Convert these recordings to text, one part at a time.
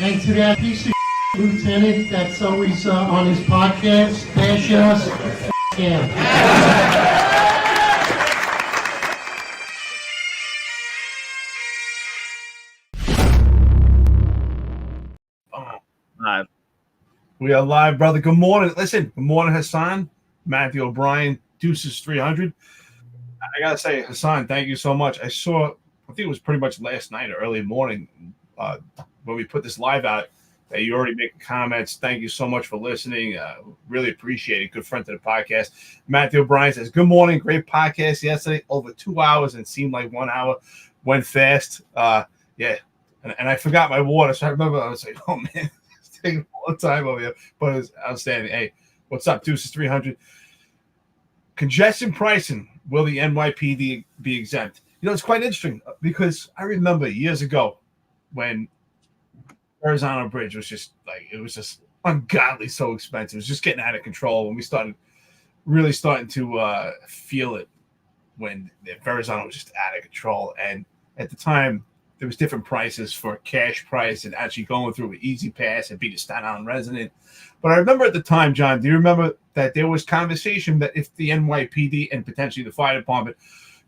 And to that piece of lieutenant that's always on his podcast, bash us, yeah. Live. We are live, brother. Good morning. Listen, good morning, Hassan, Matthew O'Brien, Deuces 300. I gotta say, Hassan, thank you so much. I think it was pretty much last night or early morning when we put this live out that you already making comments. Thank you so much for listening. Really appreciate it. Good friend to the podcast. Matthew O'Brien says, good morning. Great podcast yesterday. Over 2 hours and seemed like 1 hour. Went fast. Yeah. And I forgot my water. So I remember I was like, oh, man. Taking all the time over here, but it's outstanding. Hey, what's up, Deuces 300? Congestion pricing. Will the NYPD be exempt? You know, it's quite interesting because I remember years ago when Verrazano Bridge was just ungodly so expensive. It was just getting out of control when we started to feel it when Verrazano was just out of control. And at the time, there was different prices for cash price and actually going through an easy pass and being a Staten Island resident. But I remember at the time, John, do you remember that there was conversation that if the NYPD and potentially the fire department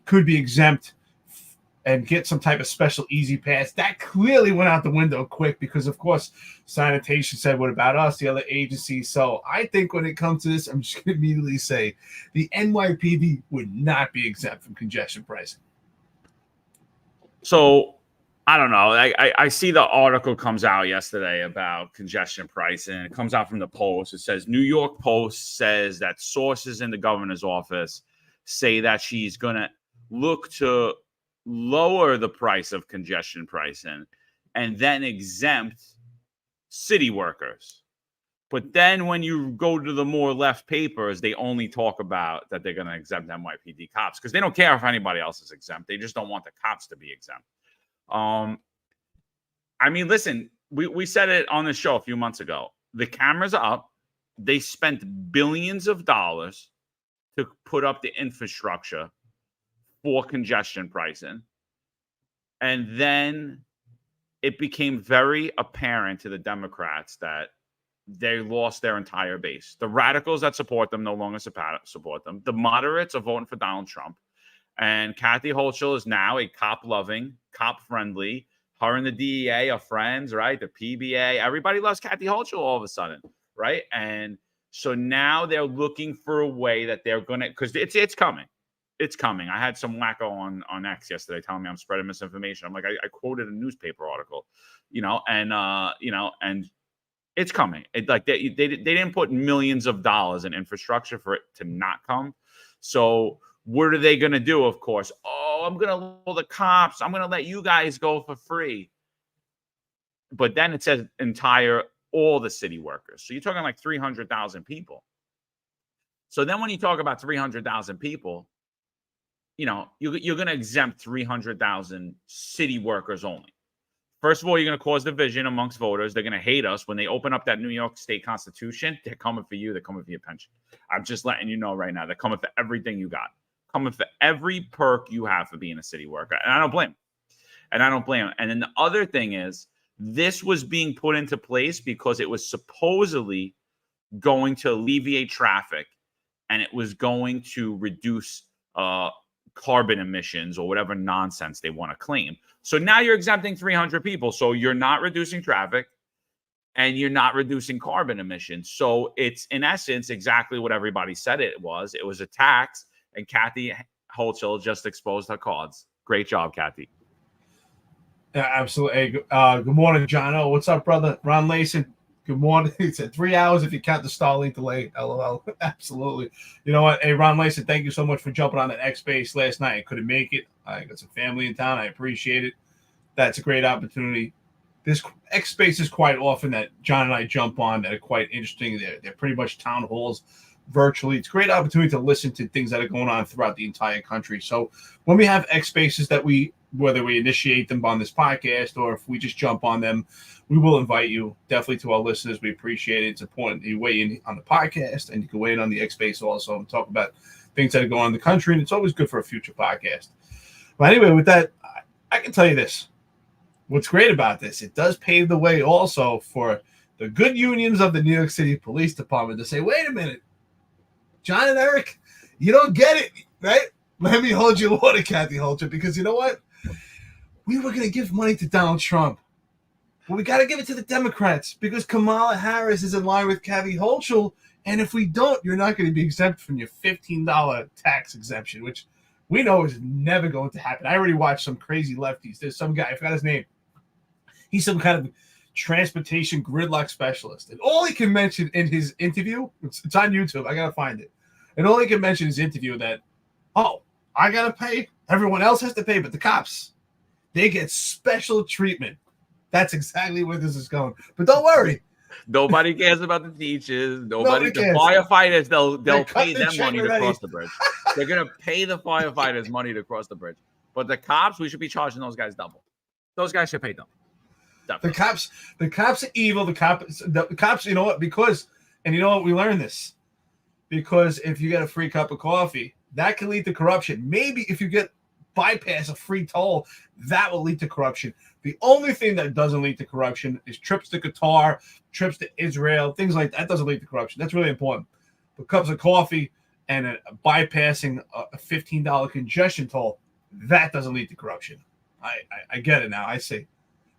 could be exempt and get some type of special easy pass? That clearly went out the window quick because, of course, sanitation said, what about us, the other agencies? So I think when it comes to this, I'm just going to immediately say the NYPD would not be exempt from congestion pricing. So I don't know. I see the article comes out yesterday about congestion pricing. It comes out from the Post. It says New York Post says that sources in the governor's office say that she's going to look to lower the price of congestion pricing and then exempt city workers. But then when you go to the more left papers, they only talk about that they're going to exempt NYPD cops because they don't care if anybody else is exempt. They just don't want the cops to be exempt. I mean, listen, we said it on the show a few months ago. The cameras are up. They spent billions of dollars to put up the infrastructure for congestion pricing. And then it became very apparent to the Democrats that they lost their entire base. The radicals that support them no longer support them. The moderates are voting for Donald Trump. And Kathy Hochul is now a cop-loving, cop-friendly. Her and the DEA are friends, right? The PBA. Everybody loves Kathy Hochul all of a sudden, right? And so now they're looking for a way that they're going to – because it's coming. It's coming. I had some wacko on X yesterday telling me I'm spreading misinformation. I'm like, I quoted a newspaper article, and it's coming. They didn't put millions of dollars in infrastructure for it to not come. So – what are they going to do, of course? Oh, I'm going to lower the cops. I'm going to let you guys go for free. But then it says all the city workers. So you're talking like 300,000 people. So then when you talk about 300,000 people, you're going to exempt 300,000 city workers only. First of all, you're going to cause division amongst voters. They're going to hate us. When they open up that New York State Constitution, they're coming for you. They're coming for your pension. I'm just letting you know right now. They're coming for everything you got. Coming for every perk you have for being a city worker. And I don't blame them. And then the other thing is, this was being put into place because it was supposedly going to alleviate traffic and it was going to reduce carbon emissions or whatever nonsense they want to claim. So now you're exempting 300 people. So you're not reducing traffic and you're not reducing carbon emissions. So it's, in essence, exactly what everybody said it was. It was a tax. And Kathy Hochul just exposed her cards. Great job, Kathy. Yeah, absolutely. Hey, good morning, John. Oh, what's up, brother? Ron Layson. Good morning. He said 3 hours if you count the Starlink delay. LOL. Absolutely. You know what? Hey, Ron Layson, thank you so much for jumping on that X Space last night. I couldn't make it. I got some family in town. I appreciate it. That's a great opportunity. This X Space is quite often that John and I jump on that are quite interesting. They're pretty much town halls virtually. It's a great opportunity to listen to things that are going on throughout the entire country. So when we have X Spaces that whether we initiate them on this podcast or if we just jump on them, we will invite you definitely to our listeners. We appreciate it. It's important you weigh in on the podcast and you can weigh in on the X Space also and talk about things that are going on in the country. And it's always good for a future podcast. But anyway, with that, I can tell you this. what's great about this, it does pave the way also for the good unions of the New York City Police Department to say, wait a minute, John and Eric, you don't get it, right? Let me hold your water, Kathy Hochul, because you know what? We were going to give money to Donald Trump, but we got to give it to the Democrats because Kamala Harris is in line with Kathy Hochul, and if we don't, you're not going to be exempt from your $15 tax exemption, which we know is never going to happen. I already watched some crazy lefties. There's some guy, I forgot his name. He's some kind of transportation gridlock specialist. And all he can mention in his interview, it's on YouTube, I got to find it. And all he can mention in his interview that, oh, I got to pay, everyone else has to pay, but the cops, they get special treatment. That's exactly where this is going. But don't worry. Nobody cares about the teachers. Nobody the cares. Firefighters, they'll pay them check money to already. cross the bridge. They're going to pay the firefighters money to cross the bridge. But the cops, we should be charging those guys double. Those guys should pay double. The cops are evil. The cops, you know what? Because, and you know what? We learned this. Because if you get a free cup of coffee, that can lead to corruption. Maybe if you get bypass a free toll, that will lead to corruption. The only thing that doesn't lead to corruption is trips to Qatar, trips to Israel, things like that. Doesn't lead to corruption. That's really important. But cups of coffee and bypassing a $15 congestion toll, that doesn't lead to corruption. I get it now. I see.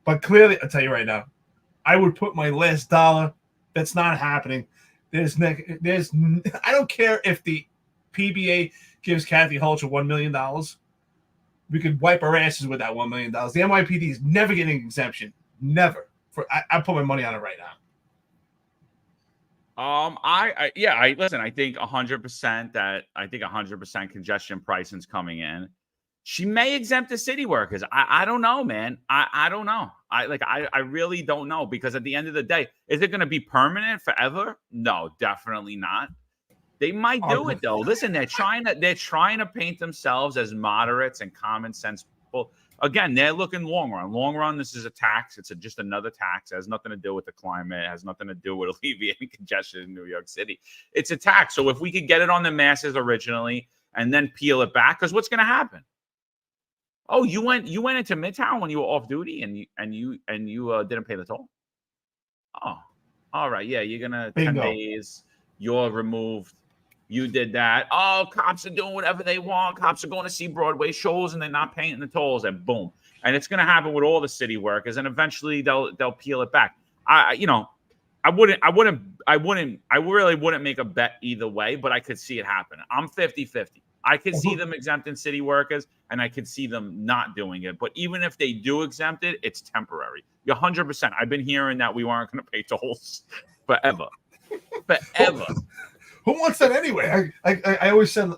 But clearly, I'll tell you right now, I would put my last dollar. That's not happening. I don't care if the PBA gives Kathy Hochul $1 million. We could wipe our asses with that $1 million. The NYPD is never getting an exemption. Never. I put my money on it right now. Listen, I think 100% congestion pricing's coming in. She may exempt the city workers. I don't know, man. I don't know. I really don't know, because at the end of the day, is it going to be permanent forever? No, definitely not. They might do it though. Listen, they're trying to paint themselves as moderates and common sense people. Again, they're looking long run. Long run, this is a tax. It's just another tax. It has nothing to do with the climate. It has nothing to do with alleviating congestion in New York City. It's a tax. So if we could get it on the masses originally and then peel it back, because what's going to happen? Oh, you went into Midtown when you were off duty and you didn't pay the toll. Oh, all right. Yeah, you're gonna 10 days. You're removed. You did that. Oh, cops are doing whatever they want. Cops are going to see Broadway shows and they're not paying the tolls, and boom. And it's going to happen with all the city workers, and eventually they'll peel it back. I really wouldn't make a bet either way, but I could see it happen. I'm 50-50. I could see them exempting city workers, and I could see them not doing it. But even if they do exempt it, it's temporary. You're 100%. I've been hearing that we weren't going to pay tolls forever. Forever. Who wants that anyway? I always said,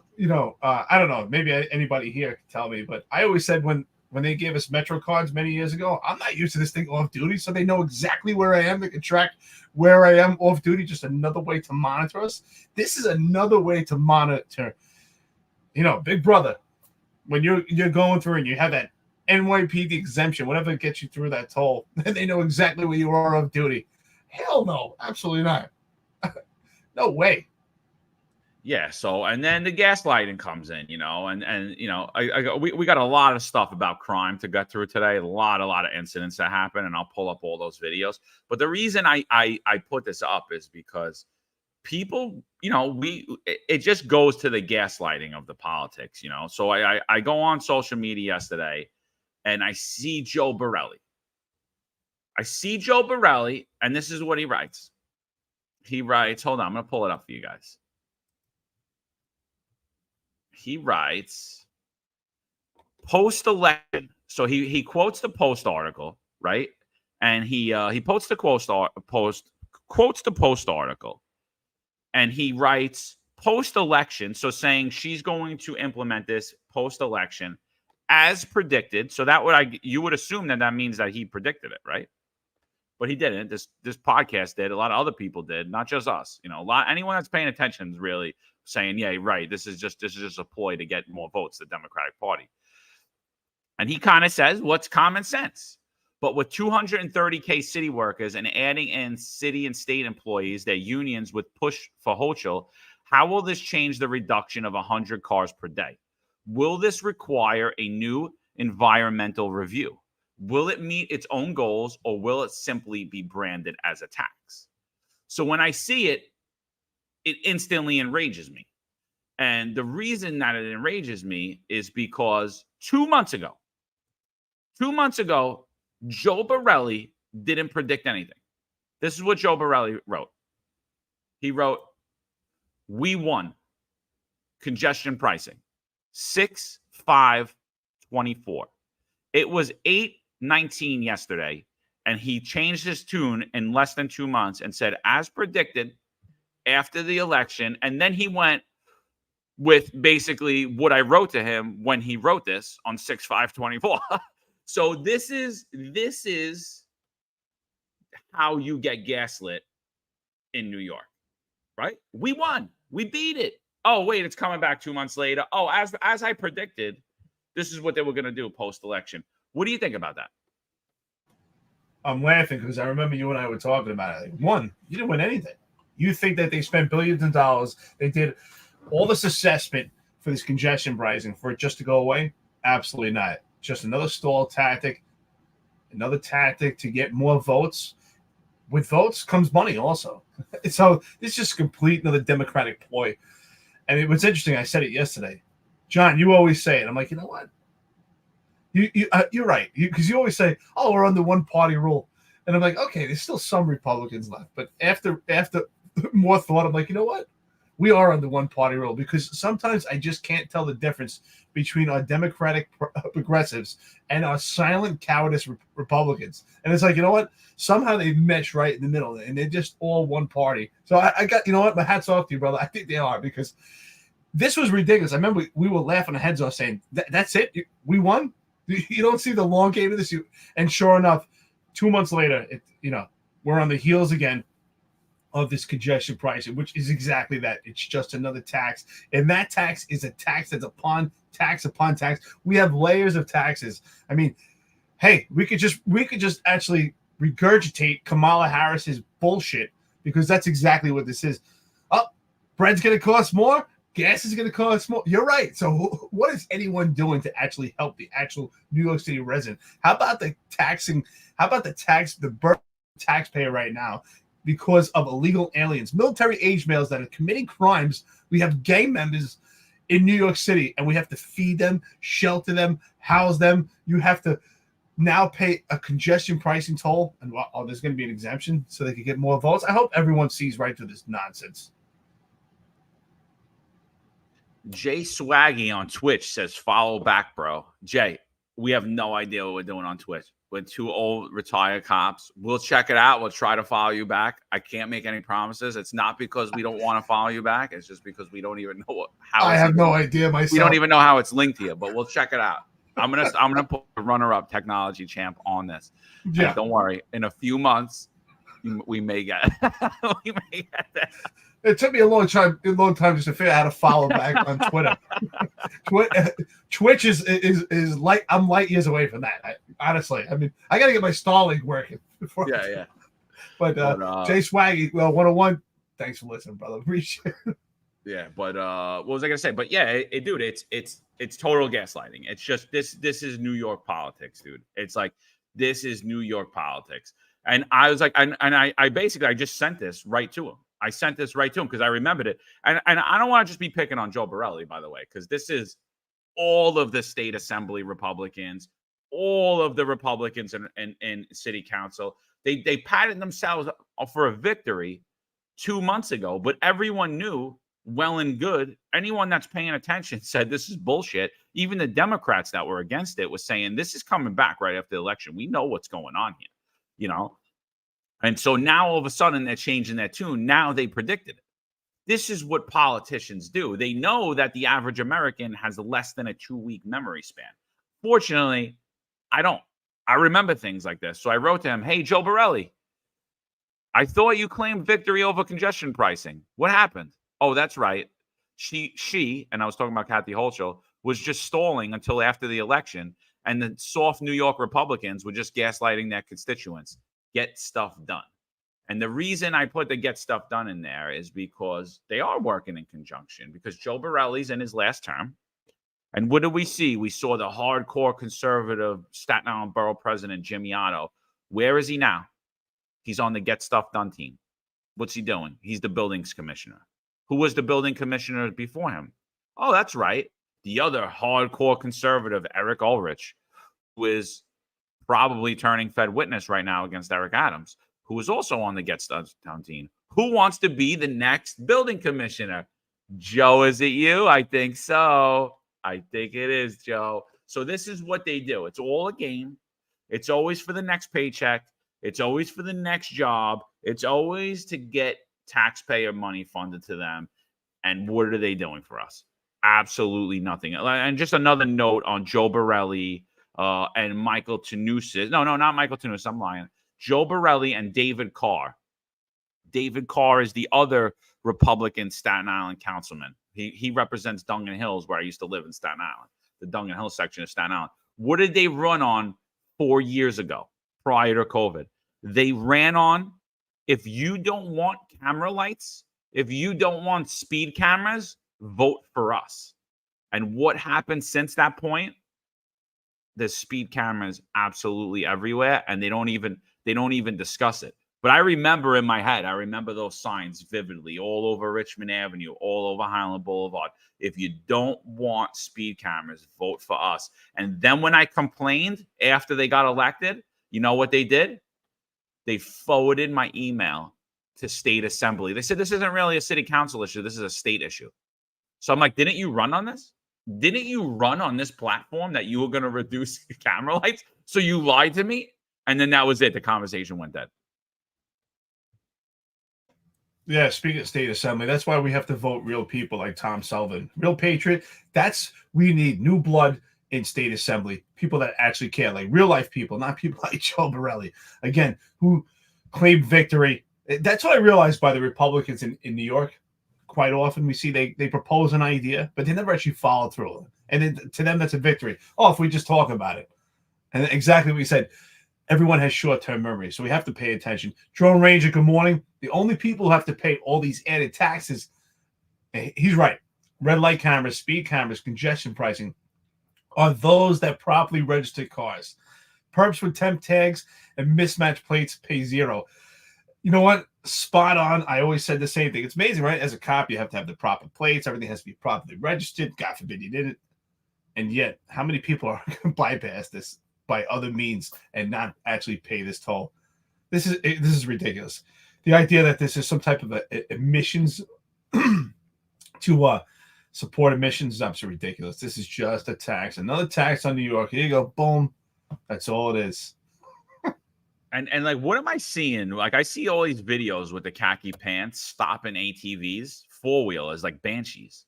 I don't know, maybe anybody here can tell me, but I always said when they gave us Metro cards many years ago, I'm not used to this thing off duty, so they know exactly where I am. They can track where I am off duty, just another way to monitor us. This is another way to monitor, Big Brother. When you're going through and you have that NYPD exemption, whatever gets you through that toll, then they know exactly where you are off duty. Hell no, absolutely not. No way. Yeah. So, and then the gaslighting comes in, we got a lot of stuff about crime to get through today. A lot of incidents that happen, and I'll pull up all those videos. But the reason I put this up is because people, it just goes to the gaslighting of the politics, So I go on social media yesterday and I see Joe Borelli. And this is what he writes. He writes, hold on, I'm going to pull it up for you guys. He writes, post-election. So he quotes the Post article, right? And he quotes the Post article. And he writes post-election, so saying she's going to implement this post-election as predicted. So you would assume that means that he predicted it, right? But he didn't. This podcast did. A lot of other people did, not just us. Anyone that's paying attention is really saying, yeah, right. This is just a ploy to get more votes, the Democratic Party. And he kind of says, what's common sense? But with 230K city workers and adding in city and state employees, their unions would push for Hochul, how will this change the reduction of 100 cars per day? Will this require a new environmental review? Will it meet its own goals, or will it simply be branded as a tax? So when I see it, it instantly enrages me. And the reason that it enrages me is because 2 months ago, Joe Borelli didn't predict anything. This is what Joe Borelli wrote. He wrote, "We won congestion pricing, 6/5/24. It was 8/19 yesterday, and he changed his tune in less than 2 months and said, as predicted, after the election." And then he went with basically what I wrote to him when he wrote this on 6/5/24. So this is how you get gaslit in New York, right? We won. We beat it. Oh, wait, it's coming back 2 months later. Oh, as I predicted, this is what they were going to do post-election. What do you think about that? I'm laughing because I remember you and I were talking about it. Like, one, you didn't win anything. You think that they spent billions of dollars. They did all this assessment for this congestion pricing for it just to go away? Absolutely not. Just another stall tactic, another tactic to get more votes. With votes comes money also. So it's just complete another Democratic ploy. And it was interesting. I said it yesterday. John, you always say it. I'm like, you know what? You're right. Because you always say, oh, we're under one party rule. And I'm like, okay, there's still some Republicans left. But after more thought, I'm like, you know what? We are under one party rule, because sometimes I just can't tell the difference between our Democratic progressives and our silent cowardice Republicans. And it's like, you know what? Somehow they mesh right in the middle, and they're just all one party. So I got, you know what? My hat's off to you, brother. I think they are, because this was ridiculous. I remember we were laughing our heads off saying, that's it? We won? You don't see the long game of this? And sure enough, 2 months later, we're on the heels again of this congestion pricing, which is exactly that. It's just another tax. And that tax is a tax that's upon tax upon tax. We have layers of taxes. I mean, hey, we could just actually regurgitate Kamala Harris's bullshit, because that's exactly what this is. Oh, bread's going to cost more. Gas is going to cost more. You're right. So what is anyone doing to actually help the actual New York City resident? How about the taxing? How about the burden taxpayer right now because of illegal aliens, military-age males that are committing crimes? We have gang members in New York City, and we have to feed them, shelter them, house them. You have to now pay a congestion pricing toll, and there's going to be an exemption so they can get more votes. I hope everyone sees right through this nonsense. Jay Swaggy on Twitch says, follow back, bro. Jay, we have no idea what we're doing on Twitch. We're two old retired cops. We'll check it out. We'll try to follow you back. I can't make any promises. It's not because we don't want to follow you back. It's just because we don't even know how. I have no idea myself. We don't even know how it's linked here, but we'll check it out. I'm gonna put the runner-up technology champ on this. Yeah. And don't worry. In a few months, we may get that. It took me a long time just to figure out how to follow back on Twitter. Twitch is like, I'm light years away from that. Honestly, I mean, I got to get my Starlink working before. Yeah. But Jay Swaggy, 101. Thanks for listening, brother. Appreciate it. Yeah, but what was I gonna say? But yeah, dude, it's total gaslighting. It's just this is New York politics, dude. It's like, this is New York politics. And I was like, and I basically just sent this right to him. I sent this right to him because I remembered it. And I don't want to just be picking on Joe Borelli, by the way, because this is all of the state assembly Republicans, all of the Republicans in city council. They patted themselves for a victory 2 months ago, but everyone knew well and good. Anyone that's paying attention said this is bullshit. Even the Democrats that were against it was saying this is coming back right after the election. We know what's going on here, you know? And so now all of a sudden they're changing their tune. Now they predicted it. This is what politicians do. They know that the average American has less than a 2-week memory span. Fortunately, I don't. I remember things like this. So I wrote to him, hey, Joe Borelli, I thought you claimed victory over congestion pricing. What happened? Oh, that's right. She, and I was talking about Kathy Hochul, was just stalling until after the election. And the soft New York Republicans were just gaslighting their constituents. Get stuff done. And the reason I put the get stuff done in there is because they are working in conjunction, because Joe Borelli's in his last term. And what did we see? We saw the hardcore conservative Staten Island Borough President, Jimmy Otto. Where is he now? He's on the Get Stuff Done team. What's he doing? He's the buildings commissioner. Who was the building commissioner before him? Oh, that's right. The other hardcore conservative, Eric Ulrich, who is probably turning Fed witness right now against Eric Adams, who is also on the Get Stuff Done team. Who wants to be the next building commissioner? Joe, is it you? I think so. I think it is, Joe. So this is what they do. It's all a game. It's always for the next paycheck. It's always for the next job. It's always to get taxpayer money funded to them. And what are they doing for us? Absolutely nothing. And just another note on Joe Borelli and Michael Tanusis. No, not Michael Tanusis. I'm lying. Joe Borelli and David Carr. David Carr is the other Republican Staten Island councilman. He represents Dungan Hills, where I used to live in Staten Island, the Dungan Hills section of Staten Island. What did they run on 4 years ago, prior to COVID? They ran on, if you don't want camera lights, if you don't want speed cameras, vote for us. And what happened since that point? There's speed cameras absolutely everywhere, and they don't even discuss it. But I remember in my head, I remember those signs vividly all over Richmond Avenue, all over Highland Boulevard. If you don't want speed cameras, vote for us. And then when I complained after they got elected, you know what they did? They forwarded my email to state assembly. They said, this isn't really a city council issue. This is a state issue. So I'm like, didn't you run on this? Didn't you run on this platform that you were going to reduce camera lights? So you lied to me? And then that was it. The conversation went dead. Yeah, speaking of state assembly, that's why we have to vote real people like Tom Sullivan. Real patriot. We need new blood in state assembly. People that actually care, like real life people, not people like Joe Borelli. Again, who claimed victory. That's what I realized by the Republicans in New York. Quite often we see they propose an idea, but they never actually follow through. And then, to them, that's a victory. Oh, if we just talk about it. And exactly what we said. Everyone has short-term memory, so we have to pay attention. Drone Ranger, good morning. The only people who have to pay all these added taxes, he's right, red light cameras, speed cameras, congestion pricing, are those that properly register cars. Perps with temp tags and mismatched plates pay zero. You know what? Spot on. I always said the same thing. It's amazing, right? As a cop, you have to have the proper plates. Everything has to be properly registered. God forbid you didn't. And yet, how many people are going to bypass this by other means and not actually pay this toll? This is ridiculous. The idea that this is some type of emissions to support emissions is absolutely ridiculous. This is just a tax, another tax on New York. Here you go, boom. That's all it is. And like, what am I seeing? Like, I see all these videos with the khaki pants stopping ATVs, four-wheelers, like Banshees.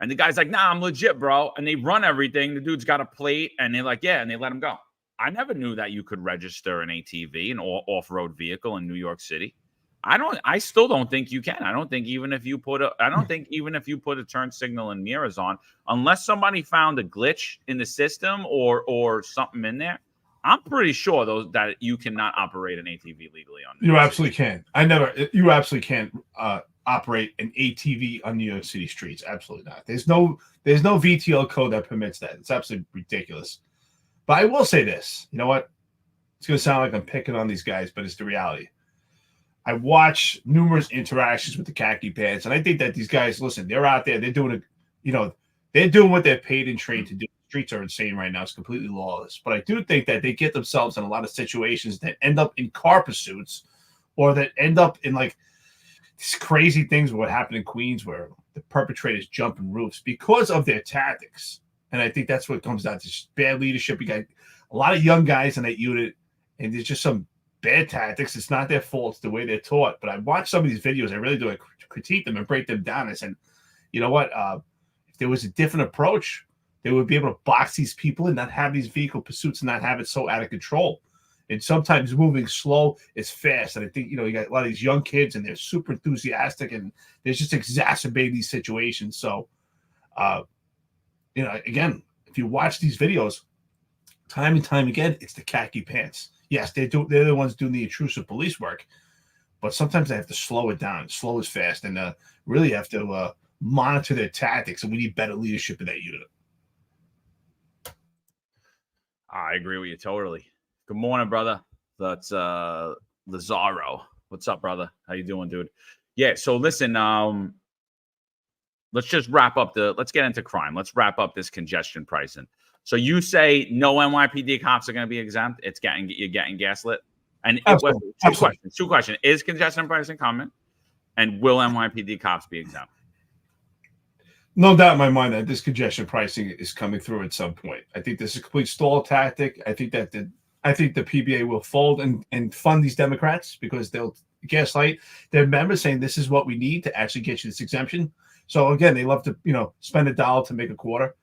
And the guy's like, nah, I'm legit, bro. And they run everything. The dude's got a plate, and they're like, yeah, and they let him go. I never knew that you could register an ATV, an off-road vehicle in New York City. I still don't think you can. I don't think even if you put a turn signal and mirrors on, unless somebody found a glitch in the system or something in there, I'm pretty sure that you cannot operate an ATV legally on New You York absolutely City. can. You absolutely can't operate an ATV on New York City streets. Absolutely not. There's no VTL code that permits that. It's absolutely ridiculous. But I will say this. You know what? It's going to sound like I'm picking on these guys, but it's the reality. I watch numerous interactions with the khaki pants, and I think that these guys, listen, they're out there. They're doing they're doing what they're paid and trained to do. Streets are insane right now. It's completely lawless. But I do think that they get themselves in a lot of situations that end up in car pursuits or that end up in like these crazy things, what happened in Queens where the perpetrators jumping roofs because of their tactics. And I think that's what comes down to, just bad leadership. You got a lot of young guys in that unit, and there's just some bad tactics. It's not their fault. It's the way they're taught. But I watched some of these videos. I really do. I critique them and break them down. I said, you know what? If there was a different approach, they would be able to box these people and not have these vehicle pursuits and not have it so out of control. And sometimes moving slow is fast. And I think, you got a lot of these young kids and they're super enthusiastic and they're just exacerbating these situations. So, again, if you watch these videos time and time again, it's the khaki pants. Yes, they're the ones doing the intrusive police work, but sometimes they have to slow it down. Slow is fast, and really have to monitor their tactics. And we need better leadership in that unit. I agree with you totally. Good morning, brother. That's Lazaro. What's up, brother? How you doing, dude? Yeah, so listen, let's just let's get into crime. Let's wrap up this congestion pricing. So you say no NYPD cops are going to be exempt. You're getting gaslit. And two questions. Is congestion pricing coming? And will NYPD cops be exempt? No doubt in my mind that this congestion pricing is coming through at some point. I think this is a complete stall tactic. I think the PBA will fold and fund these Democrats because they'll gaslight their members saying this is what we need to actually get you this exemption. So again, they love to spend $1 to make a quarter.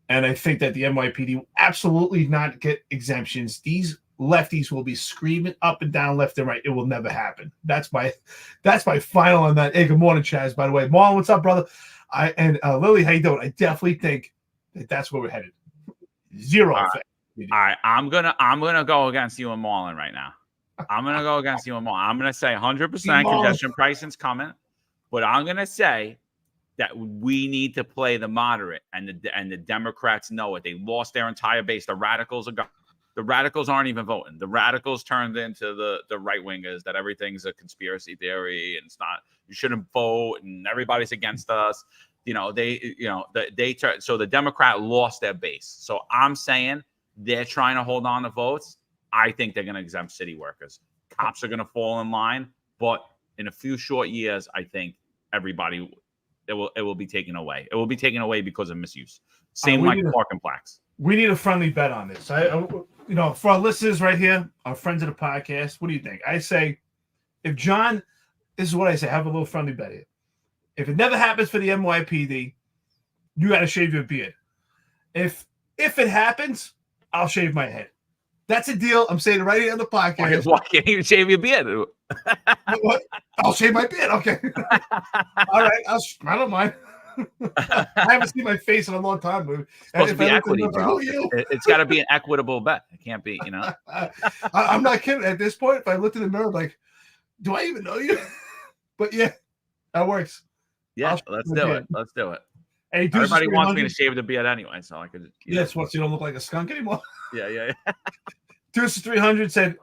And I think that the NYPD will absolutely not get exemptions. These lefties will be screaming up and down, left and right. It will never happen. That's my final on that. Hey, good morning, Chaz. By the way, Marlon, what's up, brother? Lily, how you doing? I definitely think that's where we're headed. Zero effect. All right, I'm gonna go against you and Marlon right now. I'm gonna go against you and Marlon. I'm gonna say 100% congestion pricing's coming, but I'm gonna say that we need to play the moderate, and the Democrats know it. They lost their entire base. The radicals aren't even voting. The radicals turned into the right wingers, that everything's a conspiracy theory and it's not. You shouldn't vote, and everybody's against us. So the Democrat lost their base. So I'm saying they're trying to hold on to votes. I think they're going to exempt city workers. Cops are going to fall in line, but in a few short years, I think everybody. It will be taken away. It will be taken away because of misuse. Same like parking plaques. We need a friendly bet on this. For our listeners right here, our friends of the podcast, what do you think? I say, if John, this is what I say, have a little friendly bet here. If it never happens for the NYPD, you got to shave your beard. If it happens, I'll shave my head. That's a deal. I'm saying it right here on the podcast. Why can't you shave your beard? What? I'll shave my beard. Okay. All right. I don't mind. I haven't seen my face in a long time. It's supposed to be equity, bro. It's got to be an equitable bet. It can't be, I'm not kidding. At this point, if I looked in the mirror, I'm like, do I even know you? But yeah, that works. Yeah, let's do it. Let's do it. Hey, everybody wants me to shave the beard anyway, so I could. Yes, once you don't look like a skunk anymore. Yeah. Deuce 300 said,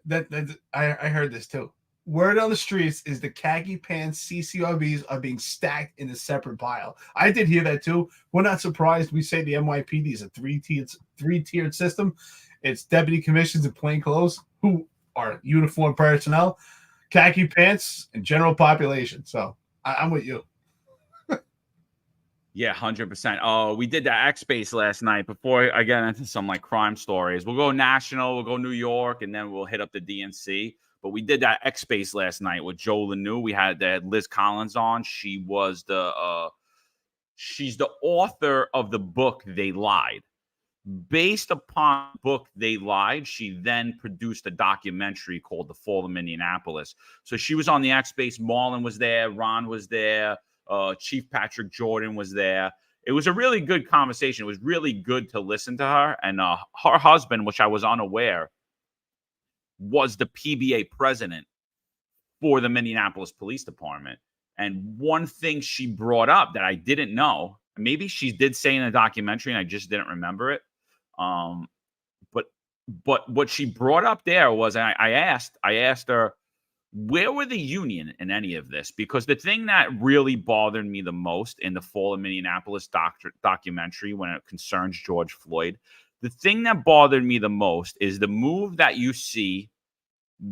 that I heard this too. Word on the streets is the khaki pants CCRBs are being stacked in a separate pile. I did hear that too. We're not surprised. We say the NYPD is a three-tiered system. It's deputy commissions in plain clothes who are uniformed personnel, khaki pants, and general population. So I'm with you. Yeah, 100%. Oh, we did that X Space last night. Before I get into some like crime stories, we'll go national, we'll go New York, and then we'll hit up the DNC. But we did that X Space last night with Joe Lanou. We had Liz Collins on. She was she's the author of the book They Lied. Based upon the book They Lied, she then produced a documentary called The Fall of Minneapolis. So she was on the X Space. Marlon was there. Ron was there. Chief Patrick Jordan was there. It was a really good conversation. It was really good to listen to her. And her husband, which I was unaware, was the PBA president for the Minneapolis Police Department. And one thing she brought up that I didn't know, maybe she did say in a documentary and I just didn't remember it. But what she brought up there was, and I asked her, where were the union in any of this? Because the thing that really bothered me the most in the Fall of Minneapolis documentary, when it concerns George Floyd, the thing that bothered me the most is the move that you see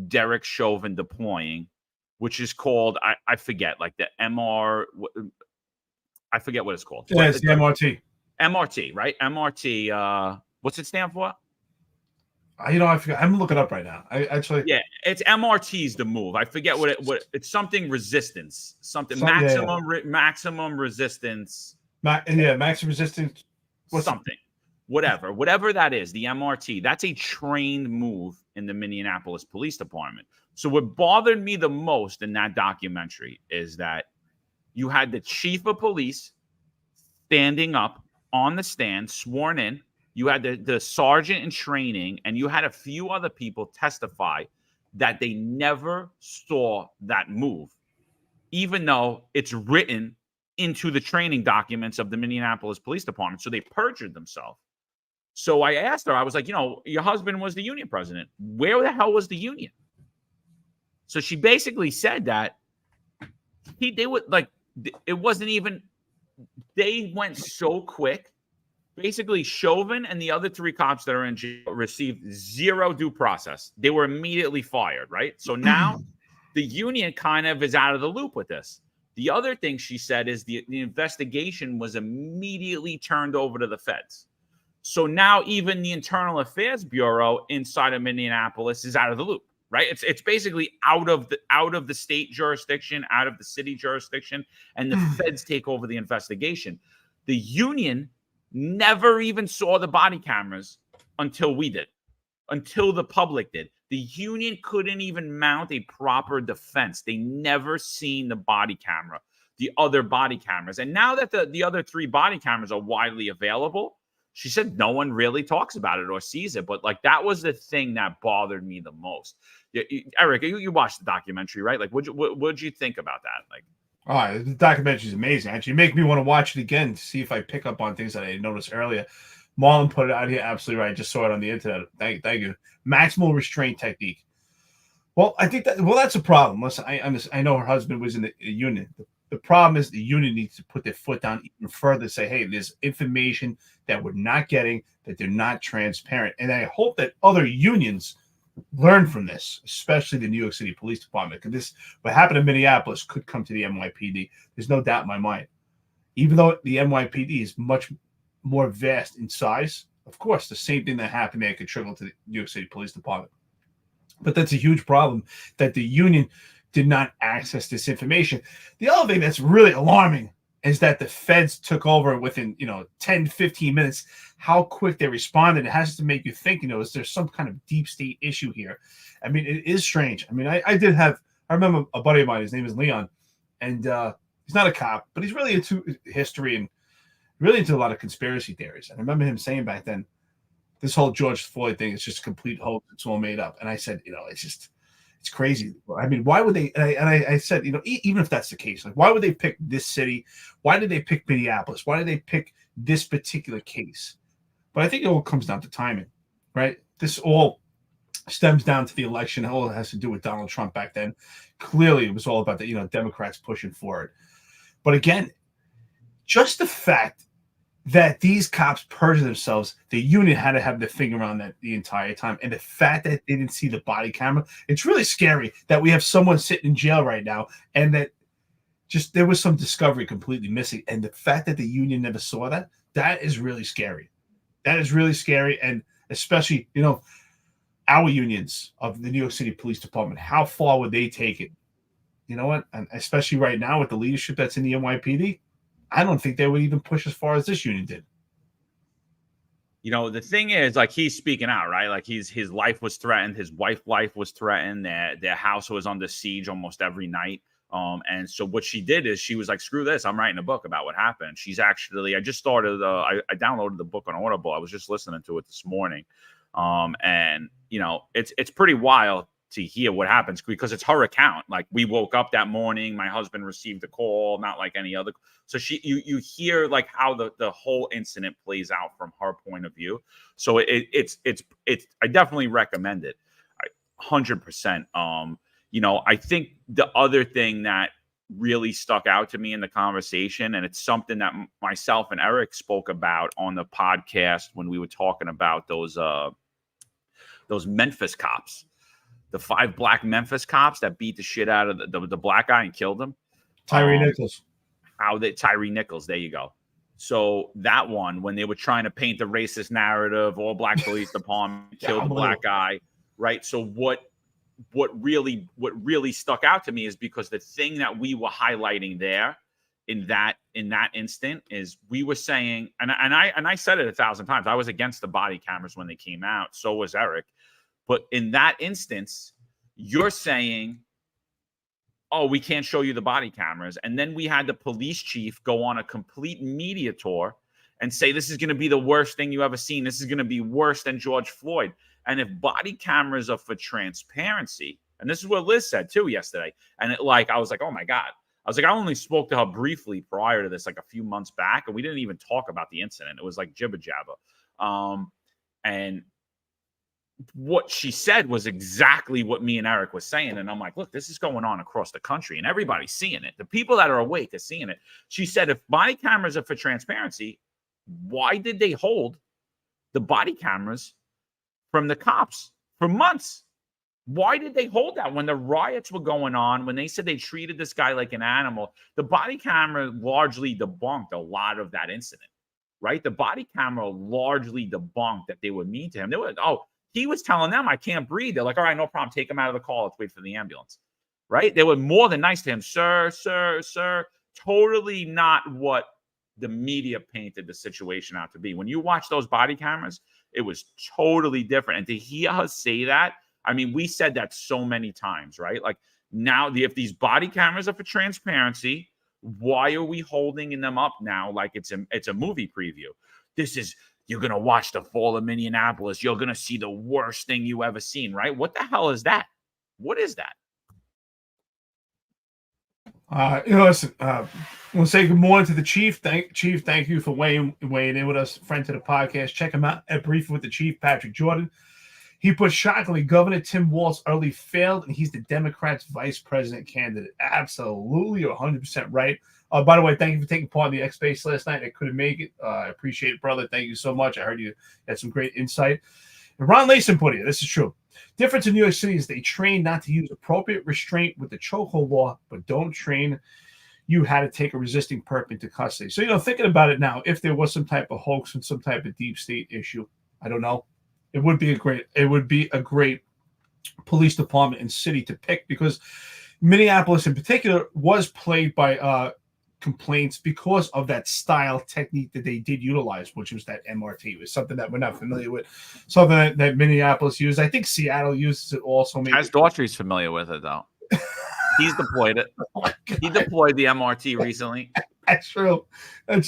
Derek Chauvin deploying, which is called, I forget, like the MR, I forget what it's called. Yeah, it's the MRT. MRT, right? MRT, what's it stand for? I forgot. I'm looking it up right now. It's MRT's the move. I forget what it's something resistance, maximum resistance. Maximum resistance. Whatever that is, the MRT. That's a trained move in the Minneapolis Police Department. So what bothered me the most in that documentary is that you had the chief of police standing up on the stand, sworn in. You had the sergeant in training, and you had a few other people testify that they never saw that move, even though it's written into the training documents of the Minneapolis Police Department. So they perjured themselves. So I asked her, I was like, your husband was the union president. Where the hell was the union? So she basically said that they would like, it wasn't even, they went so quick. Basically, Chauvin and the other 3 cops that are in jail received 0 due process. They were immediately fired, right? So now the union kind of is out of the loop with this. The other thing she said is the investigation was immediately turned over to the feds. So now even the Internal Affairs Bureau inside of Minneapolis is out of the loop, right? It's basically out of the state jurisdiction, out of the city jurisdiction, and the feds take over the investigation. The union never even saw the body cameras until we did, until the public did. The union couldn't even mount a proper defense. They never seen the body camera, the other body cameras. And now that the other 3 body cameras are widely available, she said no one really talks about it or sees it. But like, that was the thing that bothered me the most. Eric, you watched the documentary, right? Like, what'd you think about that? Like, oh, the documentary is amazing. Actually, make me want to watch it again to see if I pick up on things that I noticed earlier. Marlon put it out here. Absolutely right. I just saw it on the internet. Thank you. Maximal restraint technique. Well, I think that's a problem. Listen, I know her husband was in the union. The problem is the union needs to put their foot down even further, say, hey, there's information that we're not getting, that they're not transparent. And I hope that other unions learn from this, especially the New York City Police Department, because what happened in Minneapolis could come to the NYPD. There's no doubt in my mind. Even though the NYPD is much more vast in size, of course, the same thing that happened there could trickle to the New York City Police Department. But that's a huge problem that the union did not access this information. The other thing that's really alarming is that the feds took over within 10, 15 minutes. How quick they responded, it has to make you think, is there some kind of deep state issue here? I mean, it is strange. I mean, I remember a buddy of mine, his name is Leon, and he's not a cop, but he's really into history and really into a lot of conspiracy theories. And I remember him saying back then, this whole George Floyd thing is just a complete hoax. It's all made up. And I said, it's crazy. I mean, why would they? And I said, even if that's the case, like, why would they pick this city? Why did they pick Minneapolis? Why did they pick this particular case? But I think it all comes down to timing, right? This all stems down to the election. All it has to do with Donald Trump back then. Clearly, it was all about the Democrats pushing for it. But again, just the fact that these cops perjured themselves, the union had to have their finger on that the entire time. And the fact that they didn't see the body camera, it's really scary that we have someone sitting in jail right now and that just there was some discovery completely missing. And the fact that the union never saw that, that is really scary. That is really scary. And especially, our unions of the New York City Police Department, how far would they take it? You know what? And especially right now with the leadership that's in the NYPD, I don't think they would even push as far as this union did. The thing is, like, he's speaking out, right? Like, his life was threatened. His wife's life was threatened. Their house was under siege almost every night. And so what she did is she was like, screw this. I'm writing a book about what happened. She's actually, I just started, I downloaded the book on Audible. I was just listening to it this morning. And it's pretty wild to hear what happens because it's her account. Like, we woke up that morning, my husband received a call, not like any other. So you hear like how the whole incident plays out from her point of view. So it's I definitely recommend it. 100%. I think the other thing that really stuck out to me in the conversation, and it's something that myself and Eric spoke about on the podcast when we were talking about those Memphis cops. The 5 black Memphis cops that beat the shit out of the black guy and killed him. Tyree Nichols. Tyree Nichols. There you go. So that one, when they were trying to paint the racist narrative, all black police department killed the black guy, right? So what really stuck out to me is because the thing that we were highlighting there in that instant is we were saying, and I said it 1,000 times, I was against the body cameras when they came out. So was Eric. But in that instance, you're saying, oh, we can't show you the body cameras. And then we had the police chief go on a complete media tour and say, this is going to be the worst thing you ever seen. This is going to be worse than George Floyd. And if body cameras are for transparency, and this is what Liz said too yesterday, and I was like, oh my God. I was like, I only spoke to her briefly prior to this, like a few months back, and we didn't even talk about the incident. It was like jibber jabber. And what she said was exactly what me and Eric was saying. And I'm like, look, this is going on across the country and everybody's seeing it. The people that are awake are seeing it. She said, if body cameras are for transparency, why did they hold the body cameras from the cops for months? Why did they hold that when the riots were going on, when they said they treated this guy like an animal? The body camera largely debunked a lot of that incident, right? The body camera largely debunked that they were mean to him. They were, he was telling them, I can't breathe. They're like, all right, no problem. Take him out of the car. Let's wait for the ambulance, right? They were more than nice to him. Sir, sir, sir. Totally not what the media painted the situation out to be. When you watch those body cameras, it was totally different. And to hear her say that, I mean, we said that so many times, right? Like now, if these body cameras are for transparency, why are we holding them up now like it's a movie preview? You're going to watch the fall of Minneapolis. You're going to see the worst thing you ever seen, right? What the hell is that? What is that? Listen, we'll say good morning to the Chief. Chief, thank you for weighing in with us, friend to the podcast. Check him out at Briefing with the Chief, Patrick Jordan. He put shockingly, Governor Tim Walz early failed, and he's the Democrats' vice president candidate. Absolutely, you're 100% right. By the way, thank you for taking part in the X-Base last night. I couldn't make it. I appreciate it, brother. Thank you so much. I heard you had some great insight. And Ron Layson put it, this is true. Difference in New York City is they train not to use appropriate restraint with the chokehold law, but don't train you how to take a resisting perp into custody. So, thinking about it now, if there was some type of hoax and some type of deep state issue, I don't know. It would be a great police department and city to pick, because Minneapolis in particular was plagued by complaints because of that style technique that they did utilize, which was that MRT. It was something that we're not familiar with, something that Minneapolis used. I think Seattle uses it also. As Daughtry's familiar with it, though. He's deployed it. He deployed the MRT recently. That's true. He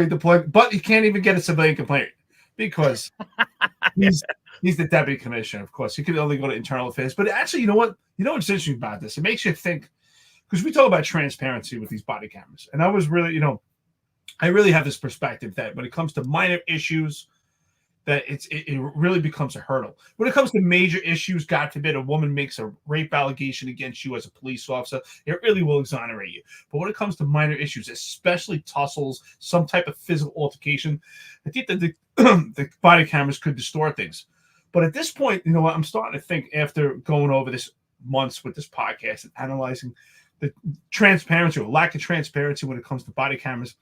deployed, but he can't even get a civilian complaint because he's the deputy commissioner. Of course, he can only go to internal affairs. But actually, you know what? You know what's interesting about this? It makes you think, because we talk about transparency with these body cameras, and I was really, I really have this perspective that when it comes to minor issues, that it really becomes a hurdle. When it comes to major issues, God forbid a woman makes a rape allegation against you as a police officer, it really will exonerate you. But when it comes to minor issues, especially tussles, some type of physical altercation, I think that the body cameras could distort things. But at this point, what I'm starting to think, after going over this months with this podcast and analyzing the transparency or lack of transparency when it comes to body cameras,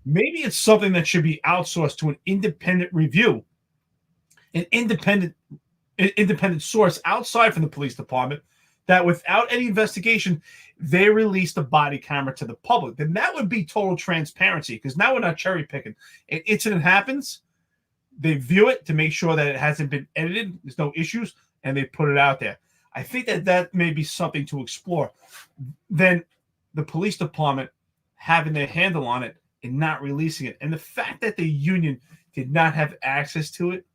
maybe it's something that should be outsourced to an independent review, an independent source outside from the police department, that without any investigation, they release the body camera to the public. Then that would be total transparency, because now we're not cherry picking. An incident happens, they view it to make sure that it hasn't been edited, there's no issues, and they put it out there. I think that may be something to explore. Then the police department having their handle on it and not releasing it. And the fact that the union did not have access to it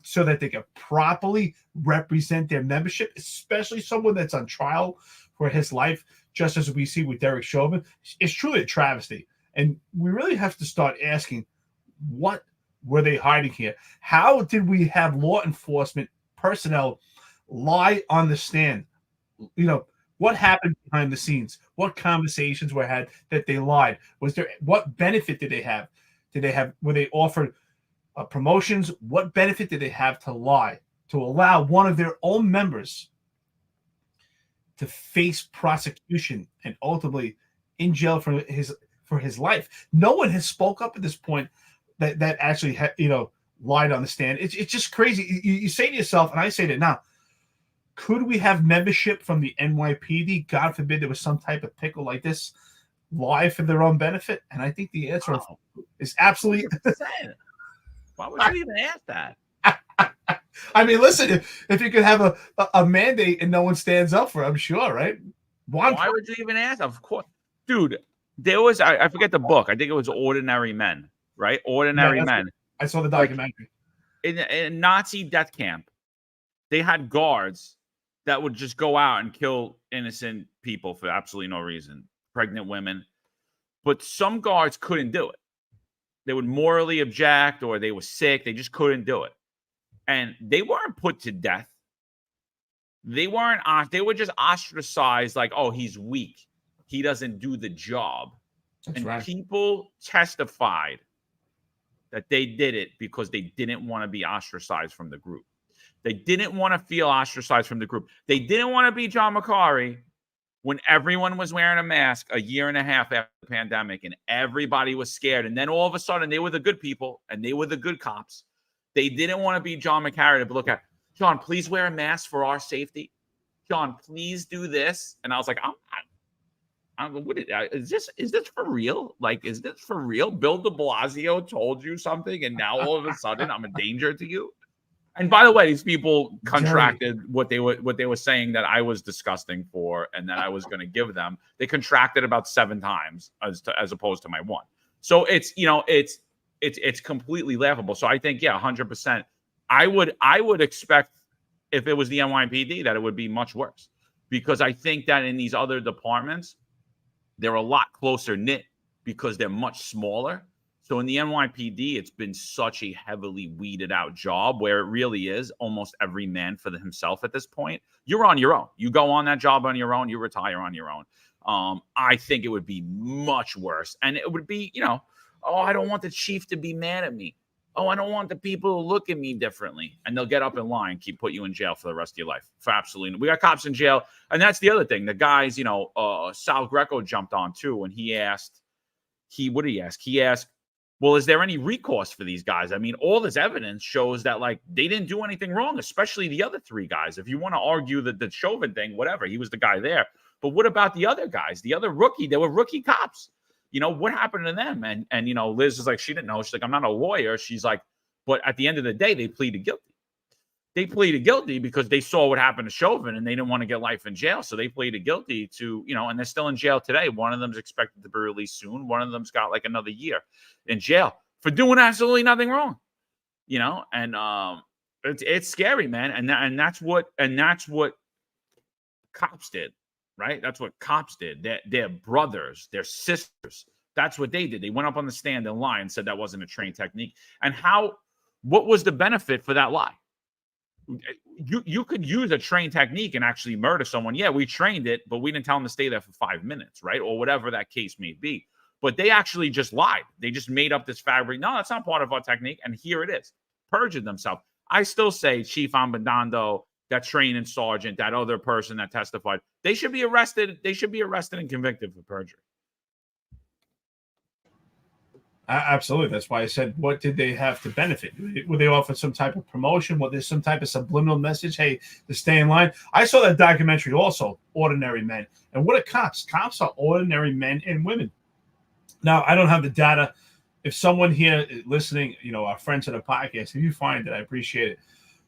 so that they could properly represent their membership, especially someone that's on trial for his life, just as we see with Derek Chauvin, is truly a travesty. And we really have to start asking, what were they hiding here? How did we have law enforcement personnel lie on the stand? What happened behind the scenes? What conversations were had that they lied? What benefit did they have? Were they offered promotions? What benefit did they have to lie, to allow one of their own members to face prosecution and ultimately in jail for his life? No one has spoke up at this point that actually lied on the stand. It's just crazy. You say to yourself, and I say that now, could we have membership from the NYPD? God forbid there was some type of pickle like this, lie for their own benefit? And I think the answer is absolutely. Why would you even ask that? I mean, listen, if you could have a mandate and no one stands up for it, I'm sure, right? Why would you even ask? Of course. Dude, there was, I forget the book. I think it was Ordinary Men, right? Ordinary Men. I saw the documentary. In a Nazi death camp, they had guards that would just go out and kill innocent people for absolutely no reason, pregnant women. But some guards couldn't do it. They would morally object, or they were sick. They just couldn't do it. And they weren't put to death. They were just ostracized, like, oh, he's weak. He doesn't do the job. That's right. People testified that they did it because they didn't want to be ostracized from the group. They didn't want to feel ostracized from the group. They didn't want to be John McCarry when everyone was wearing a mask a year and a half after the pandemic and everybody was scared. And then all of a sudden they were the good people and they were the good cops. They didn't want to be John McCarry to look at, John, please wear a mask for our safety. John, please do this. And I was like, is this for real? Like, is this for real? Bill de Blasio told you something and now all of a sudden I'm a danger to you? And by the way, these people contracted what they were saying that I was disgusting for and that I was going to give them. They contracted about 7 times as opposed to my 1. So it's completely laughable. So I think, yeah, 100%. I would expect if it was the NYPD that it would be much worse, because I think that in these other departments, they're a lot closer knit because they're much smaller. So in the NYPD, it's been such a heavily weeded out job where it really is almost every man for himself at this point. You're on your own. You go on that job on your own. You retire on your own. I think it would be much worse. And it would be, oh, I don't want the chief to be mad at me. Oh, I don't want the people to look at me differently. And they'll get up in line, put you in jail for the rest of your life. For absolutely. We got cops in jail. And that's the other thing. The guys, Sal Greco jumped on too. And he asked, what did he ask? He asked, well, is there any recourse for these guys? I mean, all this evidence shows that, like, they didn't do anything wrong, especially the other 3 guys. If you want to argue that the Chauvin thing, whatever, he was the guy there. But what about the other guys? The other rookie, they were rookie cops. What happened to them? And Liz is like, she didn't know. She's like, I'm not a lawyer. She's like, but at the end of the day, they pleaded guilty. They pleaded guilty because they saw what happened to Chauvin and they didn't want to get life in jail. So they pleaded guilty to, and they're still in jail today. One of them's expected to be released soon. One of them's got like another year in jail for doing absolutely nothing wrong, and it's scary, man. And that's what cops did. Right? That's what cops did. Their brothers, their sisters. That's what they did. They went up on the stand and lied and said that wasn't a trained technique. And what was the benefit for that lie? You could use a trained technique and actually murder someone. Yeah, we trained it, but we didn't tell them to stay there for 5 minutes, right? Or whatever that case may be. But they actually just lied. They just made up this fabric. No, that's not part of our technique. And here it is. Perjured themselves. I still say Chief Ambandando, that training sergeant, that other person that testified, they should be arrested. They should be arrested and convicted for perjury. Absolutely. That's why I said, what did they have to benefit? Were they offered some type of promotion? Was there some type of subliminal message? Hey, to stay in line. I saw that documentary also, Ordinary Men. And what are cops? Cops are ordinary men and women. Now, I don't have the data. If someone here listening, our friends at the podcast, if you find it, I appreciate it.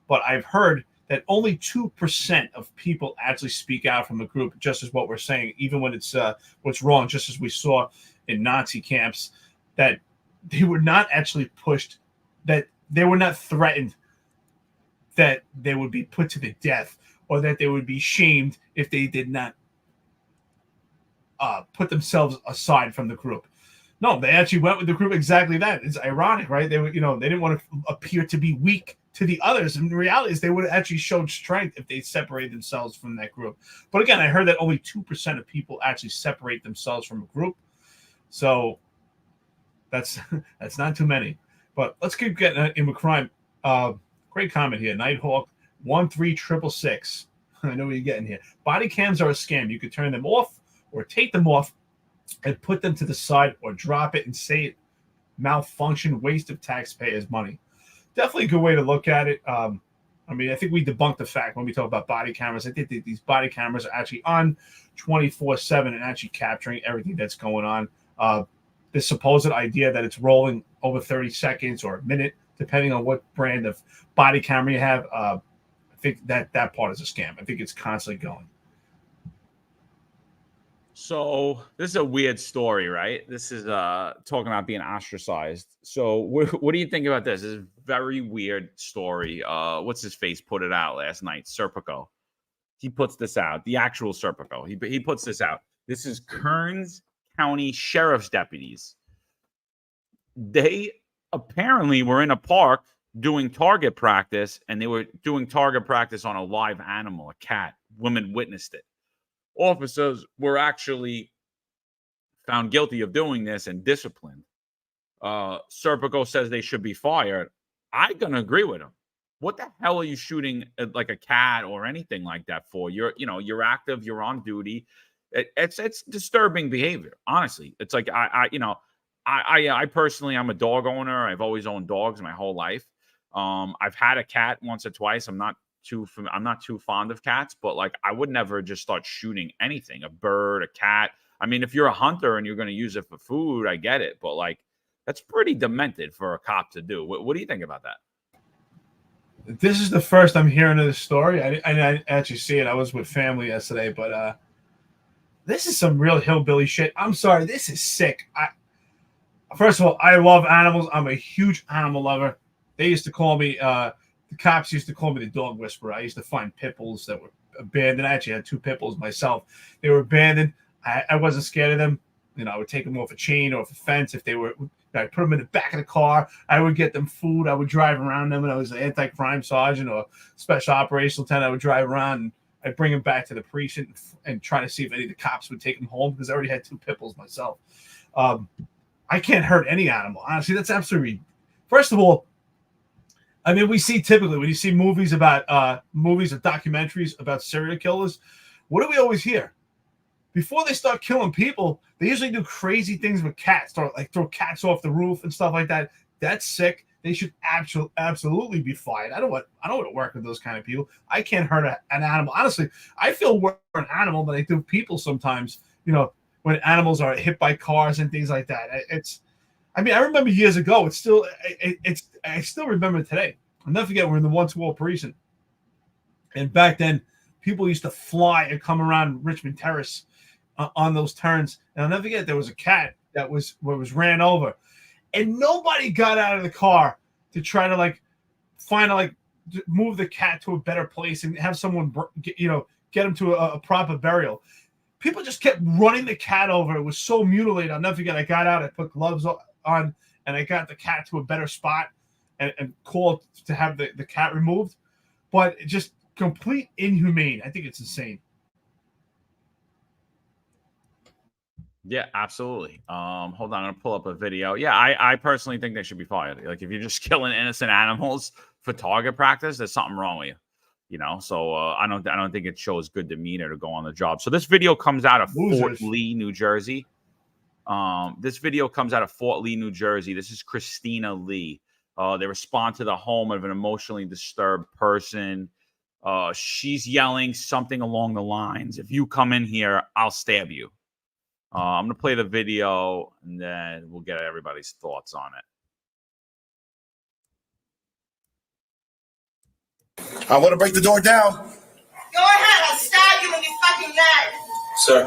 But I've heard that only 2% of people actually speak out from the group, just as what we're saying, even when it's what's wrong, just as we saw in Nazi camps, that they were not actually pushed, that they were not threatened that they would be put to the death or that they would be shamed if they did not put themselves aside from the group. No, they actually went with the group exactly that. It's ironic, right? They were, they didn't want to appear to be weak to the others. And the reality is they would have actually showed strength if they separated themselves from that group. But again, I heard that only 2% of people actually separate themselves from a group. So that's not too many. But let's keep getting in with crime. Great comment here. Nighthawk 13666. I know what you're getting here. Body cams are a scam. You could turn them off or take them off and put them to the side or drop it and say it malfunction, waste of taxpayers' money. Definitely a good way to look at it. I think we debunked the fact when we talk about body cameras. I think that these body cameras are actually on 24/7 and actually capturing everything that's going on. The supposed idea that it's rolling over 30 seconds or a minute, depending on what brand of body camera you have, I think that part is a scam. I think it's constantly going. So this is a weird story, right? This is talking about being ostracized. So what do you think about this? This is a very weird story. What's his face put it out last night? Serpico. He puts this out. The actual Serpico. He puts this out. This is Kearns County Sheriff's deputies they apparently were in a park doing target practice, and they were doing target practice on a live animal, a cat. Women witnessed it. Officers were actually found guilty of doing this and disciplined. Serpico says they should be fired. I'm gonna agree with him. What the hell are you shooting at, like a cat or anything like that for? You're active, you're on duty. It's disturbing behavior. Honestly, it's like I personally, I'm a dog owner. I've always owned dogs my whole life. I've had a cat once or twice. I'm not too fond of cats, but like I would never just start shooting anything, a bird, a cat. I mean, if you're a hunter and you're going to use it for food, I get it, but like that's pretty demented for a cop to do. What do you think about that? This is the first I'm hearing of this story. I didn't actually see it. I was with family yesterday, but this is some real hillbilly shit. I'm sorry, this is sick. First of all, I love animals. I'm a huge animal lover. They used to call me, the cops used to call me the dog whisperer. I used to find pit bulls that were abandoned. I actually had 2 pit bulls myself. They were abandoned. I wasn't scared of them. I would take them off a chain or off a fence if they were. I'd put them in the back of the car. I would get them food. I would drive around them. And I was an anti-crime sergeant or special operations lieutenant. I would drive around and I'd bring them back to the precinct and try to see if any of the cops would take them home because I already had 2 pit bulls myself. I can't hurt any animal. Honestly, that's absolutely. First of all, I mean, we see typically when you see movies or documentaries about serial killers, what do we always hear? Before they start killing people, they usually do crazy things with cats, throw cats off the roof and stuff like that. That's sick. They should absolutely be fired. I don't want to work with those kind of people. I can't hurt an animal. Honestly, I feel worse for an animal than I do people sometimes. When animals are hit by cars and things like that. I remember years ago. I still remember today. I'll never forget. We're in the 120 precinct, and back then, people used to fly and come around Richmond Terrace on those turns. And I'll never forget. There was a cat that was ran over, and nobody got out of the car to try to move the cat to a better place and have someone get him to a proper burial. People just kept running the cat over. It was so mutilated. I'll never forget. I got out. I put gloves on, and I got the cat to a better spot and called to have the cat removed. But just complete inhumane. I think it's insane. Yeah, absolutely. Hold on, I'm gonna pull up a video. Yeah, I personally think they should be fired. Like, if you're just killing innocent animals for target practice, there's something wrong with you. So I don't think it shows good demeanor to go on the job. So this video comes out of Fort Lee, New Jersey. This is Christina Lee. They respond to the home of an emotionally disturbed person. She's yelling something along the lines, "If you come in here, I'll stab you." I'm going to play the video, and then we'll get everybody's thoughts on it. I want to break the door down. Go ahead, I'll stab you in your fucking neck. Sir,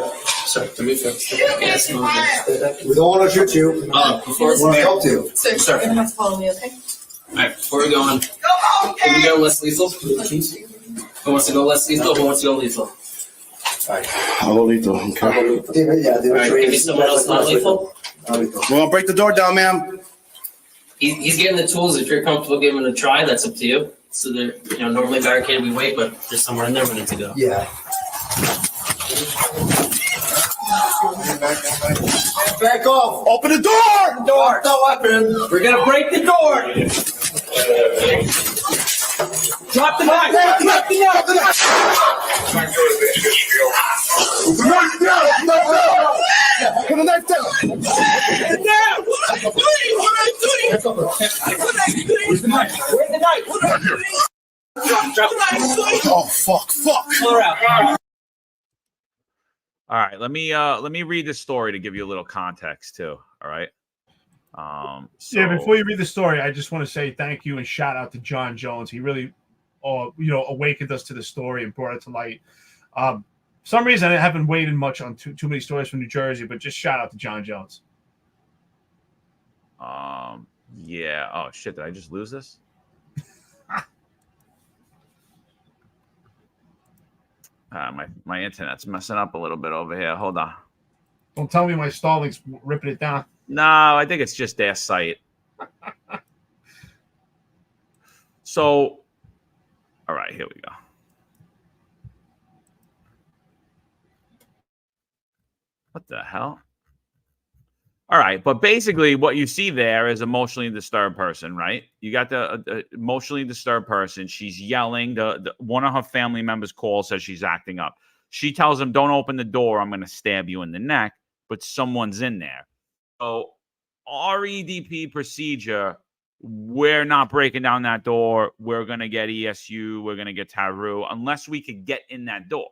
do me a favor. Shoot me if you want. We don't want to shoot you. Before We want to help you. Sir. You're gonna have to follow me, okay? Alright, before we go on, Go home, can we okay? go less lethal? Who wants to go less lethal? Who wants to go lethal? I'll go lethal. Okay. Alright, give me someone else not lethal. We want to break the door down, ma'am. He's getting the tools. If you're comfortable giving it a try, that's up to you. So they're, normally barricaded, we wait, but there's somewhere in there we need to go. Yeah. Back off. Open the door. Door. No weapon. We're gonna break the door. Drop the knife. Drop the knife. Put the knife down. Where's the knife? Drop the knife. Oh, fuck. Pull her out. All right, let me read this story to give you a little context too. All right. Before you read the story, I just want to say thank you and shout out to John Jones. He really, awakened us to the story and brought it to light. For some reason, I haven't waited much on too many stories from New Jersey, but just shout out to John Jones. Yeah. Oh shit! Did I just lose this? My internet's messing up a little bit over here. Hold on. Don't tell me my Starlink's ripping it down. No, I think it's just their site. So, all right, here we go. What the hell? All right, but basically what you see there is emotionally disturbed person, right? You got the emotionally disturbed person. She's yelling. The one of her family members calls, says she's acting up. She tells him, "Don't open the door. I'm going to stab you in the neck." But someone's in there. So REDP procedure, we're not breaking down that door. We're going to get ESU. We're going to get TARU unless we could get in that door.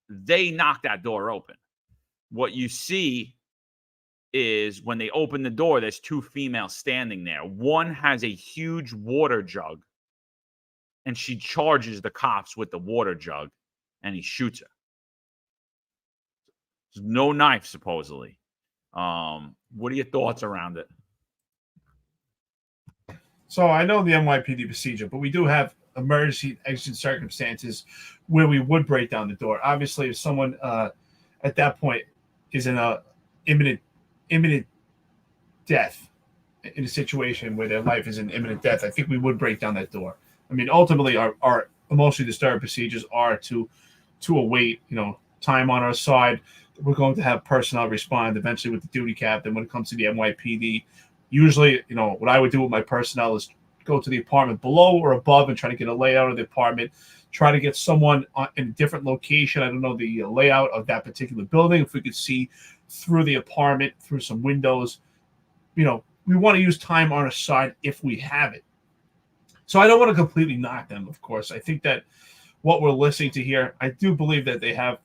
They knock that door open. What you see is when they open the door, there's two females standing there. One has a huge water jug, and she charges the cops with the water jug, and he shoots her. There's no knife, supposedly. What are your thoughts around it? So I know the NYPD procedure, but we do have emergency exigent circumstances where we would break down the door. Obviously, if someone at that point is in a imminent death, in a situation where their life is in imminent death, I think we would break down that door. I mean, ultimately, our emotionally disturbed procedures are to await, time on our side. We're going to have personnel respond eventually with the duty captain. When it comes to the NYPD, usually, what I would do with my personnel is go to the apartment below or above and try to get a layout of the apartment, try to get someone in a different location. I don't know the layout of that particular building. If we could see through the apartment, through some windows, we want to use time on our side if we have it. So I don't want to completely knock them, of course. I think that what we're listening to here, I do believe that they have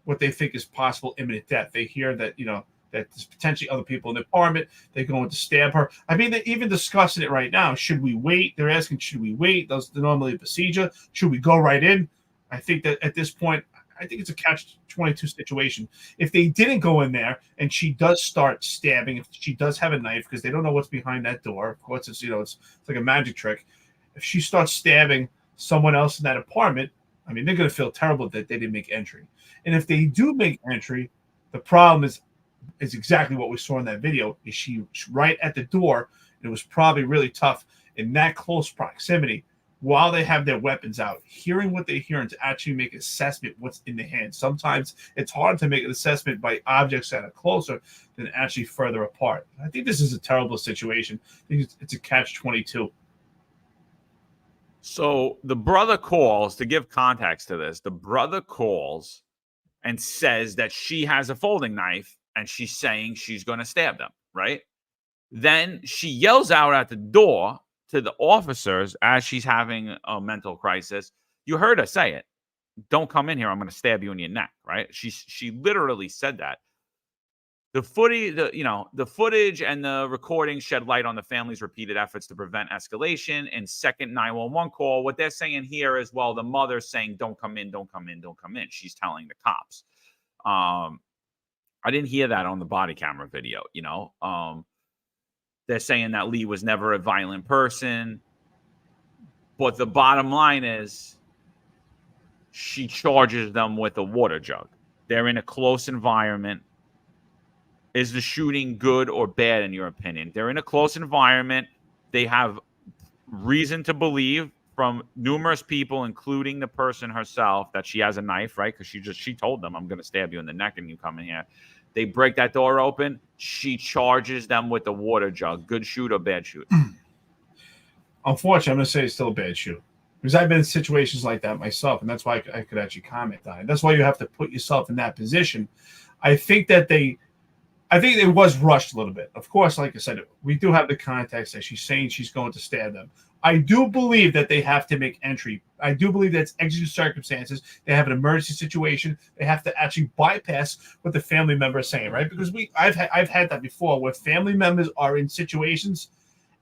what they think is possible imminent death. They hear that, that there's potentially other people in the apartment. They're going to stab her. I mean, they're even discussing it right now. Should we wait? They're asking, should we wait? That's normally a procedure. Should we go right in? I think that at this point, I think it's a catch-22 situation. If they didn't go in there and she does start stabbing, if she does have a knife, because they don't know what's behind that door. Of course, it's it's like a magic trick. If she starts stabbing someone else in that apartment, I mean, they're going to feel terrible that they didn't make entry. And if they do make entry, the problem is exactly what we saw in that video. Is she right at the door? And it was probably really tough in that close proximity while they have their weapons out, hearing what they hear and to actually make an assessment what's in the hand. Sometimes it's hard to make an assessment by objects that are closer than actually further apart. I think this is a terrible situation. I think it's a catch-22. So the brother calls, to give context to this, the brother calls and says that she has a folding knife and she's saying she's going to stab them, right? Then she yells out at the door to the officers as she's having a mental crisis. You heard her say it. Don't come in here. I'm going to stab you in your neck, right? She literally said that. The footage and the recording shed light on the family's repeated efforts to prevent escalation. And second 911 call, what they're saying here is, well, the mother's saying, don't come in, don't come in, don't come in. She's telling the cops. I didn't hear that on the body camera video, They're saying that Lee was never a violent person. But the bottom line is she charges them with a water jug. They're in a close environment. Is the shooting good or bad, in your opinion? They're in a close environment. They have reason to believe from numerous people, including the person herself, that she has a knife, right? Because she told them, I'm going to stab you in the neck and you come in here. They break that door open. She charges them with the water jug. Good shoot or bad shoot? Unfortunately, I'm going to say it's still a bad shoot. Because I've been in situations like that myself, and that's why I could actually comment on it. That's why you have to put yourself in that position. I think it was rushed a little bit. Of course, like I said, we do have the context that she's saying she's going to stab them. I do believe that they have to make entry. I do believe that's exigent circumstances. They have an emergency situation. They have to actually bypass what the family member is saying, right? Because I've had that before where family members are in situations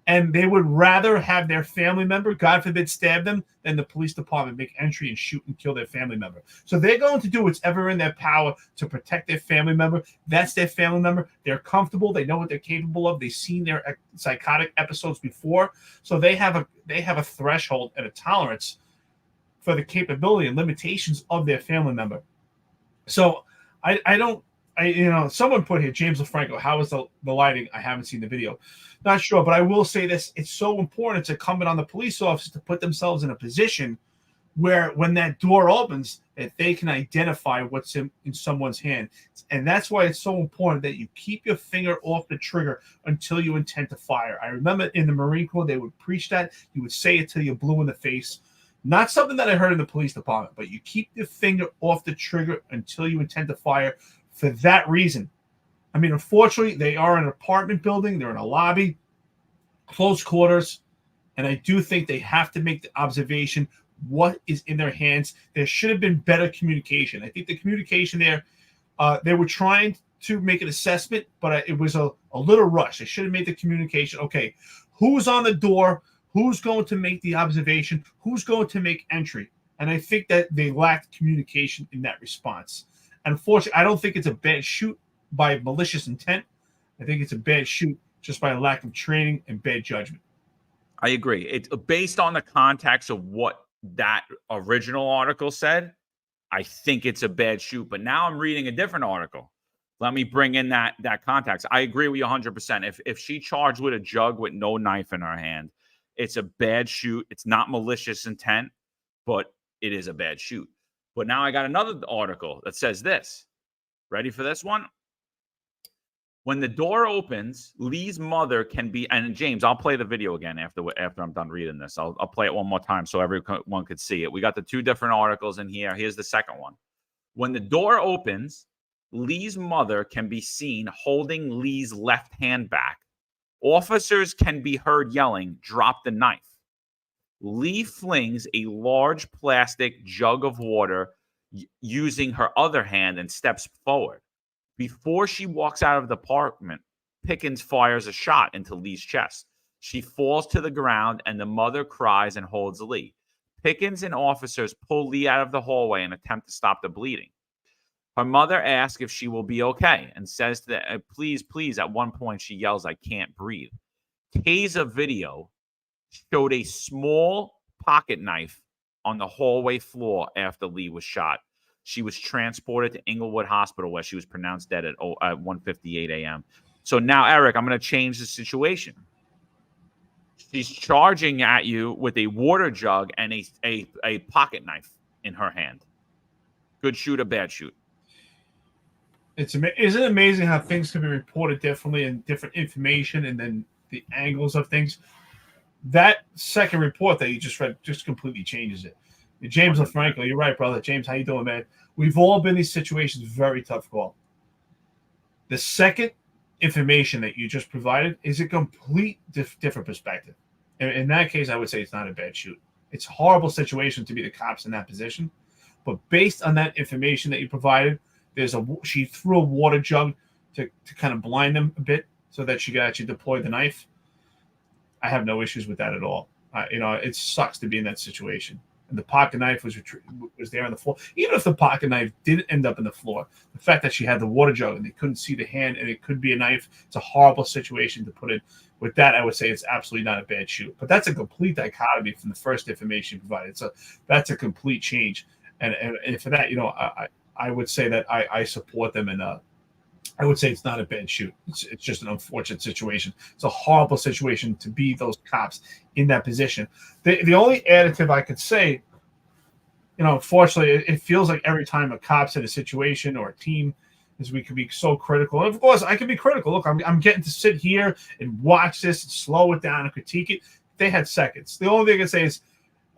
and they would rather have their family member, God forbid, stab them than the police department make entry and shoot and kill their family member. So they're going to do whatever in their power to protect their family member. That's their family member. They're comfortable. They know what they're capable of. They've seen their psychotic episodes before. So they have a threshold and a tolerance for the capability and limitations of their family member. So I don't Someone put here, James LaFranco, how is the lighting? I haven't seen the video. Not sure, but I will say this. It's so important. It's incumbent on the police officer to put themselves in a position where when that door opens, that they can identify what's in someone's hand. And that's why it's so important that you keep your finger off the trigger until you intend to fire. I remember in the Marine Corps, they would preach that. You would say it till you're blue in the face. Not something that I heard in the police department, but you keep your finger off the trigger until you intend to fire for that reason. I mean, unfortunately, they are in an apartment building. They're in a lobby, close quarters. And I do think they have to make the observation what is in their hands. There should have been better communication. I think the communication there, they were trying to make an assessment, but it was a little rush. They should have made the communication. Okay, who's on the door? Who's going to make the observation? Who's going to make entry? And I think that they lacked communication in that response. Unfortunately, I don't think it's a bad shoot by malicious intent. I think it's a bad shoot just by a lack of training and bad judgment. I agree. It's based on the context of what that original article said. I think it's a bad shoot, but now I'm reading a different article. Let me bring in that context. I agree with you 100%. If she charged with a jug with no knife in her hand, it's a bad shoot. It's not malicious intent, but it is a bad shoot. But now I got another article that says this. Ready for this one? When the door opens, Lee's mother can be, and James, I'll play the video again after I'm done reading this. I'll play it one more time so everyone could see it. We got the two different articles in here. Here's the second one. When the door opens, Lee's mother can be seen holding Lee's left hand back. Officers can be heard yelling, "Drop the knife." Lee flings a large plastic jug of water using her other hand and steps forward. Before she walks out of the apartment, Pickens fires a shot into Lee's chest. She falls to the ground, and the mother cries and holds Lee. Pickens and officers pull Lee out of the hallway and attempt to stop the bleeding. Her mother asks if she will be okay and says that, please, please. At one point, she yells, "I can't breathe." Taser video showed a small pocket knife on the hallway floor after Lee was shot. She was transported to Inglewood Hospital, where she was pronounced dead at 1:58 a.m. So now, Eric, I'm going to change the situation. She's charging at you with a water jug and a pocket knife in her hand. Good shoot or bad shoot? Isn't it amazing how things can be reported differently and different information and then the angles of things? That second report that you just read just completely changes it. James LaFranco, you're right, brother. James, how you doing, man? We've all been in these situations. Very tough call. The second information that you just provided is a complete different perspective. In that case, I would say it's not a bad shoot. It's a horrible situation to be the cops in that position. But based on that information that you provided, she threw a water jug to kind of blind them a bit so that she could actually deploy the knife. I have no issues with that at all. It sucks to be in that situation. And the pocket knife was there on the floor. Even if the pocket knife didn't end up in the floor, the fact that she had the water jug and they couldn't see the hand and it could be a knife, it's a horrible situation to put in. With that, I would say it's absolutely not a bad shoot. But that's a complete dichotomy from the first information provided. So that's a complete change. And for that, I would say that I support them, and I would say it's not a bad shoot. It's just an unfortunate situation. It's a horrible situation to be those cops in that position. The only additive I could say, unfortunately, it feels like every time a cop's in a situation or a team, is we can be so critical. And of course, I can be critical. Look, I'm getting to sit here and watch this and slow it down and critique it. They had seconds. The only thing I can say is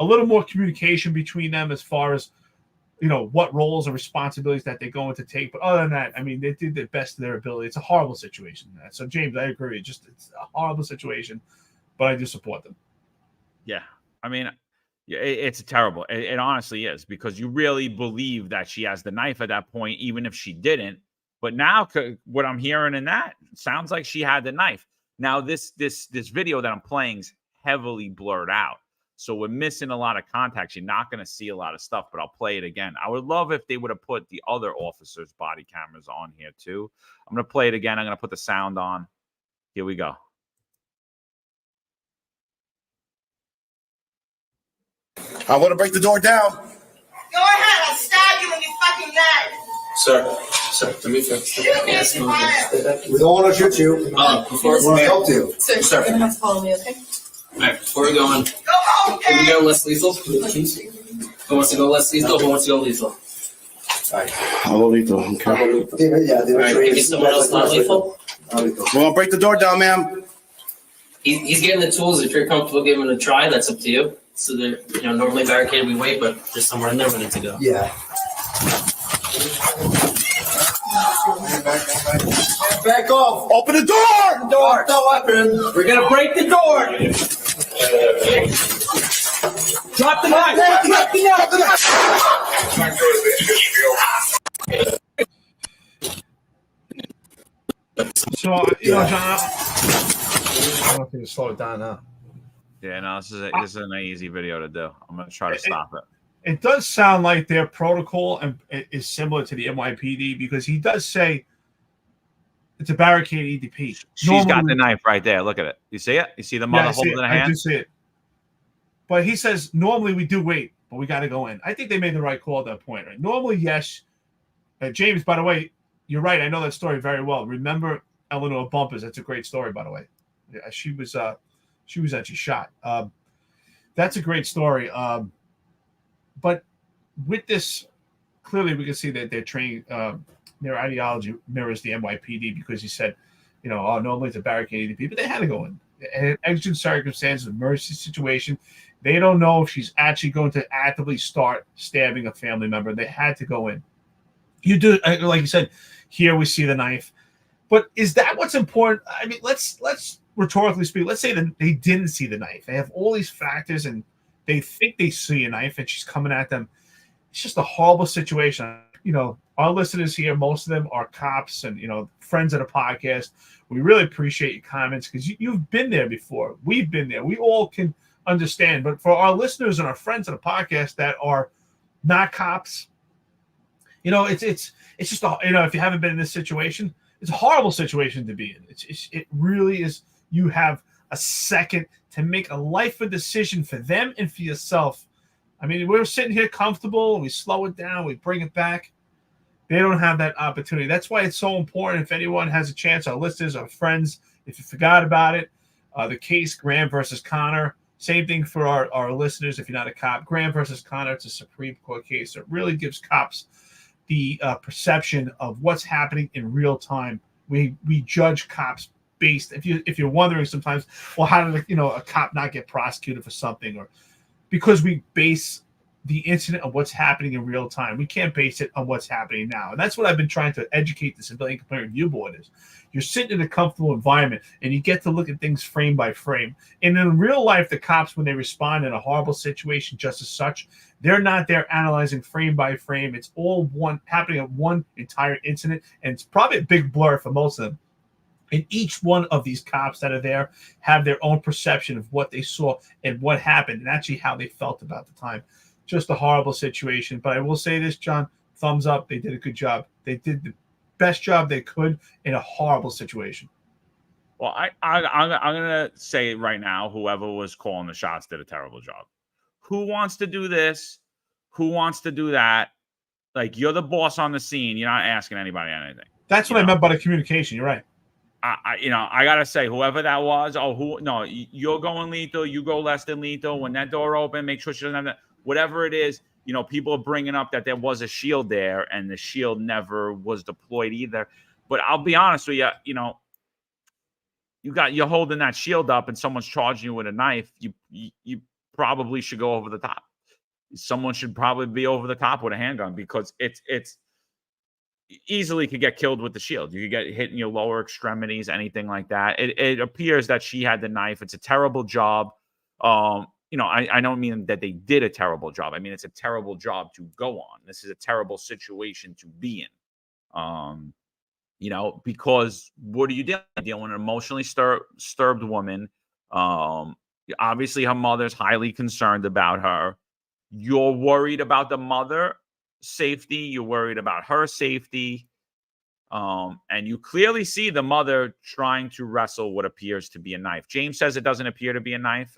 a little more communication between them as far as what roles and responsibilities that they're going to take. But other than that, I mean, they did the best of their ability. It's a horrible situation. So, James, I agree. It's a horrible situation, but I do support them. Yeah. I mean, it's terrible. It honestly is, because you really believe that she has the knife at that point, even if she didn't. But now what I'm hearing in that sounds like she had the knife. Now, this video that I'm playing is heavily blurred out. So we're missing a lot of context. You're not going to see a lot of stuff, but I'll play it again. I would love if they would have put the other officers' body cameras on here too. I'm going to play it again. I'm going to put the sound on. Here we go. I want to break the door down. Go ahead, I'll stab you when you fucking mad. Sir, Sir, let me fix it. Yes, We don't want to shoot you. before We want to help you. Sir, Sir. you're gonna have to follow me, okay? Alright, before we go on, Go home, can we Dad. go less lethal? Who wants to go less lethal? Who wants to go lethal? I'll go lethal. Okay. Alright, give me someone else not lethal. Well, break the door down, ma'am. He's getting the tools. If you're comfortable giving it a try, that's up to you. So they're, normally barricaded, we wait, but there's somewhere in there we need to go. Yeah. Back off. Open the door. Door. No weapon. We're gonna break the door. Drop the knife. Drop the So, John, I don't think to slow it down now. Yeah, no, this is an easy video to do. I'm gonna try to stop it. It does sound like their protocol is similar to the NYPD because he does say it's a barricade EDP. She's got the knife right there. Look at it. You see it? You see the mother holding the I hand? do see it. But he says normally we do wait, but we got to go in. I think they made the right call at that point. Right? Normally, yes. James, by the way, you're right. I know that story very well. Remember Eleanor Bumpers? That's a great story, by the way. Yeah, she was actually shot. That's a great story. But with this, clearly we can see that they're trained. Their ideology mirrors the NYPD because he said, normally it's a barricade EDP, but they had to go in. And exigent circumstances, emergency situation. They don't know if she's actually going to actively start stabbing a family member. They had to go in. You do, like you said, here we see the knife. But is that what's important? I mean, let's rhetorically speak. Let's say that they didn't see the knife. They have all these factors, and they think they see a knife, and she's coming at them. It's just a horrible situation. Our listeners here, most of them are cops and, friends of the podcast. We really appreciate your comments because you've been there before. We've been there. We all can understand. But for our listeners and our friends of the podcast that are not cops, it's just, if you haven't been in this situation, it's a horrible situation to be in. It really is. You have a second to make a life decision for them and for yourself. I mean, we're sitting here comfortable. We slow it down. We bring it back. They don't have that opportunity. That's why it's so important. If anyone has a chance, our listeners, our friends, if you forgot about it, the case Graham versus Connor, same thing for our listeners. If you're not a cop, Graham versus Connor, it's a Supreme Court case. It really gives cops the perception of what's happening in real time. We judge cops based. If you're wondering sometimes, well, how did a cop not get prosecuted for something, or because we base the incident on what's happening in real time. We can't base it on what's happening now. And that's what I've been trying to educate the Civilian Complaint Review Board is. You're sitting in a comfortable environment and you get to look at things frame by frame. And in real life, the cops, when they respond in a horrible situation just as such, they're not there analyzing frame by frame. It's all happening at one entire incident. And it's probably a big blur for most of them. And each one of these cops that are there have their own perception of what they saw and what happened and actually how they felt about the time. Just a horrible situation. But I will say this, John, thumbs up. They did a good job. They did the best job they could in a horrible situation. Well, I'm going to say right now, whoever was calling the shots did a terrible job. Who wants to do this? Who wants to do that? Like, you're the boss on the scene. You're not asking anybody anything. That's what I meant by the communication. You're right. I gotta say, whoever that was, you're going lethal, you go less than lethal. When that door open, make sure she doesn't have that. Whatever it is, people are bringing up that there was a shield there, and the shield never was deployed either. But I'll be honest with you, you're holding that shield up, and someone's charging you with a knife. You probably should go over the top. Someone should probably be over the top with a handgun because it's easily could get killed with the shield. You could get hit in your lower extremities, anything like that. It appears that she had the knife. It's a terrible job. I don't mean that they did a terrible job. I mean, it's a terrible job to go on. This is a terrible situation to be in. Because what are you dealing with? Dealing with an emotionally disturbed woman. Obviously, her mother's highly concerned about her. You're worried about the mother safety. You're worried about her safety. And you clearly see the mother trying to wrestle what appears to be a knife. James says it doesn't appear to be a knife.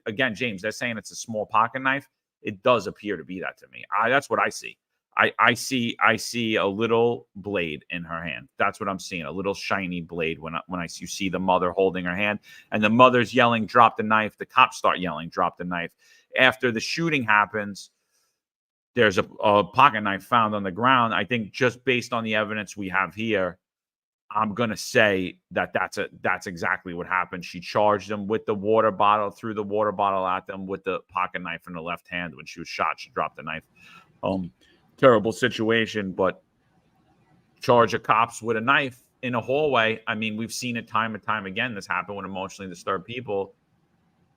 Again, James, they're saying it's a small pocket knife. It does appear to be that to me. That's what I see. I see a little blade in her hand. That's what I'm seeing, a little shiny blade when you see the mother holding her hand, and the mother's yelling, "Drop the knife." The cops start yelling, "Drop the knife." After the shooting happens, there's a pocket knife found on the ground. I think just based on the evidence we have here, I'm going to say that that's exactly what happened. She charged them with the water bottle, threw the water bottle at them with the pocket knife in the left hand. When she was shot, she dropped the knife. Terrible situation, but charge of cops with a knife in a hallway. I mean, we've seen it time and time again. This happened with emotionally disturbed people.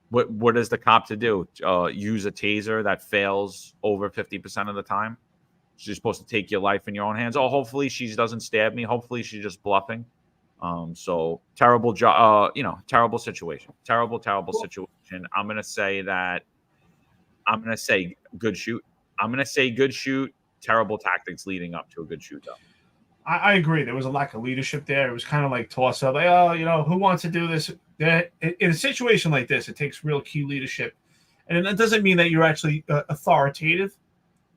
What is the cop to do? Use a taser that fails over 50% of the time? She's supposed to take your life in your own hands. Oh, hopefully she doesn't stab me. Hopefully she's just bluffing. So terrible job. Terrible situation. Terrible situation. I'm gonna say good shoot. I'm gonna say good shoot. Terrible tactics leading up to a good shoot, though. I agree. There was a lack of leadership there. It was kind of like toss up, like, oh, who wants to do this? In a situation like this, it takes real key leadership, and that doesn't mean that you're actually authoritative,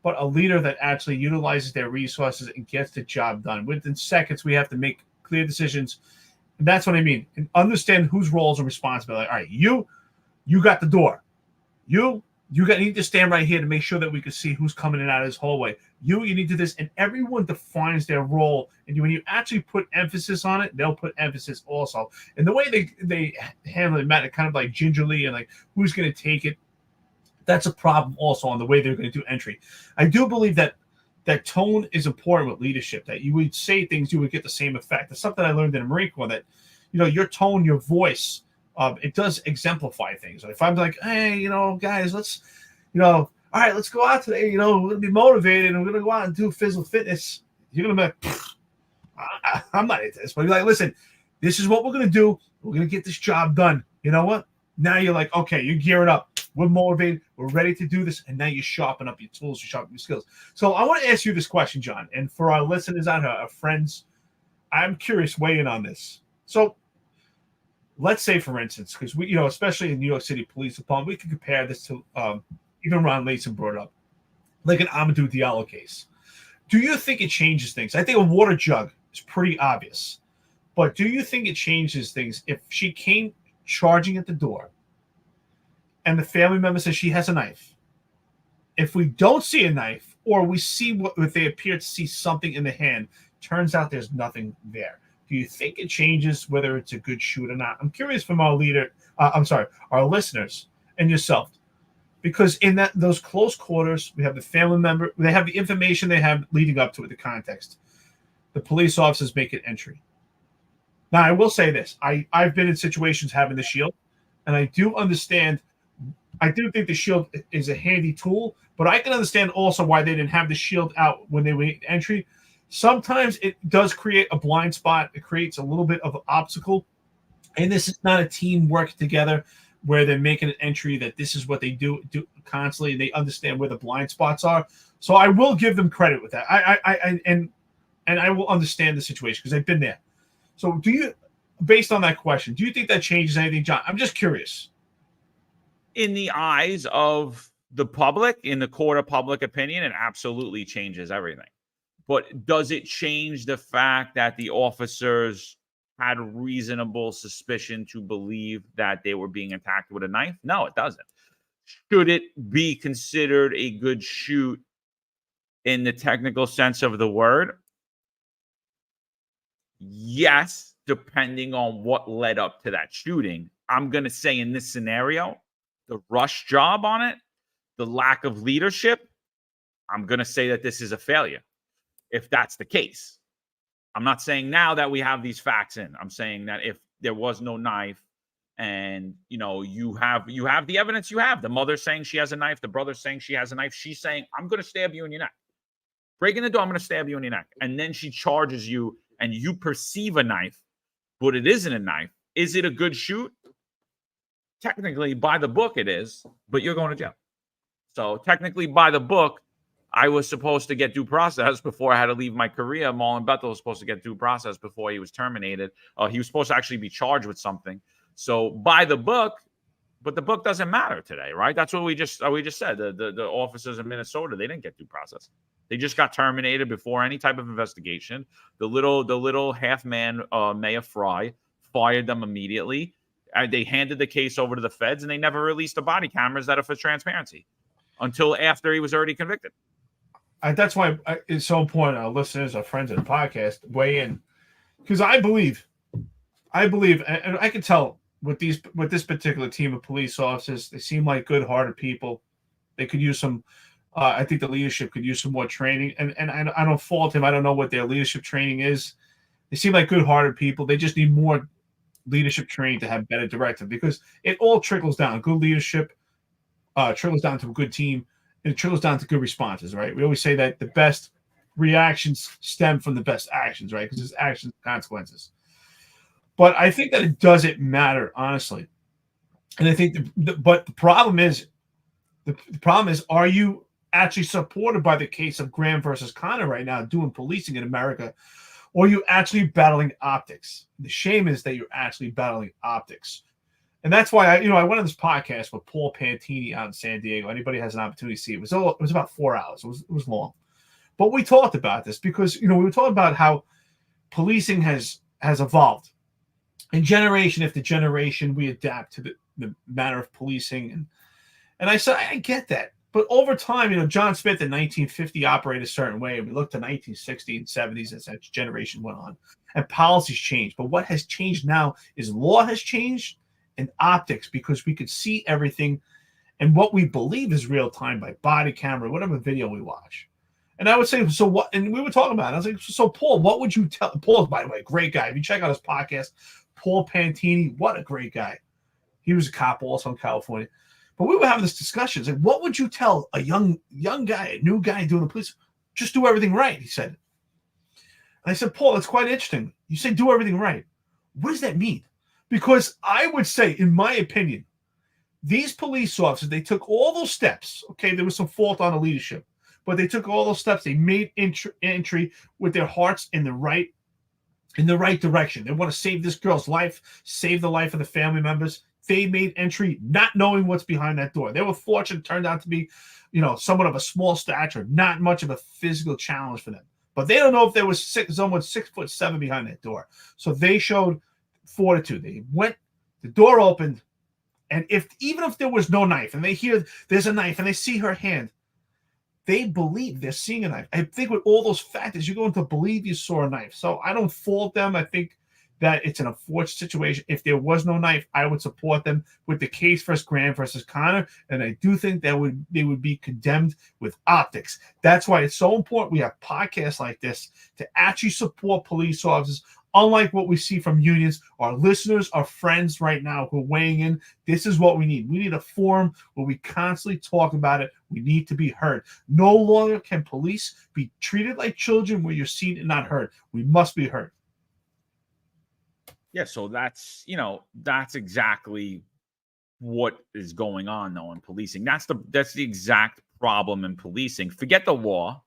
but a leader that actually utilizes their resources and gets the job done. Within seconds, we have to make clear decisions, and that's what I mean. And understand whose roles and responsibility. All right, you got the door. You need to stand right here to make sure that we can see who's coming in and out of this hallway. You need to do this, and everyone defines their role. And when you actually put emphasis on it, they'll put emphasis also. And the way they handle it, Matt, kind of like gingerly and like who's going to take it, that's a problem also on the way they're going to do entry. I do believe that tone is important with leadership, that you would say things, you would get the same effect. That's something I learned in the Marine Corps, that, your tone, your voice, it does exemplify things. If I'm like, hey, guys, let's, all right, let's go out today. We're going to be motivated and we're going to go out and do physical fitness. You're going to be like, I'm not into this. But you're like, listen, this is what we're going to do. We're going to get this job done. You know what? Now you're like, okay, you're gearing up. We're motivated. We're ready to do this. And now you sharpen up your tools. You sharpen your skills. So I want to ask you this question, John. And for our listeners out here, our friends, I'm curious, weigh in on this. So let's say, for instance, because we, especially in New York City Police Department, we can compare this to even Ron Layson brought it up, like an Amadou Diallo case. Do you think it changes things? I think a water jug is pretty obvious, but do you think it changes things if she came charging at the door and the family member says she has a knife? If we don't see a knife, or we see what they appear to see something in the hand, turns out there's nothing there. Do you think it changes whether it's a good shoot or not? I'm curious from our our listeners and yourself, because in those close quarters, we have the family member, they have the information they have leading up to it, the context. The police officers make an entry. Now, I will say this: I've been in situations having the shield, and I do understand. I do think the shield is a handy tool, but I can understand also why they didn't have the shield out when they made entry. Sometimes it does create a blind spot. It creates a little bit of an obstacle. And this is not a team work together where they're making an entry that this is what they do constantly. And they understand where the blind spots are. So I will give them credit with that. And I will understand the situation because I've been there. So based on that question, do you think that changes anything, John? I'm just curious. In the eyes of the public, in the court of public opinion, it absolutely changes everything. But does it change the fact that the officers had reasonable suspicion to believe that they were being attacked with a knife? No, it doesn't. Should it be considered a good shoot in the technical sense of the word? Yes, depending on what led up to that shooting. I'm going to say in this scenario, the rush job on it, the lack of leadership, I'm going to say that this is a failure. If that's the case, I'm not saying now that we have these facts in. I'm saying that if there was no knife, and you have the evidence, you have the mother saying she has a knife, the brother saying she has a knife, she's saying, I'm going to stab you in your neck, breaking the door, I'm going to stab you in your neck, and then she charges you, and you perceive a knife, but it isn't a knife. Is it a good shoot? Technically, by the book, it is, but you're going to jail. So technically, by the book, I was supposed to get due process before I had to leave my career. Marlon Bethel was supposed to get due process before he was terminated. He was supposed to actually be charged with something. So by the book, But the book doesn't matter today, right? That's what we just said. The officers in Minnesota, they didn't get due process. They just got terminated before any type of investigation. The little half man Mayor Fry fired them immediately. They handed the case over to the feds, and they never released the body cameras that are for transparency until after he was already convicted. That's why it's so important. Our listeners, our friends of the podcast, weigh in, because I believe, and I can tell with this particular team of police officers, they seem like good-hearted people. They could use some. I think the leadership could use some more training, and I don't fault him. I don't know what their leadership training is. They seem like good-hearted people. They just need more leadership training to have better directive, because it all trickles down. Good leadership trickles down to a good team, and it trickles down to good responses, right? We always say that the best reactions stem from the best actions, right? Because there's actions and consequences. But I think that it doesn't matter, honestly. And I think, but the problem is, are you actually supported by the case of Graham versus Connor right now, doing policing in America, or are you actually battling optics? The shame is that you're actually battling optics. And that's why I went on this podcast with Paul Pantini out in San Diego. Anybody has an opportunity to see it. It was about 4 hours. It was long. But we talked about this because, we were talking about how policing has evolved. And generation after generation, we adapt to the manner of policing. And I said, I get that. But over time, John Smith in 1950 operated a certain way. And we looked to 1960 and 70s as that generation went on. And policies changed. But what has changed now is law has changed and optics, because we could see everything and what we believe is real time by body camera, whatever video we watch. And I would say, so what? And we were talking about it. I was like, so Paul, what would you tell? Paul's, by the way, a great guy. If you check out his podcast, Paul Pantini, what a great guy. He was a cop also in California. But we were having this discussion. It's like, what would you tell a young guy, a new guy doing the police? Just do everything right, he said. And I said, Paul, that's quite interesting. You say do everything right. What does that mean? Because I would say, in my opinion, these police officers, they took all those steps. Okay, there was some fault on the leadership, but they took all those steps. They made entry with their hearts in the right direction. They want to save this girl's life, save the life of the family members. They made entry not knowing what's behind that door. They were fortunate, turned out to be, somewhat of a small stature, not much of a physical challenge for them. But they don't know if there was someone 6'7" behind that door. So they showed fortitude. They went, the door opened, and even if there was no knife, and they hear there's a knife, and they see her hand, they believe they're seeing a knife. I think with all those factors, you're going to believe you saw a knife. So I don't fault them. I think that it's an unfortunate situation. If there was no knife, I would support them with the case versus Graham versus Connor, and I do think that they would be condemned with optics. That's why it's so important we have podcasts like this to actually support police officers. Unlike what we see from unions, our listeners, our friends right now who are weighing in, this is what we need. We need a forum where we constantly talk about it. We need to be heard. No longer can police be treated like children where you're seen and not heard. We must be heard. Yeah, so that's exactly what is going on though in policing. That's the exact problem in policing. Forget the law,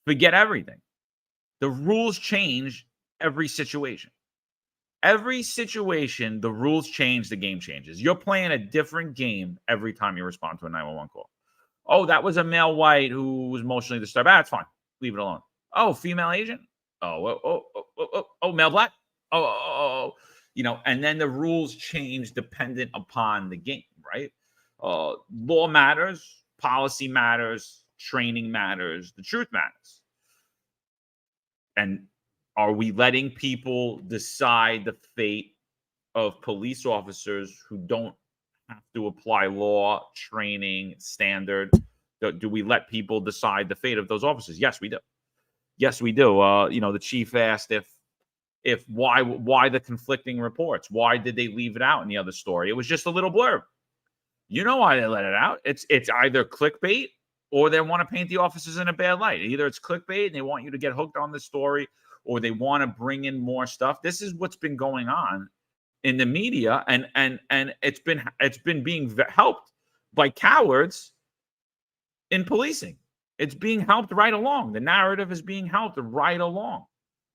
forget everything. The rules change every situation. Every situation, the rules change, the game changes. You're playing a different game every time you respond to a 911 call. Oh, that was a male white who was emotionally disturbed. That's fine. Leave it alone. Oh, female Asian. Oh, male black. And then the rules change dependent upon the game, right? Law matters, policy matters, training matters, the truth matters. And are we letting people decide the fate of police officers who don't have to apply law, training, standard? Do we let people decide the fate of those officers? Yes, we do. Yes, we do. The chief asked if why the conflicting reports? Why did they leave it out in the other story? It was just a little blurb. You know why they let it out. It's either clickbait or they want to paint the officers in a bad light. Either it's clickbait and they want you to get hooked on the story, or they want to bring in more stuff. This is what's been going on in the media, and it's been being helped by cowards in policing. It's being helped right along. The narrative is being helped right along.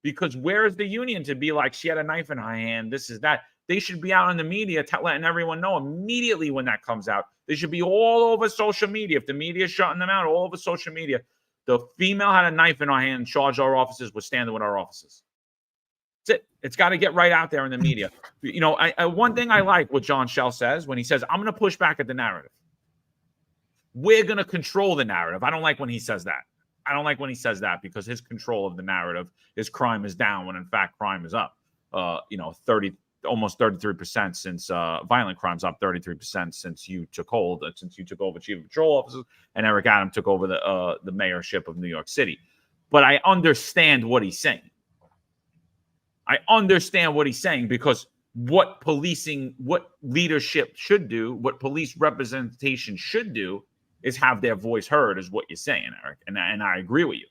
Because where is the union to be like, she had a knife in her hand, this is that? They should be out on the media letting everyone know immediately when that comes out. They should be all over social media. If the media is shutting them out, all over social media. The female had a knife in her hand and charged our officers. We're standing with our officers. That's it. It's got to get right out there in the media. You know, one thing I like what John Shell says when he says, I'm going to push back at the narrative. We're going to control the narrative. I don't like when he says that. I don't like when he says that because his control of the narrative is crime is down when in fact crime is up. Almost 33% since violent crimes up 33% since you took hold, since you took over chief of patrol officers and Eric Adams took over the mayorship of New York City. But I understand what he's saying. I understand what he's saying because what leadership should do, what police representation should do is have their voice heard, is what you're saying, Eric. And I agree with you.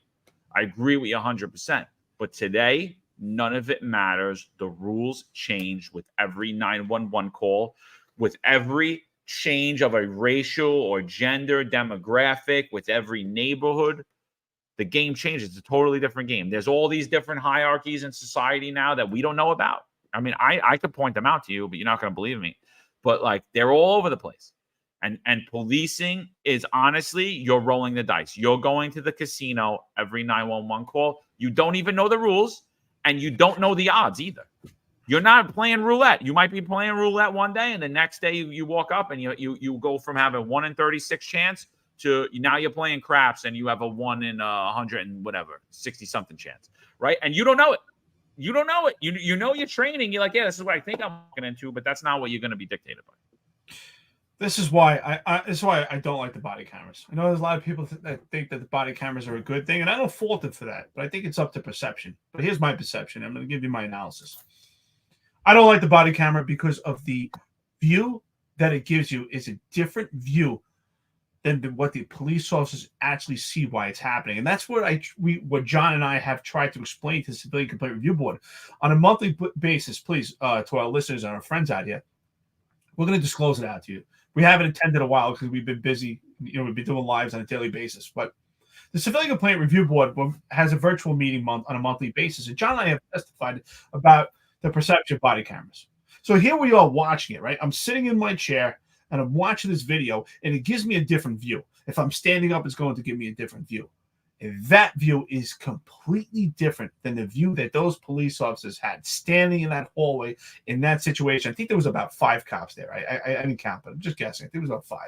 I agree with you 100%. But today, none of it matters. The rules change with every 911 call, with every change of a racial or gender demographic, with every neighborhood. The game changes. It's a totally different game. There's all these different hierarchies in society now that we don't know about. I mean, I could point them out to you, but you're not going to believe me. But like, they're all over the place. And policing is honestly, you're rolling the dice. You're going to the casino every 911 call. You don't even know the rules. And you don't know the odds either. You're not playing roulette. You might be playing roulette one day, and the next day you walk up and you go from having 1 in 36 chance to now you're playing craps and you have a 1 in 100 and whatever 60-something chance, right? And you don't know it. You don't know it. You know you're training. You're like, yeah, this is what I think I'm walking into, but that's not what you're going to be dictated by. This is why I don't like the body cameras. I know there's a lot of people that think that the body cameras are a good thing, and I don't fault them for that. But I think it's up to perception. But here's my perception. I'm going to give you my analysis. I don't like the body camera because of the view that it gives you is a different view than what the police officers actually see why it's happening. And that's what what John and I have tried to explain to the Civilian Complaint Review Board on a monthly basis. Please, to our listeners and our friends out here, we're going to disclose it out to you. We haven't attended a while because we've been busy. You know, we've been doing lives on a daily basis. But the Civilian Complaint Review Board has a virtual meeting on a monthly basis. And John and I have testified about the perception of body cameras. So here we are watching it, right? I'm sitting in my chair and I'm watching this video, and it gives me a different view. If I'm standing up, it's going to give me a different view. And that view is completely different than the view that those police officers had standing in that hallway in that situation. I think there was about 5 cops there. I didn't count, but I'm just guessing. I think it was about 5.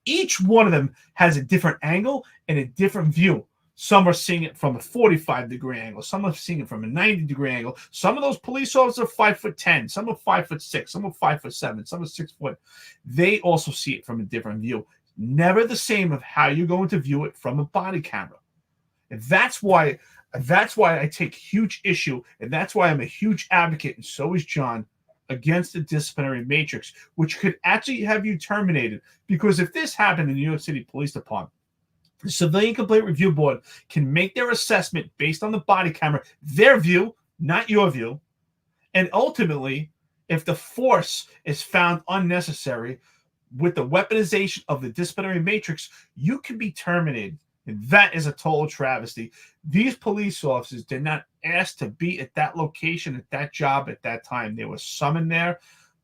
Each one of them has a different angle and a different view. Some are seeing it from a 45-degree angle. Some are seeing it from a 90-degree angle. Some of those police officers are 5'10". Some are 5'6". Some are 5'7". Some are 6 foot. They also see it from a different view. Never the same of how you're going to view it from a body camera. And that's why I take huge issue, and that's why I'm a huge advocate, and so is John, against the disciplinary matrix, which could actually have you terminated. Because if this happened in the New York City Police Department, the Civilian Complaint Review Board can make their assessment based on the body camera, their view, not your view. And ultimately, if the force is found unnecessary with the weaponization of the disciplinary matrix, you can be terminated. And that is a total travesty. These police officers did not ask to be at that location, at that job, at that time. They were summoned there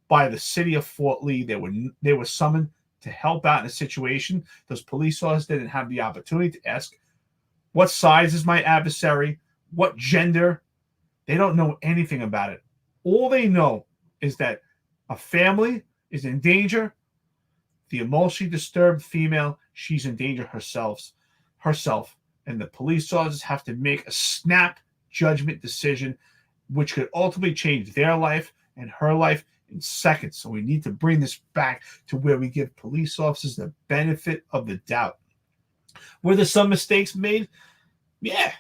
by the city of Fort Lee. They were summoned to help out in a situation. Those police officers didn't have the opportunity to ask, what size is my adversary? What gender? They don't know anything about it. All they know is that a family is in danger. The emotionally disturbed female, she's in danger herself. And the police officers have to make a snap judgment decision, which could ultimately change their life and her life in seconds. So we need to bring this back to where we give police officers the benefit of the doubt. Were there some mistakes made? Yeah.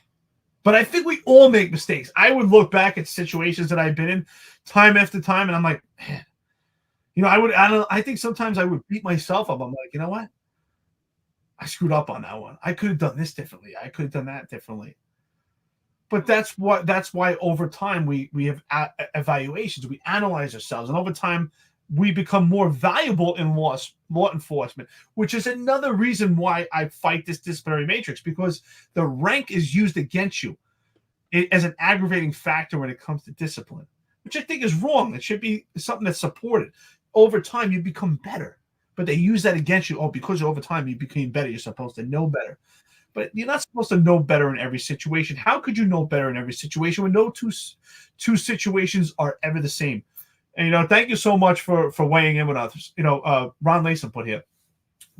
But I think we all make mistakes. I would look back at situations that I've been in time after time, and I'm like, man, you know, I think sometimes I would beat myself up. I'm like, you know what? I screwed up on that one. I could have done this differently. I could have done that differently. But that's why over time we have evaluations. We analyze ourselves, and over time we become more valuable in law enforcement, which is another reason why I fight this disciplinary matrix, because the rank is used against you as an aggravating factor when it comes to discipline. which I think is wrong. It should be something that's supported. Over time, you become better. But they use that against you. Oh, because over time you became better, you're supposed to know better. But you're not supposed to know better in every situation. How could you know better in every situation when no two situations are ever the same? And, thank you so much for weighing in with us. Ron Lason put here,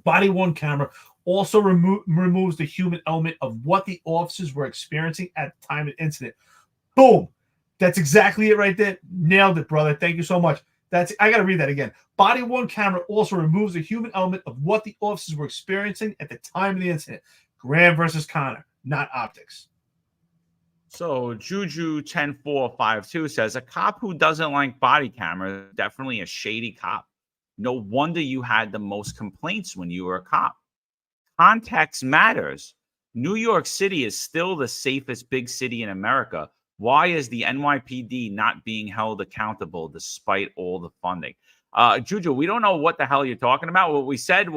body-worn camera also removes the human element of what the officers were experiencing at the time of the incident. Boom. That's exactly it right there. Nailed it, brother. Thank you so much. I got to read that again. Body-worn camera also removes the human element of what the officers were experiencing at the time of the incident. Graham versus Connor, not optics. So Juju10452 says, a cop who doesn't like body cameras is definitely a shady cop. No wonder you had the most complaints when you were a cop. Context matters. New York City is still the safest big city in America. Why is the NYPD not being held accountable despite all the funding? Juju, we don't know what the hell you're talking about. What we said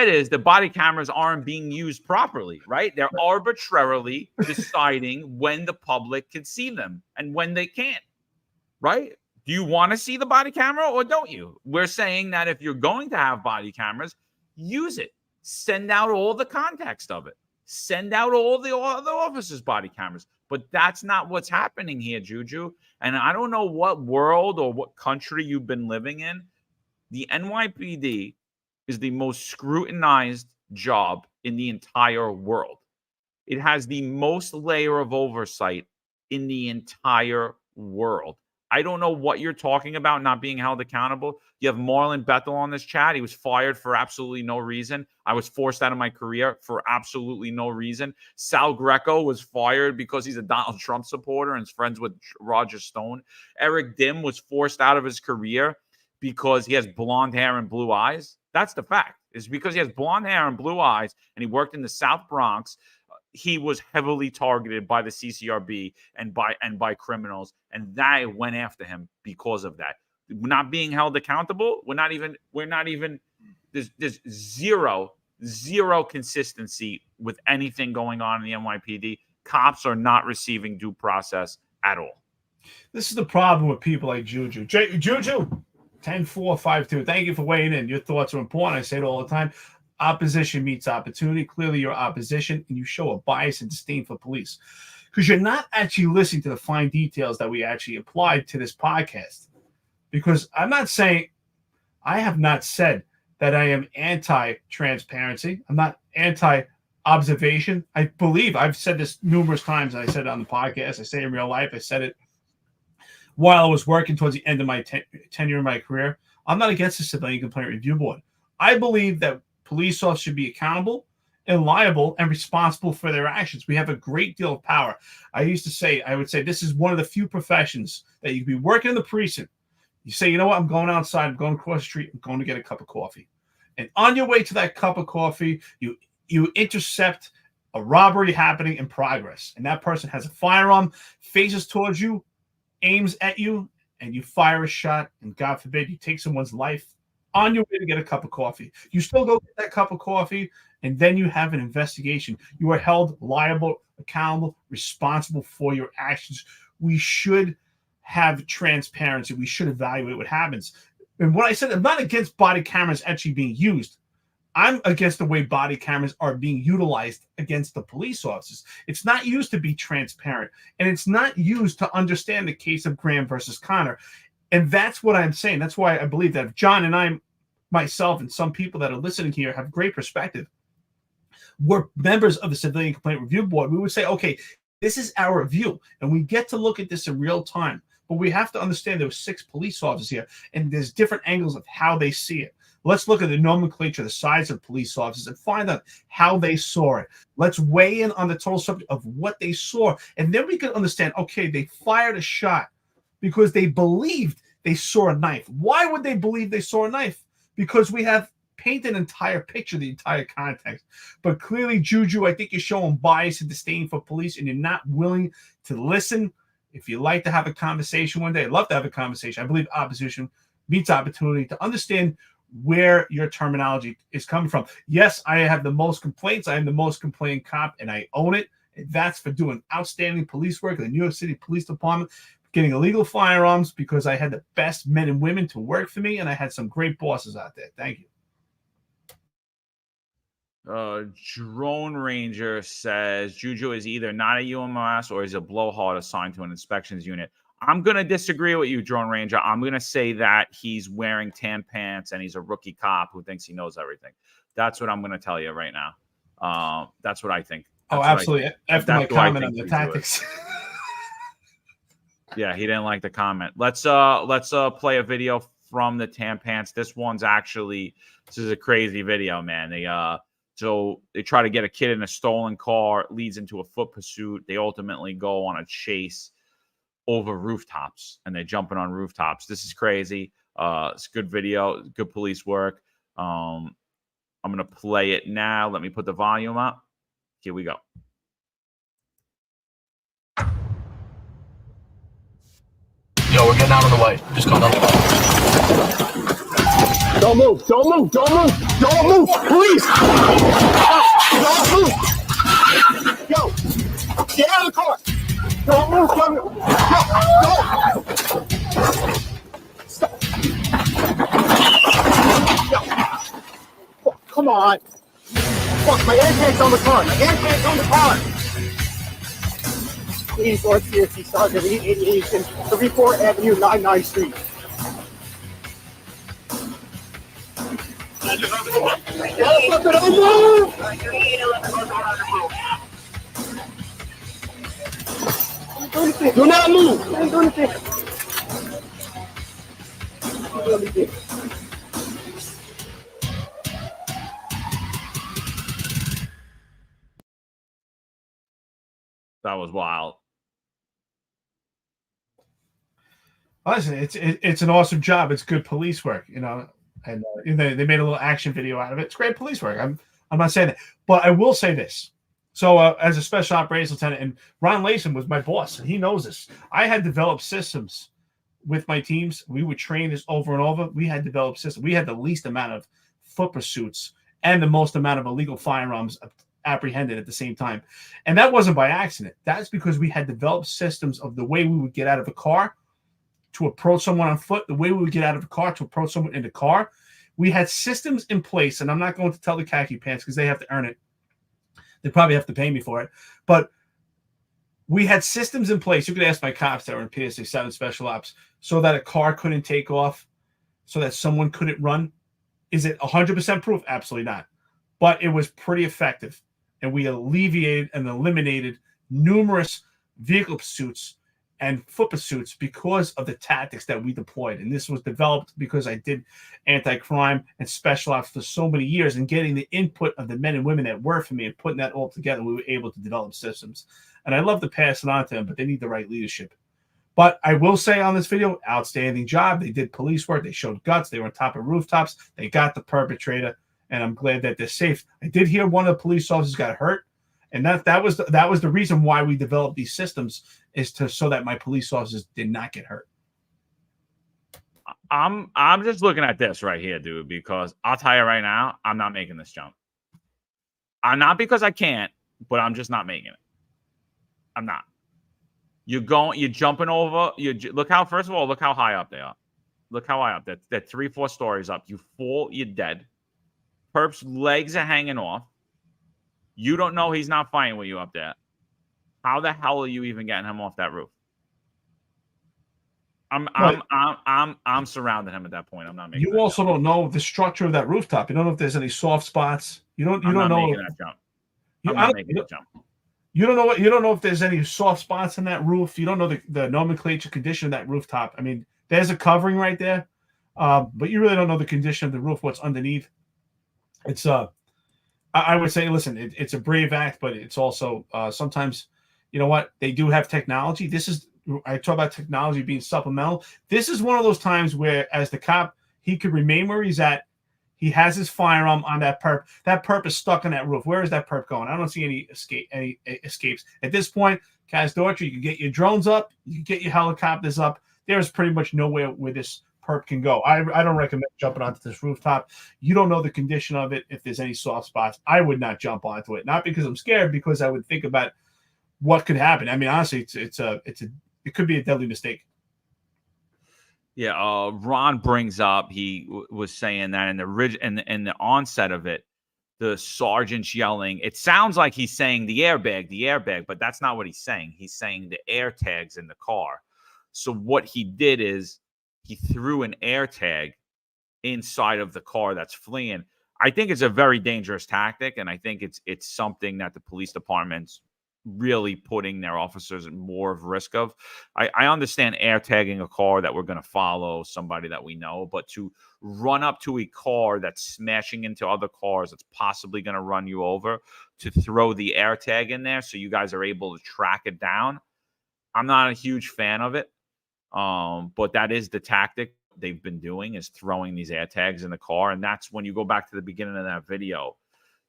is the body cameras aren't being used properly, right? They're arbitrarily deciding when the public can see them and when they can't, right? Do you want to see the body camera or don't you? We're saying that if you're going to have body cameras, use it. Send out all the context of it. Send out all the other officers' body cameras. But that's not what's happening here, Juju. And I don't know what world or what country you've been living in. The NYPD is the most scrutinized job in the entire world. It has the most layer of oversight in the entire world. I don't know what you're talking about not being held accountable. You have Marlon Bethel on this chat. He was fired for absolutely no reason. I was forced out of my career for absolutely no reason. Sal Greco was fired because he's a Donald Trump supporter and is friends with Roger Stone. Eric Dim was forced out of his career because he has blonde hair and blue eyes. That's the fact. It's because he has blonde hair and blue eyes and he worked in the South Bronx. He was heavily targeted by the CCRB and by criminals, and they went after him because of that. Not being held accountable. We're not even. There's zero consistency with anything going on in the NYPD. Cops are not receiving due process at all. This is the problem with people like Juju. Juju, 10452. Thank you for weighing in. Your thoughts are important. I say it all the time. Opposition meets opportunity. Clearly, you're opposition, and you show a bias and disdain for police because you're not actually listening to the fine details that we actually applied to this podcast. Because I have not said that I am anti-transparency. I'm not anti-observation. I believe I've said this numerous times, and I said it on the podcast. I say it in real life. I said it while I was working towards the end of my tenure in my career. I'm not against the Civilian Complaint Review Board. I believe that police officers should be accountable and liable and responsible for their actions. We have a great deal of power. I would say this is one of the few professions that you can be working in the precinct. You say, you know what? I'm going outside. I'm going across the street. I'm going to get a cup of coffee. And on your way to that cup of coffee, you intercept a robbery happening in progress. And that person has a firearm, faces towards you, aims at you, and you fire a shot. And God forbid you take someone's life. On your way to get a cup of coffee. You still go get that cup of coffee, and then you have an investigation. You are held liable, accountable, responsible for your actions. We should have transparency. We should evaluate what happens. And what I said, I'm not against body cameras actually being used. I'm against the way body cameras are being utilized against the police officers. It's not used to be transparent, and it's not used to understand the case of Graham versus Connor. And that's what I'm saying. That's why I believe that if John and I, myself, and some people that are listening here have great perspective, we're members of the Civilian Complaint Review Board, we would say, okay, this is our view, and we get to look at this in real time. But we have to understand there were 6 police officers here, and there's different angles of how they see it. Let's look at the nomenclature, the size of police officers, and find out how they saw it. Let's weigh in on the total subject of what they saw, and then we can understand, okay, they fired a shot because they believed they saw a knife. Why would they believe they saw a knife? Because we have painted an entire picture, the entire context. But clearly, Juju, I think you're showing bias and disdain for police, and you're not willing to listen. If you'd like to have a conversation one day, I'd love to have a conversation. I believe opposition meets opportunity to understand where your terminology is coming from. Yes, I have the most complaints. I am the most complaining cop, and I own it. And that's for doing outstanding police work in the New York City Police Department. getting illegal firearms because I had the best men and women to work for me, and I had some great bosses out there. Thank you. Drone Ranger says Juju is either not a UMS or is a blowhard assigned to an inspections unit. I'm going to disagree with you, Drone Ranger. I'm going to say that he's wearing tan pants and he's a rookie cop who thinks he knows everything. That's what I'm going to tell you right now. That's what I think. Oh, absolutely. After my comment on the tactics. Yeah, he didn't like the comment. Let's play a video from the tan pants. This is a crazy video, man. So they try to get a kid in a stolen car. It leads into a foot pursuit. They ultimately go on a chase over rooftops, and they're jumping on rooftops. This is crazy. It's a good video, good police work. I'm going to play it now. Let me put the volume up. Here we go. Yo, we're getting out of the way. Just come down the way. Don't move, don't move, don't move, don't move, please. Don't move. Yo, get out of the car. Don't move, don't move. Yo, stop. Yo. Come on. Fuck, my airtag's on the car. My airtag's on the car. Please, Lord CSC Sergeant 888 34th Avenue, 99th Street. Do not move. Don't do anything. Don't do anything. That was wild. Listen, it's an awesome job. It's good police work, and they made a little action video out of it. It's great police work. I'm not saying that, but I will say this. So as a special operations lieutenant, and Ron Latham was my boss, and he knows this. I had developed systems with my teams. We would train this over and over. We had developed systems. We had the least amount of foot pursuits and the most amount of illegal firearms apprehended at the same time. And that wasn't by accident. That's because we had developed systems of the way we would get out of a car to approach someone on foot, the way we would get out of a car to approach someone in the car. We had systems in place, and I'm not going to tell the khaki pants because they have to earn it. They probably have to pay me for it. But we had systems in place. You could ask my cops that were in PSA 7 Special Ops, so that a car couldn't take off, so that someone couldn't run. Is it 100% proof? Absolutely not. But it was pretty effective. And we alleviated and eliminated numerous vehicle pursuits and foot pursuits because of the tactics that we deployed. And this was developed because I did anti-crime and special ops for so many years, and getting the input of the men and women that work for me and putting that all together, we were able to develop systems. And I love to pass it on to them, but they need the right leadership. But I will say on this video, outstanding job. They did police work. They showed guts. They were on top of rooftops. They got the perpetrator, and I'm glad that they're safe. I did hear one of the police officers got hurt, and that was the reason why we developed these systems, is so that my police officers did not get hurt. I'm just looking at this right here, dude, because I'll tell you right now, I'm not making this jump. I'm not because I can't, but I'm just not making it. I'm not. You're jumping over. Look how high up they are. Look how high up. They're 3-4 stories up. You fall, you're dead. Perp's legs are hanging off. You don't know he's not fighting with you up there. How the hell are you even getting him off that roof? I'm surrounding him at that point. I'm not making. You also don't know the structure of that rooftop. You don't know if there's any soft spots. You don't know that jump. I'm not making that jump. You don't know if there's any soft spots in that roof. You don't know the nomenclature condition of that rooftop. I mean, there's a covering right there, but you really don't know the condition of the roof, what's underneath. It's I would say, listen, it's a brave act, but it's also sometimes, you know what, they do have technology. I talk about technology being supplemental. This is one of those times where, as the cop, he could remain where he's at. He has his firearm on that perp. That perp is stuck on that roof. Where is that perp going? I don't see any escapes. At this point, Kaz Daughtry, you can get your drones up. You can get your helicopters up. There's pretty much nowhere where this perp can go. I don't recommend jumping onto this rooftop. You don't know the condition of it. If there's any soft spots, I would not jump onto it. Not because I'm scared, because I would think about what could happen. I mean, honestly, it's a it could be a deadly mistake. Yeah, Ron brings up he was saying that in the onset of it, the sergeant's yelling. It sounds like he's saying the airbag, but that's not what he's saying. He's saying the air tags in the car. So what he did is he threw an air tag inside of the car that's fleeing. I think it's a very dangerous tactic, and I think it's something that the police department's really putting their officers at more of risk of. I understand air tagging a car that we're going to follow somebody that we know, but to run up to a car that's smashing into other cars that's possibly going to run you over, to throw the air tag in there so you guys are able to track it down, I'm not a huge fan of it. But that is the tactic they've been doing, is throwing these air tags in the car. And that's when you go back to the beginning of that video,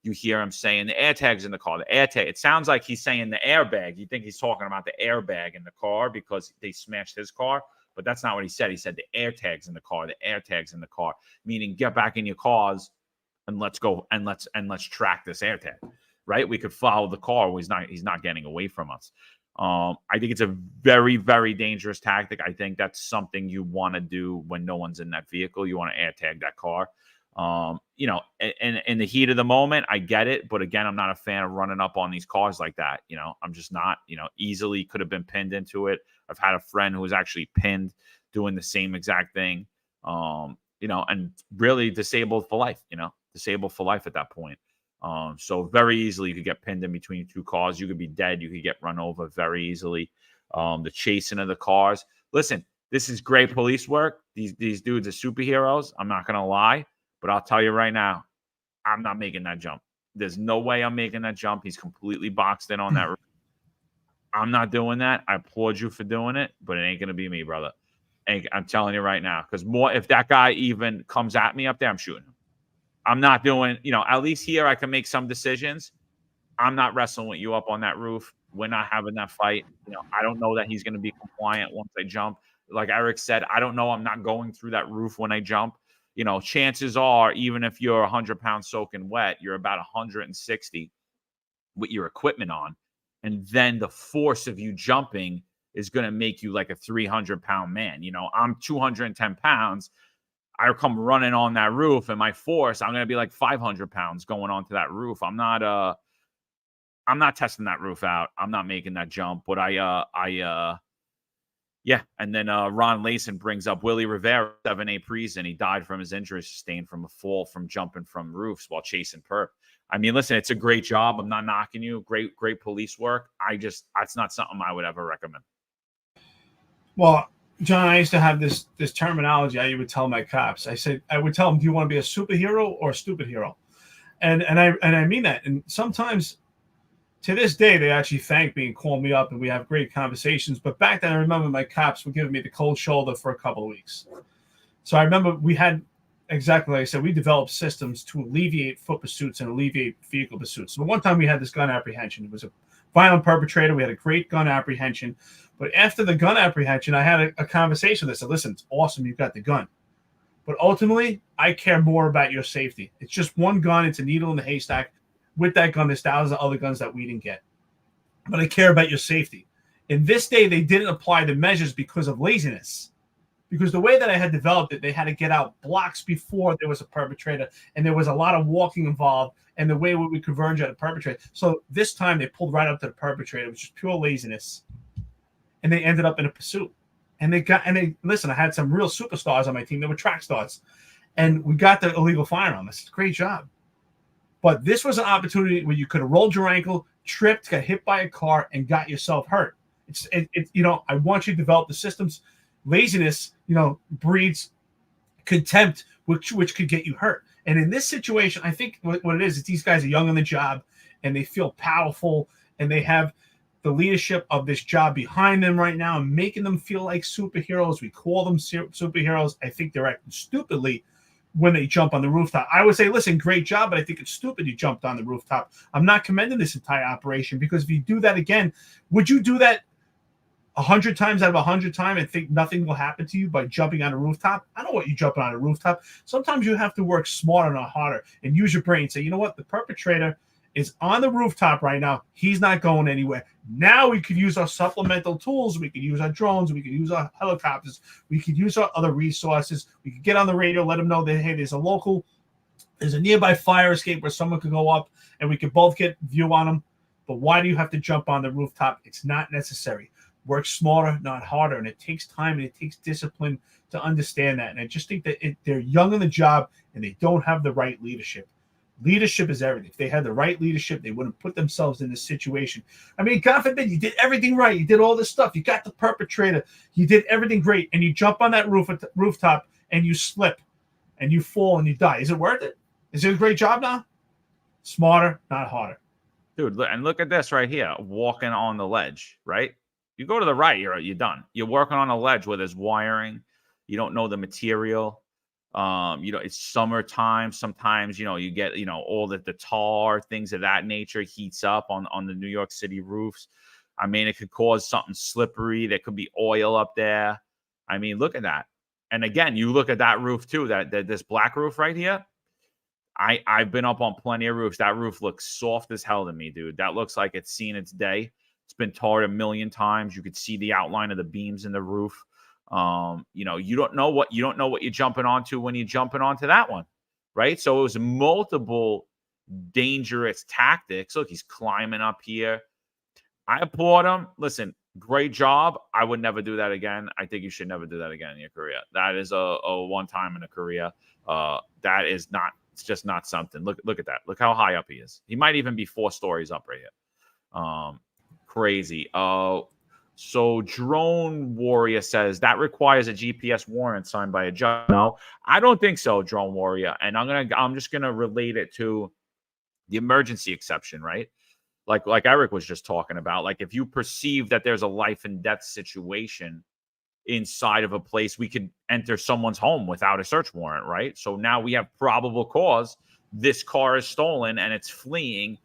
you hear him saying the air tags in the car, the air tag. It sounds like he's saying the airbag. You think he's talking about the airbag in the car because they smashed his car, but that's not what he said. He said the air tags in the car, the air tags in the car, meaning get back in your cars and let's go and let's track this air tag, right? We could follow the car. He's not getting away from us. I think it's a very, very dangerous tactic. I think that's something you want to do when no one's in that vehicle. You want to air tag that car. In the heat of the moment, I get it. But again, I'm not a fan of running up on these cars like that. I'm just not, easily could have been pinned into it. I've had a friend who was actually pinned doing the same exact thing, and really disabled for life, disabled for life at that point. So very easily you could get pinned in between two cars. You could be dead. You could get run over very easily. The chasing of the cars. Listen, this is great police work. These dudes are superheroes. I'm not going to lie. But I'll tell you right now, I'm not making that jump. There's no way I'm making that jump. He's completely boxed in on that. I'm not doing that. I applaud you for doing it, but it ain't going to be me, brother. I'm telling you right now. Because if that guy even comes at me up there, I'm shooting him. I'm not doing, at least here I can make some decisions. I'm not wrestling with you up on that roof. We're not having that fight. I don't know that he's going to be compliant once I jump. Like Eric said, I don't know. I'm not going through that roof when I jump. Chances are, even if you're 100 pounds soaking wet, you're about 160 with your equipment on. And then the force of you jumping is going to make you like a 300-pound man. I'm 210 pounds. I come running on that roof, and my force, I'm going to be like 500 pounds going onto that roof. I'm not testing that roof out. I'm not making that jump. But yeah. And then Ron Layson brings up Willie Rivera, 7A prison. He died from his injuries sustained from a fall from jumping from roofs while chasing perp. I mean, listen, it's a great job. I'm not knocking you. Great police work. That's not something I would ever recommend. Well, John, I used to have this terminology I would tell my cops. I would tell them, do you want to be a superhero or a stupid hero? And I mean that. And sometimes, to this day, they actually thank me and call me up, and we have great conversations. But back then, I remember my cops were giving me the cold shoulder for a couple of weeks. So I remember we had, exactly like I said, we developed systems to alleviate foot pursuits and alleviate vehicle pursuits. So one time we had this gun apprehension. It was a violent perpetrator. We had a great gun apprehension. But after the gun apprehension, I had a conversation that said, listen, it's awesome you've got the gun. But ultimately, I care more about your safety. It's just one gun. It's a needle in the haystack. With that gun, there's thousands of other guns that we didn't get. But I care about your safety. In this day, they didn't apply the measures because of laziness. Because the way that I had developed it, they had to get out blocks before there was a perpetrator, and there was a lot of walking involved, and the way we converge at a perpetrator. So this time, they pulled right up to the perpetrator, which is pure laziness, and they ended up in a pursuit. And listen, I had some real superstars on my team. They were track stars, and we got the illegal firearm. It's a great job. But this was an opportunity where you could have rolled your ankle, tripped, got hit by a car, and got yourself hurt. I want you to develop the systems. Laziness, breeds contempt, which could get you hurt. And in this situation, I think what it is these guys are young on the job, and they feel powerful, and they have the leadership of this job behind them right now, and making them feel like superheroes. We call them superheroes. I think they're acting stupidly when they jump on the rooftop. I would say, listen, great job, but I think it's stupid you jumped on the rooftop. I'm not commending this entire operation, because if you do that again, would you do that 100 times out of 100 times and think nothing will happen to you by jumping on a rooftop? I don't want you jumping on a rooftop. Sometimes you have to work smarter, not harder, and use your brain. Say, you know what? The perpetrator is on the rooftop right now. He's not going anywhere. Now we could use our supplemental tools. We could use our drones. We could use our helicopters. We could use our other resources. We could get on the radio, let them know that, hey, there's a nearby fire escape where someone could go up and we could both get view on them. But why do you have to jump on the rooftop? It's not necessary. Work smarter, not harder. And it takes time and it takes discipline to understand that. And I just think that they're young on the job and they don't have the right leadership. Leadership is everything. If they had the right leadership, they wouldn't put themselves in this situation. I mean, God forbid, you did everything right. You did all this stuff. You got the perpetrator. You did everything great. And you jump on that rooftop and you slip and you fall and you die. Is it worth it? Is it a great job now? Smarter, not harder. Dude, and look at this right here. Walking on the ledge, right? You go to the right, you're done. You're working on a ledge where there's wiring. You don't know the material. It's summertime. Sometimes, you get, all the tar, things of that nature heats up on the New York City roofs. I mean, it could cause something slippery. There could be oil up there. I mean, look at that. And again, you look at that roof too, that this black roof right here. I've been up on plenty of roofs. That roof looks soft as hell to me, dude. That looks like it's seen its day. It's been tarred a million times. You could see the outline of the beams in the roof. You don't know what you're jumping onto when you're jumping onto that one, right? So it was multiple dangerous tactics. Look, he's climbing up here. I applaud him. Listen, great job. I would never do that again. I think you should never do that again in your career. That is a one time in a career. That is not. It's just not something. Look at that. Look how high up he is. He might even be 4 stories up right here. Crazy. So Drone Warrior says that requires a GPS warrant signed by a judge. No, I don't think so, Drone Warrior. And I'm just gonna relate it to the emergency exception, right? Like Eric was just talking about. Like if you perceive that there's a life and death situation inside of a place, we could enter someone's home without a search warrant, right? So now we have probable cause. This car is stolen and it's fleeing.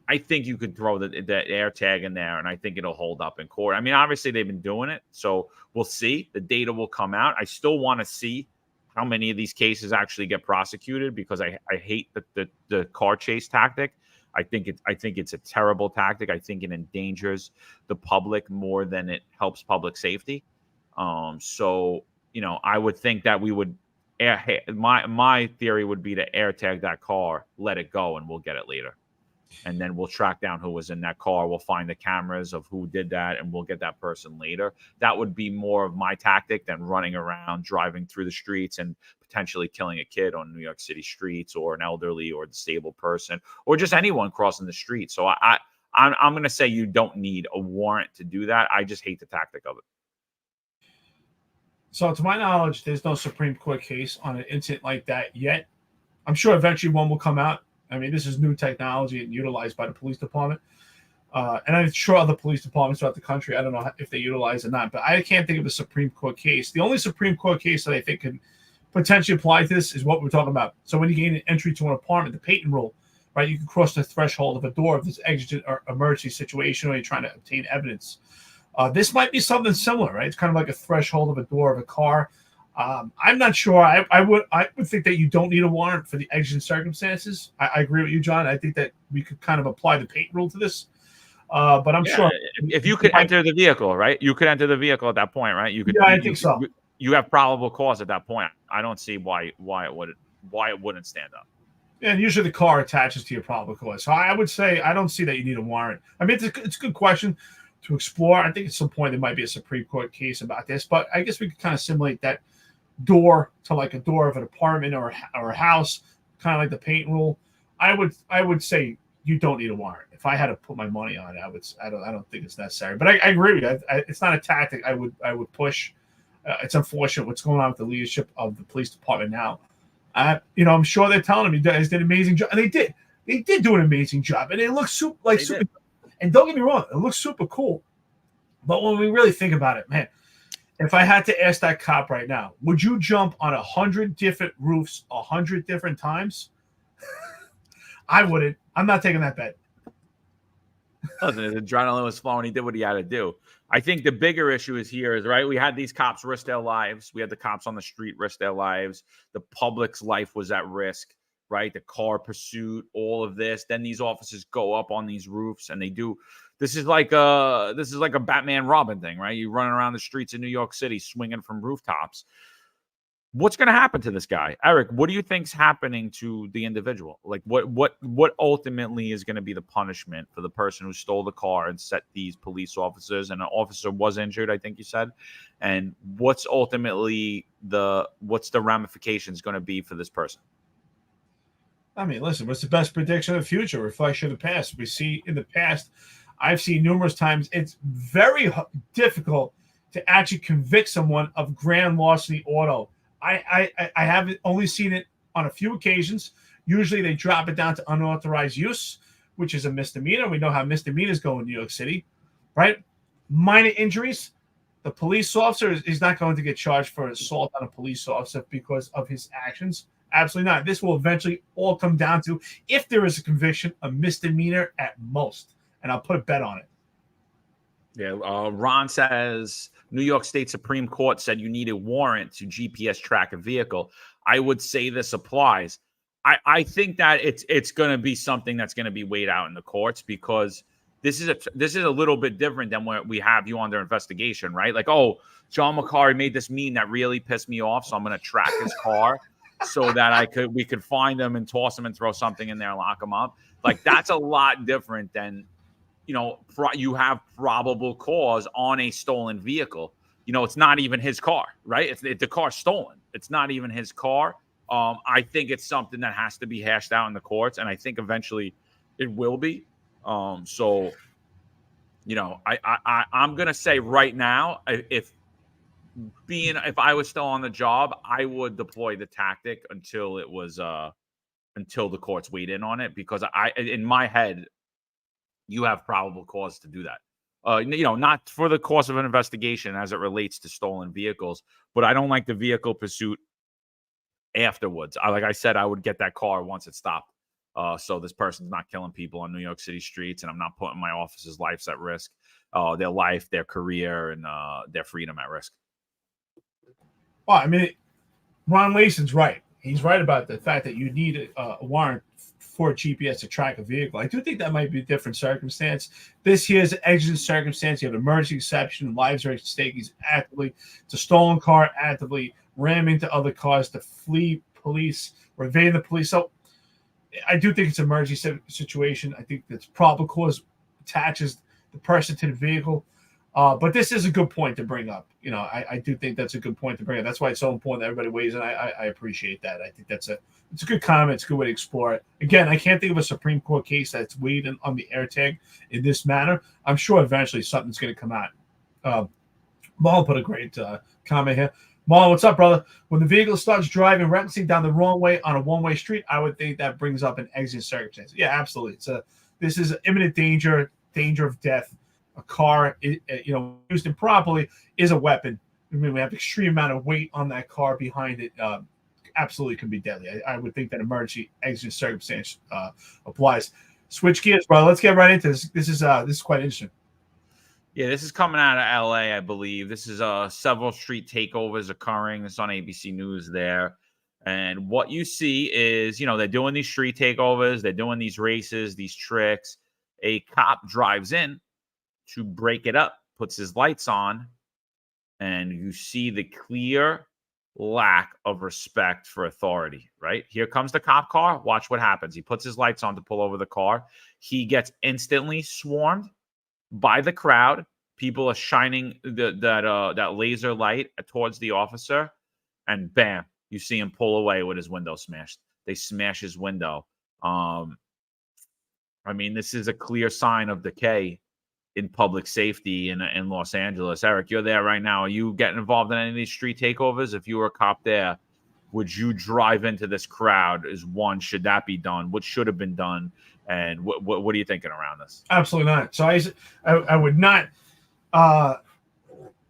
I think you could throw the air tag in there, and I think it'll hold up in court. I mean, obviously they've been doing it, so we'll see. The data will come out. I still want to see how many of these cases actually get prosecuted because I hate the car chase tactic. I think it's a terrible tactic. I think it endangers the public more than it helps public safety. So I would think that we would my theory would be to air tag that car, let it go, and we'll get it later. And then we'll track down who was in that car. We'll find the cameras of who did that, and we'll get that person later. That would be more of my tactic than running around, driving through the streets and potentially killing a kid on New York City streets, or an elderly or disabled person, or just anyone crossing the street. So I'm going to say you don't need a warrant to do that. I just hate the tactic of it. So to my knowledge, there's no Supreme Court case on an incident like that yet. I'm sure eventually one will come out. I mean, this is new technology and utilized by the police department. And I'm sure other police departments throughout the country, I don't know if they utilize it or not, but I can't think of a Supreme Court case. The only Supreme Court case that I think could potentially apply to this is what we're talking about. So when you gain an entry to an apartment, the Peyton rule, right? You can cross the threshold of a door if there's exigent or emergency situation or you're trying to obtain evidence. This might be something similar, right? It's kind of like a threshold of a door of a car. I'm not sure. I would think that you don't need a warrant for the exigent circumstances. I agree with you, John. I think that we could kind of apply the Peyton rule to this. But I'm sure if you could enter the vehicle, right? You could enter the vehicle at that point, right? You could. Yeah, I think so. You have probable cause at that point. I don't see why it wouldn't stand up. And usually the car attaches to your probable cause. So I would say I don't see that you need a warrant. I mean, it's a good question to explore. I think at some point there might be a Supreme Court case about this, but I guess we could kind of simulate that door to like a door of an apartment or a house, kind of like the Peyton rule. I would say you don't need a warrant. If I had to put my money on it, I don't think it's necessary. But I agree with you. It's not a tactic I would push. It's unfortunate what's going on with the leadership of the police department now. I'm sure they're telling them you guys did an amazing job, and they did do an amazing job, and it looks super. And don't get me wrong, it looks super cool. But when we really think about it, man, if I had to ask that cop right now, would you jump on 100 different roofs 100 different times? I wouldn't. I'm not taking that bet. Listen, his adrenaline was flowing. He did what he had to do. I think the bigger issue is right? We had these cops risk their lives. We had the cops on the street risk their lives. The public's life was at risk. right? The car pursuit, all of this. Then these officers go up on these roofs and they do. This is like a Batman Robin thing, right? You running around the streets of New York City swinging from rooftops. What's going to happen to this guy, Eric? What do you think's happening to the individual? Like, what ultimately is going to be the punishment for the person who stole the car and set these police officers? And an officer was injured, I think you said. And what's ultimately what's the ramifications going to be for this person? I mean, listen, what's the best prediction of the future? Reflection of the past. We see in the past, I've seen numerous times, it's very difficult to actually convict someone of grand larceny auto. I haven't only seen it on a few occasions. Usually they drop it down to unauthorized use, which is a misdemeanor. We know how misdemeanors go in New York City, right? Minor injuries. The police officer is not going to get charged for assault on a police officer because of his actions. Absolutely not. This will eventually all come down to, if there is a conviction, a misdemeanor at most. And I'll put a bet on it. Yeah, Ron says New York State Supreme Court said you need a warrant to GPS track a vehicle. I would say this applies. I think that it's going to be something that's going to be weighed out in the courts, because this is a little bit different than when we have you under investigation, right? Like, oh, John McCarry made this meme that really pissed me off, so I'm going to track his car so that we could find him and toss him and throw something in there and lock him up. Like, that's a lot different than, you have probable cause on a stolen vehicle. It's not even his car, right? The car's stolen. It's not even his car. I think it's something that has to be hashed out in the courts, and I think eventually it will be. I'm gonna say right now, if I was still on the job, I would deploy the tactic until the courts weighed in on it, because in my head, you have probable cause to do that. Not for the course of an investigation as it relates to stolen vehicles, but I don't like the vehicle pursuit afterwards. Like I said, I would get that car once it stopped. So this person's not killing people on New York City streets, and I'm not putting my officers' lives at risk, their life, their career, and their freedom at risk. Well, I mean, Ron Lason's right. He's right about the fact that you need a warrant for GPS to track a vehicle. I do think that might be a different circumstance. This here is an exigent circumstance. You have an emergency exception. Lives are at stake. It's a stolen car, actively ramming into other cars to flee police or evade the police. So I do think it's an emergency situation. I think that's probable cause attaches the person to the vehicle. But this is a good point to bring up. I do think that's a good point to bring up. That's why it's so important that everybody weighs in. I appreciate that. I think it's a good comment. It's a good way to explore it. Again, I can't think of a Supreme Court case that's weighed in on the AirTag in this manner. I'm sure eventually something's going to come out. Marlon put a great comment here. Marlon, what's up, brother? When the vehicle starts driving recklessly down the wrong way on a one-way street, I would think that brings up an exigent circumstance. Yeah, absolutely. This is imminent danger of death. A car, used improperly, is a weapon. I mean, we have extreme amount of weight on that car behind it. Absolutely can be deadly. I would think that emergency exigent circumstance applies. Switch gears, bro. Let's get right into this. This is quite interesting. Yeah, this is coming out of LA, I believe. This is several street takeovers occurring. It's on ABC News there. And what you see is, they're doing these street takeovers. They're doing these races, these tricks. A cop drives in to break it up, puts his lights on, and you see the clear lack of respect for authority, right? Here comes the cop car. Watch what happens. He puts his lights on to pull over the car. He gets instantly swarmed by the crowd. People are shining that laser light towards the officer, and bam, you see him pull away with his window smashed. They smash his window. This is a clear sign of decay in public safety in Los Angeles. Eric, you're there right now. Are you getting involved in any of these street takeovers? If you were a cop there, would you drive into this crowd? Should that be done? What should have been done? And what are you thinking around this? Absolutely not. So I would not. By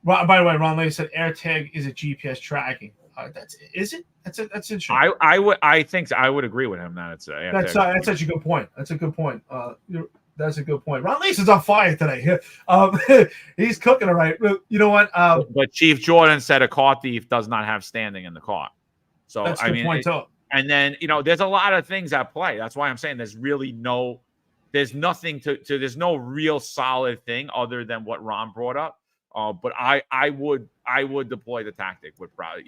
the way, Ron Lay said AirTag is a GPS tracking. Is it? That's interesting. I think so. I would agree with him that it's AirTag. That's such a good point. That's a good point. That's a good point. Ron Lee's on fire today. He's cooking it right. You know what? But Chief Jordan said a car thief does not have standing in the car. So that's a good point too. And then, there's a lot of things at play. That's why I'm saying there's nothing there's no real solid thing other than what Ron brought up. But I would deploy the tactic with probably,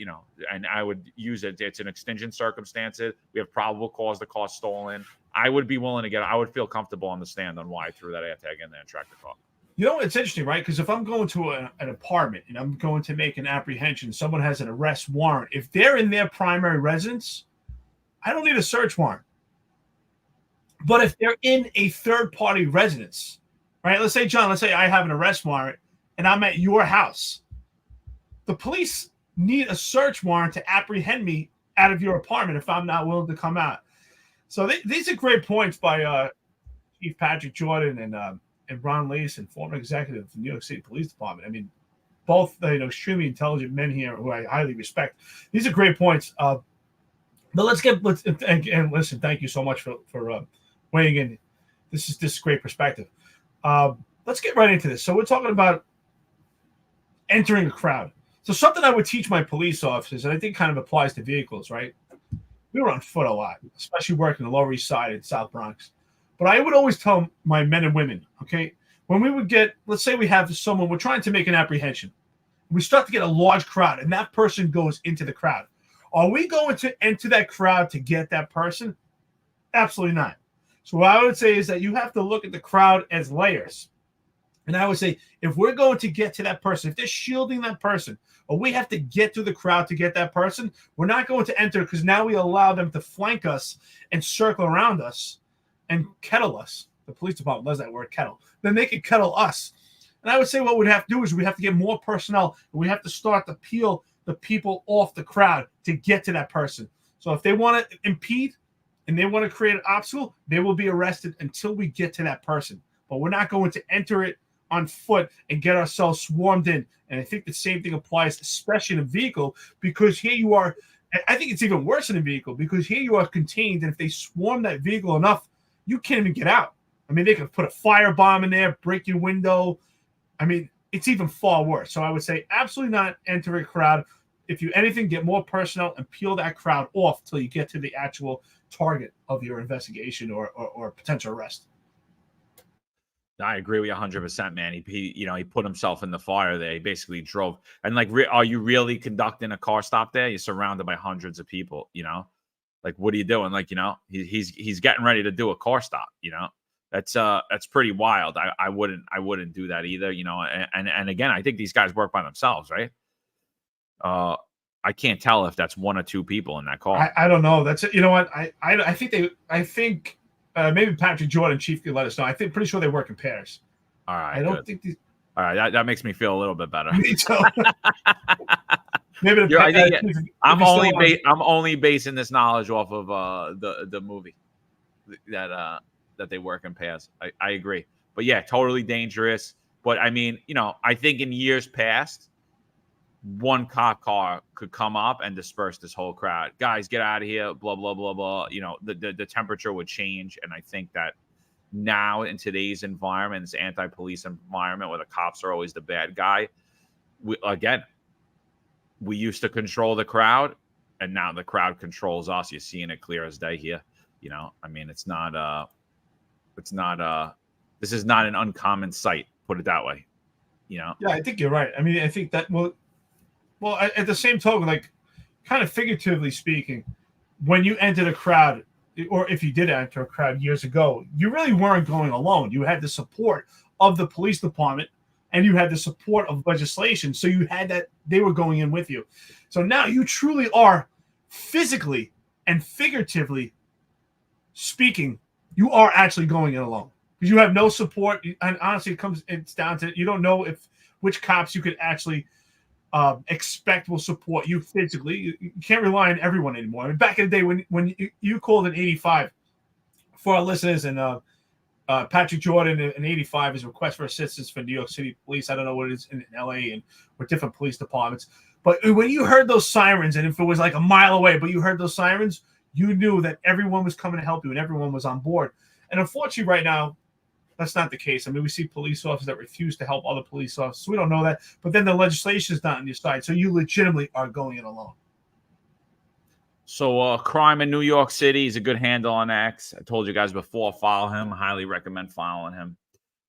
and I would use it. It's an extingent circumstances. We have probable cause the car stolen. I would be willing to I would feel comfortable on the stand on why I threw that air tag in there and tracked the car. It's interesting, right? Because if I'm going to an apartment and I'm going to make an apprehension, someone has an arrest warrant. If they're in their primary residence, I don't need a search warrant. But if they're in a third-party residence, right? Let's say I have an arrest warrant and I'm at your house. The police need a search warrant to apprehend me out of your apartment if I'm not willing to come out. So these are great points by Chief Patrick Jordan and Ron Lace, former executive of the New York City Police Department. I mean, both extremely intelligent men here who I highly respect. These are great points. But let's listen. Thank you so much for weighing in. This is great perspective. Let's get right into this. So we're talking about entering a crowd. So something I would teach my police officers, and I think kind of applies to vehicles, right? We were on foot a lot, especially working the Lower East Side and South Bronx. But I would always tell my men and women, okay, when we would let's say we have someone, we're trying to make an apprehension. We start to get a large crowd, and that person goes into the crowd. Are we going to enter that crowd to get that person? Absolutely not. So what I would say is that you have to look at the crowd as layers. And I would say, if we're going to get to that person, if they're shielding that person, or we have to get through the crowd to get that person, we're not going to enter because now we allow them to flank us and circle around us and kettle us. The police department loves that word, kettle. Then they can kettle us. And I would say what we'd have to do is we have to get more personnel, and we have to start to peel the people off the crowd to get to that person. So if they want to impede and they want to create an obstacle, they will be arrested until we get to that person. But we're not going to enter it on foot and get ourselves swarmed in. And I think the same thing applies, especially in a vehicle, because here you are. I think it's even worse in a vehicle because here you are contained. And if they swarm that vehicle enough, you can't even get out. I mean, they could put a firebomb in there, break your window. I mean, it's even far worse. So I would say absolutely not enter a crowd. If you anything, get more personnel and peel that crowd off till you get to the actual target of your investigation or potential arrest. I agree with you 100%, man. He put himself in the fire there. He basically drove. And are you really conducting a car stop there? You're surrounded by hundreds of people, Like, what are you doing? He's getting ready to do a car stop, That's pretty wild. I wouldn't do that either, And again, I think these guys work by themselves, right? I can't tell if that's one or two people in that car. I don't know. That's it. You know what? I think maybe Patrick Jordan, Chief, could let us know. Pretty sure they work in pairs. All right. I don't think these. All right, that makes me feel a little bit better. Me too. Maybe I'm only basing this knowledge off of the movie that they work in pairs. I agree, but yeah, totally dangerous. But I mean, I think in years past, one cop car could come up and disperse this whole crowd. Guys, get out of here! Blah blah blah blah. The temperature would change, and I think that now in today's environment, this anti-police environment where the cops are always the bad guy, we used to control the crowd, and now the crowd controls us. You're seeing it clear as day here. I mean, this is not an uncommon sight, put it that way. Yeah, I think you're right. I mean, I think that well, at the same token, kind of figuratively speaking, when you entered a crowd, or if you did enter a crowd years ago, you really weren't going alone. You had the support of the police department, and you had the support of legislation. So you had that they were going in with you. So now you truly are physically and figuratively speaking, you are actually going in alone because you have no support. And honestly, it's down to, you don't know which cops you could actually expect will support you physically. You can't rely on everyone anymore. I mean, back in the day when you called an 85 for our listeners, and Patrick Jordan in 85 is a request for assistance for New York City Police. I don't know what it is in LA and with different police departments. But when you heard those sirens, and if it was like a mile away, but you heard those sirens, you knew that everyone was coming to help you and everyone was on board. And unfortunately, right now, that's not the case. I mean, we see police officers that refuse to help other police officers. We don't know that. But then the legislation is not on your side. So you legitimately are going it alone. So, crime in New York City is a good handle on X. I told you guys before, follow him. Highly recommend following him.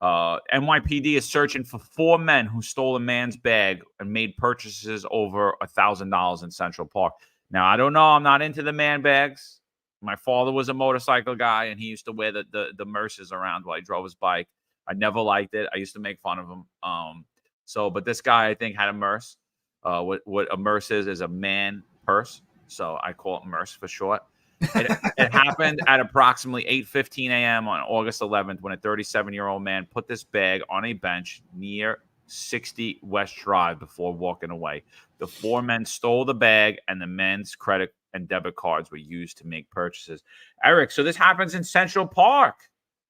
NYPD is searching for 4 men who stole a man's bag and made purchases over $1,000 in Central Park. Now, I don't know. I'm not into the man bags. My father was a motorcycle guy, and he used to wear the Merces around while he drove his bike. I never liked it. I used to make fun of him. But this guy, I think, had a Merce. What a Merce is a man purse. So I call it Merce for short. It happened at approximately 8:15 a.m. on August 11th when a 37-year-old man put this bag on a bench near 60 West Drive before walking away. The 4 men stole the bag, and the men's credit and debit cards were used to make purchases. Eric, so this happens in Central Park.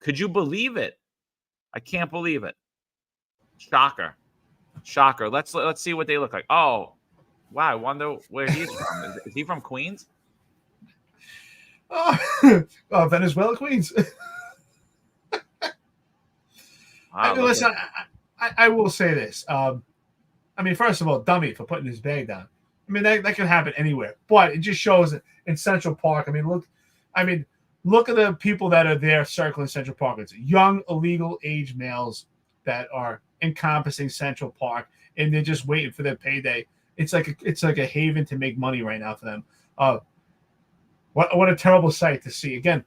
Could you believe it? I can't believe it. Shocker. Let's see what they look like. Oh, wow. I wonder where he's from. Is he from Queens? Oh, Venezuela, Queens. Wow, Listen, I will say this. First of all, dummy for putting his bag down. That can happen anywhere, but it just shows in Central Park. Look at the people that are there circling Central Park. It's young, illegal age males that are encompassing Central Park, and they're just waiting for their payday. It's like a haven to make money right now for them. What a terrible sight to see. Again,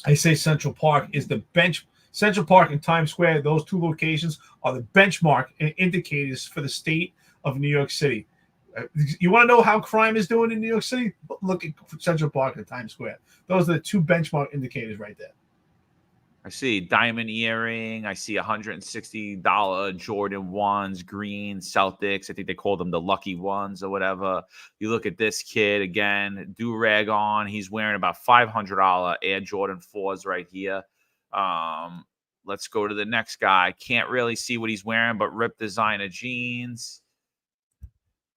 I say Central Park is the bench. Central Park and Times Square, those 2 locations are the benchmark and indicators for the state of New York City. You want to know how crime is doing in New York City? Look at Central Park and Times Square. Those are the 2 benchmark indicators right there. I see diamond earring. I see $160 Jordan 1s, green Celtics. I think they call them the lucky ones or whatever. You look at this kid again, do-rag on. He's wearing about $500 Air Jordan 4s right here. Let's go to the next guy. Can't really see what he's wearing, but ripped designer jeans.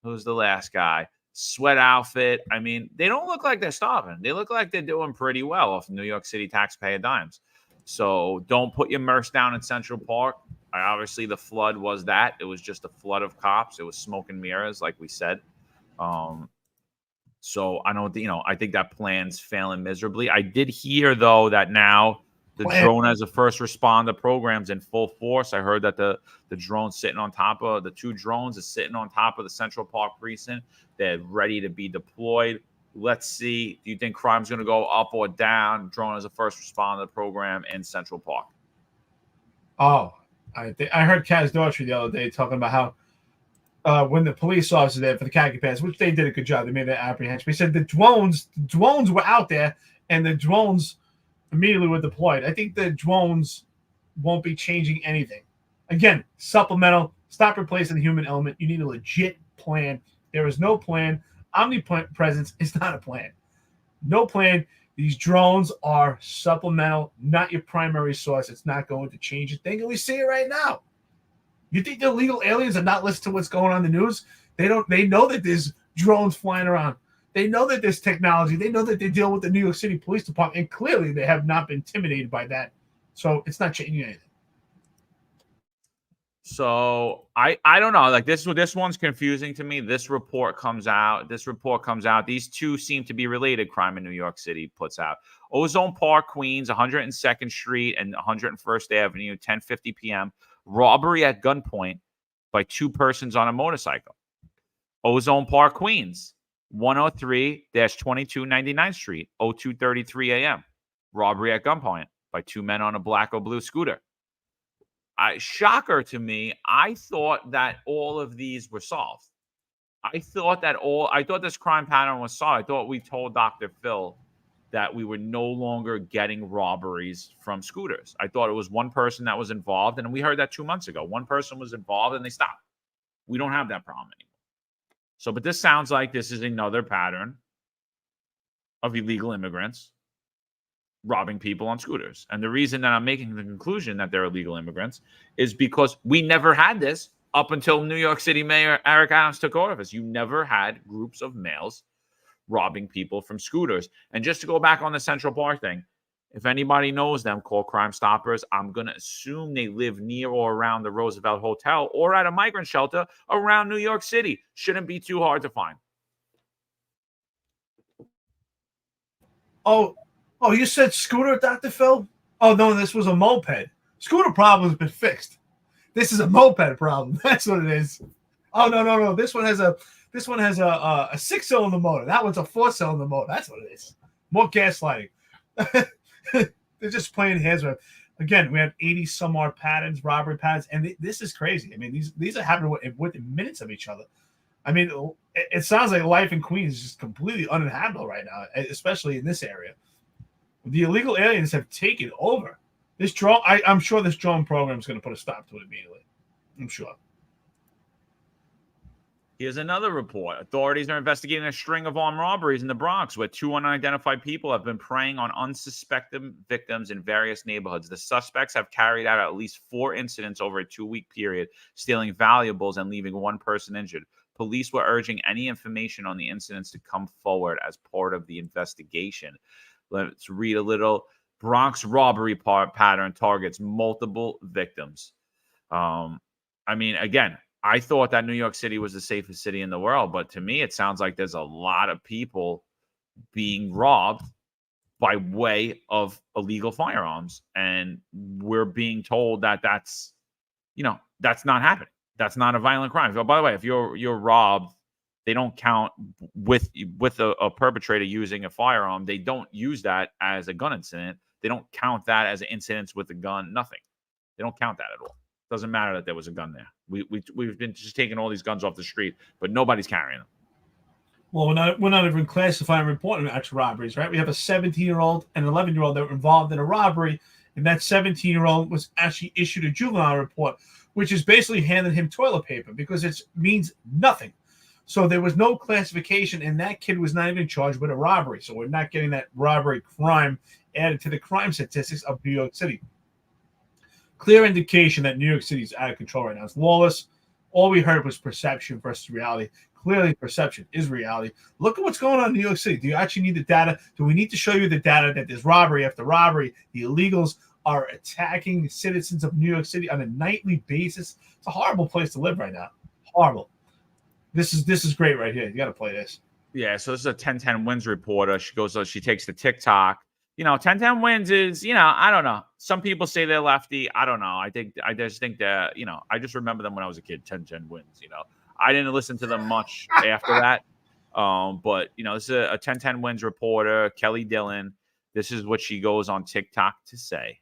Who's the last guy? Sweat outfit. They don't look like they're starving. They look like they're doing pretty well off New York City taxpayer dimes. So don't put your Merce down in Central Park. Obviously, the flood was that. It was just a flood of cops. It was smoke and mirrors, like we said. So I don't, I think that plan's failing miserably. I did hear, though, that now the drone as a first responder program's in full force. I heard that the drone sitting on top of the 2 drones is sitting on top of the Central Park precinct. They're ready to be deployed. Let's see. Do you think crime's going to go up or down? Drone as a first responder program in Central Park. Oh, I heard Kaz Daughtry the other day talking about how when the police officers there for the khaki pants, which they did a good job, they made that apprehension. He said the drones were out there, and the drones immediately were deployed. I think the drones won't be changing anything. Again, supplemental. Stop replacing the human element. You need a legit plan. There is no plan. Omnipresence is not a plan. No plan. These drones are supplemental, not your primary source. It's not going to change a thing, and we see it right now. You think the illegal aliens are not listening to what's going on in the news? They don't. They know that there's drones flying around. They know that there's technology. They know that they deal with the New York City Police Department, and clearly they have not been intimidated by that. So it's not changing anything. So I don't know. Like this one's confusing to me. This report comes out. These 2 seem to be related. Crime in New York City puts out. Ozone Park, Queens, 102nd Street and 101st Avenue, 10:50 p.m. Robbery at gunpoint by 2 persons on a motorcycle. Ozone Park, Queens, 103-22 99th Street, 02:33 a.m. Robbery at gunpoint by 2 men on a black or blue scooter. Shocker to me. I thought that all of these were solved. I thought this crime pattern was solved. I thought we told Dr. Phil that we were no longer getting robberies from scooters. I thought it was one person that was involved, and we heard that 2 months ago. One person was involved, and they stopped. We don't have that problem anymore. So, but this sounds like this is another pattern of illegal immigrants robbing people on scooters. And the reason that I'm making the conclusion that they're illegal immigrants is because we never had this up until New York City Mayor Eric Adams took office. You never had groups of males robbing people from scooters. And just to go back on the Central Park thing, if anybody knows them, call Crime Stoppers. I'm going to assume they live near or around the Roosevelt Hotel or at a migrant shelter around New York City. Shouldn't be too hard to find. Oh, you said scooter, Dr. Phil? Oh, no, this was a moped. Scooter problem has been fixed. This is a moped problem. That's what it is. Oh, no. This one has a 6-cylinder motor. That one's a 4-cylinder motor. That's what it is. More gaslighting. They're just playing hands with. Again, we have 80 some odd patterns, robbery patterns, and this is crazy. I mean, these are happening within minutes of each other. I mean, it sounds like life in Queens is just completely uninhabitable right now, especially in this area. The illegal aliens have taken over. I'm sure this drone program is going to put a stop to it immediately. I'm sure. Here's another report. Authorities are investigating a string of armed robberies in the Bronx where 2 unidentified people have been preying on unsuspected victims in various neighborhoods. The suspects have carried out at least 4 incidents over a 2-week period, stealing valuables and leaving 1 person injured. Police were urging any information on the incidents to come forward as part of the investigation. Let's read a little. Bronx robbery pattern targets multiple victims. I mean, again, I thought that New York City was the safest city in the world, but to me, it sounds like there's a lot of people being robbed by way of illegal firearms, and we're being told that that's not happening. That's not a violent crime. So, by the way, if you're robbed, they don't count with a perpetrator using a firearm. They don't use that as a gun incident. They don't count that as incidents with a gun. Nothing. They don't count that at all. Doesn't matter that there was a gun there. We've been just taking all these guns off the street, but nobody's carrying them. Well, we're not even classifying reporting actual robberies, right? We have a 17-year-old and an 11-year-old that were involved in a robbery, and that 17-year-old was actually issued a juvenile report, which is basically handing him toilet paper because it means nothing. So there was no classification, and that kid was not even charged with a robbery. So we're not getting that robbery crime added to the crime statistics of New York City. Clear indication that New York City is out of control right now. It's lawless. All we heard was perception versus reality. Clearly, perception is reality. Look at what's going on in New York City. Do you actually need the data? Do we need to show you the data that there's robbery after robbery? The illegals are attacking the citizens of New York City on a nightly basis. It's a horrible place to live right now. Horrible. This is great right here. You got to play this. Yeah, so this is a 1010 Wins reporter. She takes to TikTok. 1010 Wins is, I don't know. Some people say they're lefty. I don't know. I just think that, I just remember them when I was a kid, 1010 Wins, I didn't listen to them much after that. But, this is a 1010 Wins reporter, Kelly Dillon. This is what she goes on TikTok to say.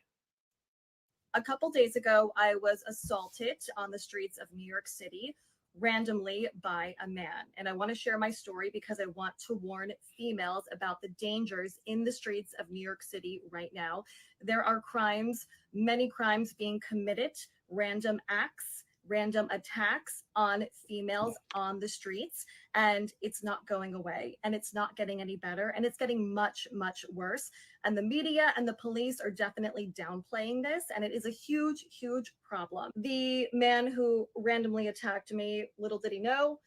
A couple days ago, I was assaulted on the streets of New York City randomly by a man. And I want to share my story because I want to warn females about the dangers in the streets of New York City right now. There are crimes, many crimes being committed, random acts, random attacks on females on the streets, and it's not going away, and it's not getting any better, and it's getting much, much worse. And the media and the police are definitely downplaying this, and it is a huge, huge problem. The man who randomly attacked me, little did he know,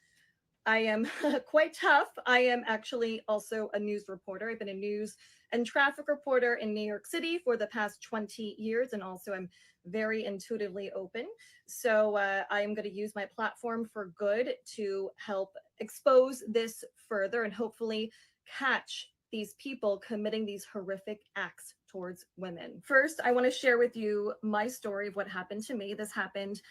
I am quite tough. I am actually also a news reporter. I've been a news and traffic reporter in New York City for the past 20 years, and also I'm very intuitively open. So I am going to use my platform for good to help expose this further and hopefully catch these people committing these horrific acts towards women. First, I want to share with you my story of what happened to me. This happened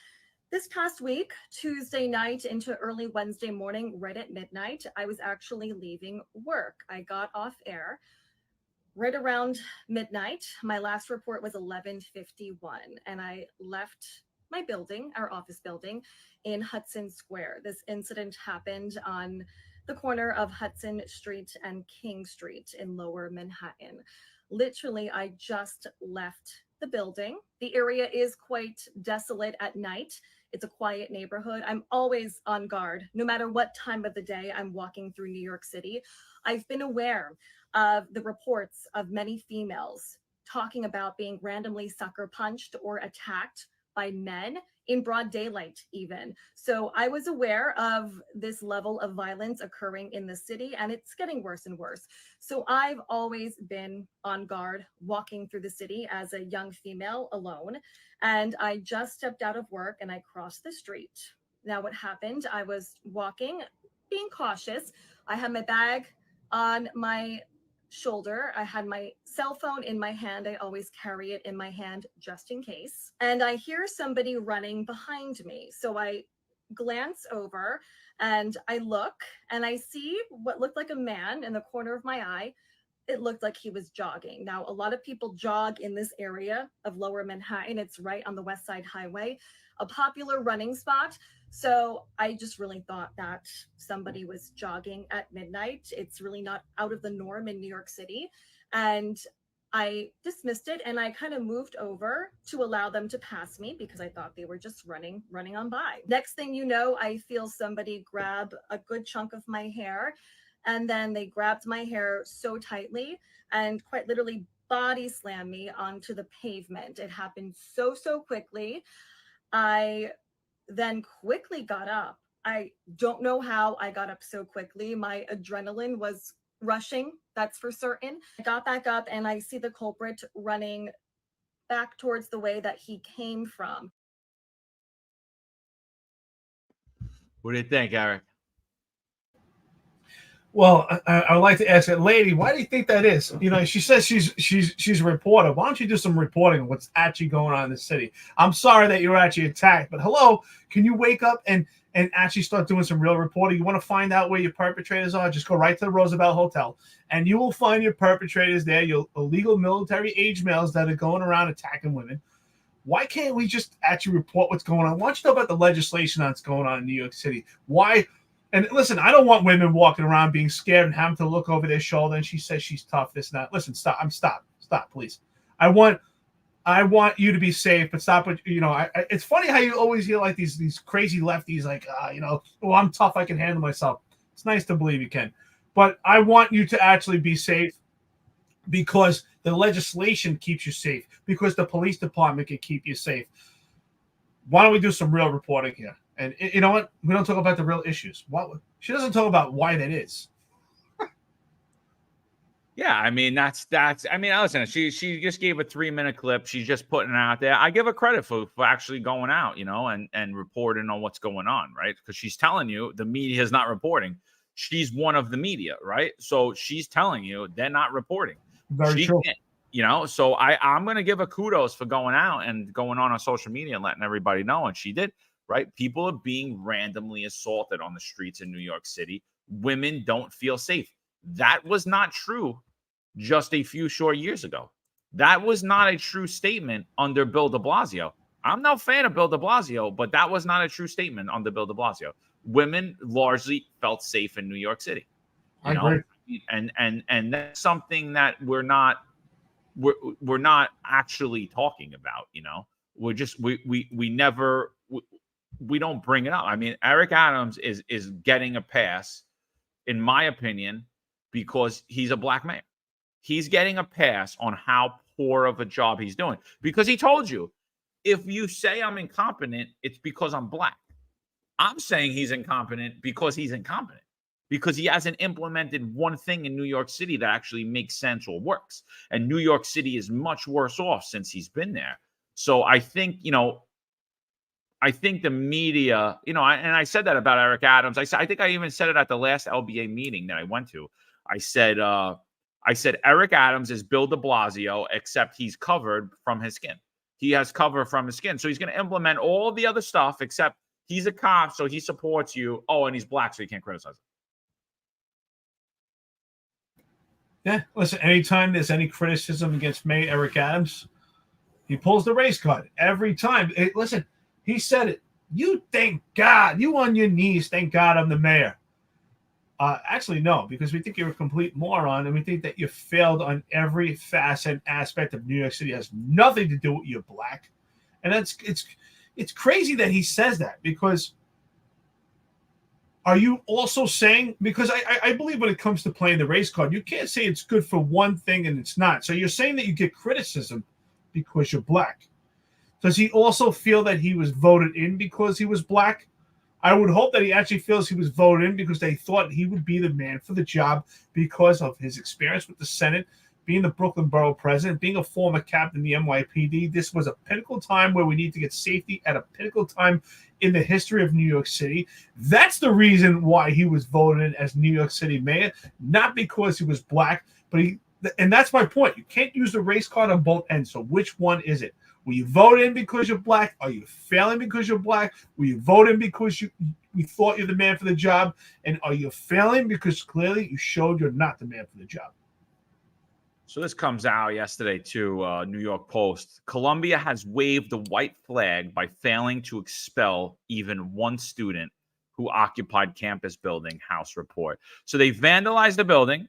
this past week, Tuesday night into early Wednesday morning, right at midnight. I was actually leaving work. I got off air right around midnight. My last report was 11:51, and I left my building, our office building, in Hudson Square. This incident happened on the corner of Hudson Street and King Street in Lower Manhattan. Literally, I just left the building. The area is quite desolate at night. It's a quiet neighborhood. I'm always on guard, no matter what time of the day I'm walking through New York City. I've been aware of the reports of many females talking about being randomly sucker punched or attacked by men in broad daylight even. So I was aware of this level of violence occurring in the city, and it's getting worse and worse. So I've always been on guard walking through the city as a young female alone. And I just stepped out of work and I crossed the street. Now what happened, I was walking, being cautious. I had my bag on my shoulder. I had my cell phone in my hand. I always carry it in my hand just in case. And I hear somebody running behind me. So I glance over and I look and I see what looked like a man in the corner of my eye. It looked like he was jogging. Now, a lot of people jog in this area of Lower Manhattan. It's right on the West Side Highway, a popular running spot. So I just really thought that somebody was jogging at midnight. It's really not out of the norm in New York City. And I dismissed it and I kind of moved over to allow them to pass me because I thought they were just running on by. Next thing you know, I feel somebody grab a good chunk of my hair, and then they grabbed my hair so tightly and quite literally body slammed me onto the pavement. It happened so quickly. I then quickly got up. I don't know how I got up so quickly. My adrenaline was rushing, that's for certain. I got back up and I see the culprit running back towards the way that he came from. What do you think, Eric? Well, I would like to ask that lady, why do you think that is? You know, she says she's a reporter. Why don't you do some reporting on what's actually going on in the city? I'm sorry that you were actually attacked, but hello, can you wake up and actually start doing some real reporting? You want to find out where your perpetrators are? Just go right to the Roosevelt Hotel, and you will find your perpetrators there, your illegal military age males that are going around attacking women. Why can't we just actually report what's going on? Why don't you know about the legislation that's going on in New York City? Why? And listen, I don't want women walking around being scared and having to look over their shoulder. And she says she's tough, this and that. Listen, stop, please. I want you to be safe, but stop. You know, it's funny how you always hear like these crazy lefties, like, you know, oh, I'm tough, I can handle myself. It's nice to believe you can, but I want you to actually be safe because the legislation keeps you safe, because the police department can keep you safe. Why don't we do some real reporting here? And you know what? We don't talk about the real issues. She doesn't talk about why that is. Yeah, I mean that's. I mean, listen, she just gave a 3-minute clip. She's just putting it out there. I give her credit for actually going out, you know, and reporting on what's going on, right? Because she's telling you the media is not reporting. She's one of the media, right? So she's telling you they're not reporting. Very true. You know, so I'm gonna give her kudos for going out and going on social media and letting everybody know, and she did. Right? People are being randomly assaulted on the streets in New York City. Women don't feel safe. That was not true just a few short years ago. That was not a true statement under Bill de Blasio. I'm no fan of Bill de Blasio, but that was not a true statement under Bill de Blasio. Women largely felt safe in New York City. I agree. And that's something that we're not actually talking about, you know. We're just we don't bring it up. I mean, Eric Adams is getting a pass, in my opinion, because he's a black man. He's getting a pass on how poor of a job he's doing, because he told you, if you say I'm incompetent, it's because I'm black. I'm saying he's incompetent because he's incompetent, because he hasn't implemented one thing in New York City that actually makes sense or works. And New York City is much worse off since he's been there. So I think, you know, I think the media, you know, and I said that about Eric Adams. I think I even said it at the last LBA meeting that I went to. I said Eric Adams is Bill de Blasio, except he's covered from his skin. He has cover from his skin. So he's going to implement all the other stuff, except he's a cop, so he supports you. Oh, and he's black, so you can't criticize him. Yeah, listen, anytime there's any criticism against Mayor Eric Adams, he pulls the race card every time. Listen, he said it. You thank God. You on your knees. Thank God I'm the mayor. Actually, no, because we think you're a complete moron, and we think that you failed on every facet aspect of New York City. It has nothing to do with you black. And it's crazy that he says that, because are you also saying, because I believe when it comes to playing the race card, you can't say it's good for one thing and it's not. So you're saying that you get criticism because you're black. Does he also feel that he was voted in because he was black? I would hope that he actually feels he was voted in because they thought he would be the man for the job because of his experience with the Senate, being the Brooklyn Borough president, being a former captain in the NYPD. This was a pinnacle time where we need to get safety at a pinnacle time in the history of New York City. That's the reason why he was voted in as New York City mayor, not because he was black, But and that's my point. You can't use the race card on both ends. So which one is it? Will you vote in because you're black? Are you failing because you're black? Will you vote in because we thought you're the man for the job? And are you failing because clearly you showed you're not the man for the job? So this comes out yesterday to New York Post. Columbia has waved the white flag by failing to expel even one student who occupied campus building, House report. So they vandalized the building.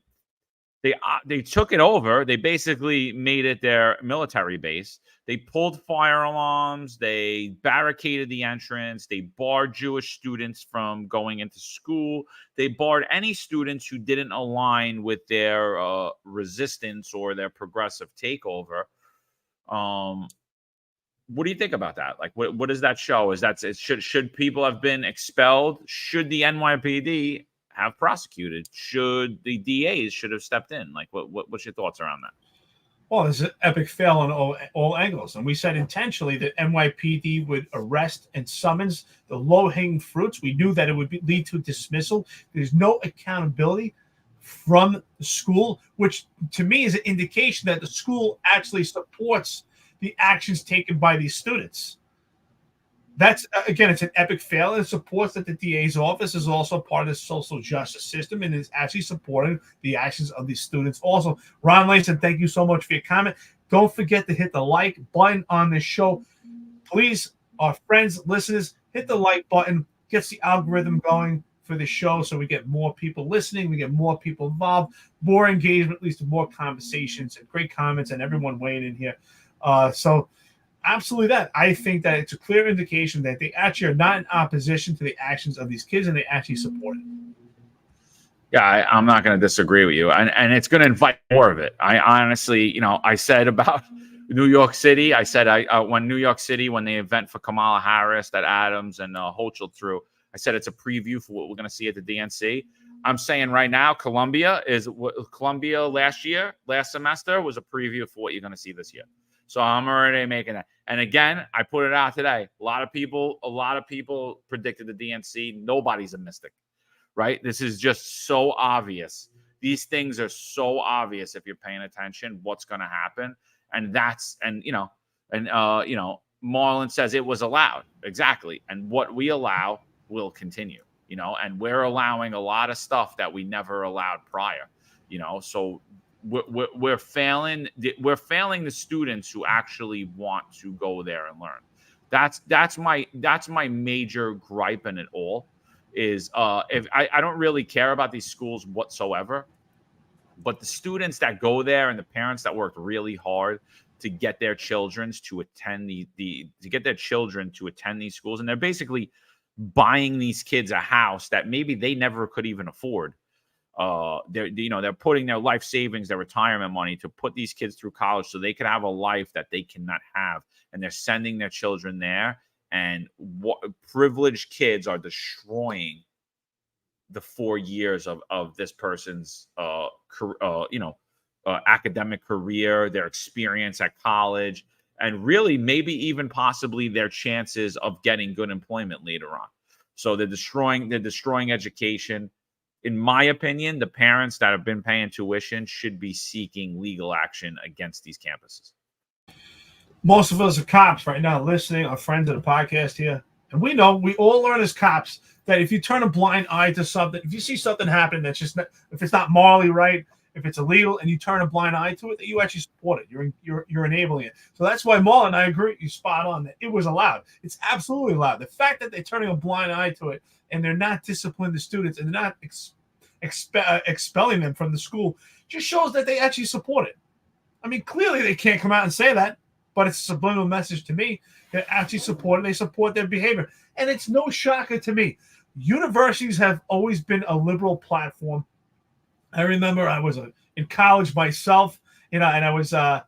They took it over. They basically made it their military base. They pulled fire alarms. They barricaded the entrance. They barred Jewish students from going into school. They barred any students who didn't align with their resistance or their progressive takeover. What do you think about that? Like, what does that show? Should people have been expelled? Should the NYPD have prosecuted? Should the DAs should have stepped in? Like, what's your thoughts around that? Well, there's an epic fail on all angles. And we said intentionally that NYPD would arrest and summons the low-hanging fruits. We knew that it would lead to dismissal. There's no accountability from the school, which to me is an indication that the school actually supports the actions taken by these students. That's, again, it's an epic fail. It supports that the DA's office is also part of the social justice system and is actually supporting the actions of these students. Also, Ron Layson, thank you so much for your comment. Don't forget to hit the like button on this show. Please, our friends, listeners, hit the like button. Gets the algorithm going for the show so we get more people listening. We get more people involved, more engagement, leads to more conversations and great comments and everyone weighing in here. So absolutely that. I think that it's a clear indication that they actually are not in opposition to the actions of these kids and they actually support it. Yeah, I'm not going to disagree with you. And it's going to invite more of it. I honestly, I said about New York City, when New York City, when the event for Kamala Harris that Adams and Hochul threw, I said it's a preview for what we're going to see at the DNC. I'm saying right now, Columbia last semester was a preview for what you're going to see this year. So I'm already making that. And again, I put it out today. A lot of people predicted the DNC. Nobody's a mystic, right? This is just so obvious. These things are so obvious if you're paying attention what's going to happen. And Marlon says it was allowed. Exactly. And what we allow will continue, and we're allowing a lot of stuff that we never allowed prior, so we're failing the students who actually want to go there and learn. That's my major gripe in it all is if I don't really care about these schools whatsoever, but the students that go there and the parents that worked really hard to get their children to attend these schools, and they're basically buying these kids a house that maybe they never could even afford. They're putting their life savings, their retirement money to put these kids through college so they can have a life that they cannot have. And they're sending their children there. And privileged kids are destroying the 4 years of this person's, academic career, their experience at college, and really maybe even possibly their chances of getting good employment later on. So they're destroying education. In my opinion, the parents that have been paying tuition should be seeking legal action against these campuses. Most of us are cops right now listening, our friends of the podcast here. And we all learn as cops that if you turn a blind eye to something, if you see something happen that's just not, if it's not morally right, if it's illegal and you turn a blind eye to it, that you actually support it. You're enabling it. So that's why Marlon, I agree, you spot on that it was allowed. It's absolutely allowed. The fact that they're turning a blind eye to it and they're not disciplining the students and they're not expelling them from the school just shows that they actually support it. I mean, clearly they can't come out and say that, but it's a subliminal message to me. They actually support it. They support their behavior. And it's no shocker to me. Universities have always been a liberal platform. I remember I was in college myself, and I was at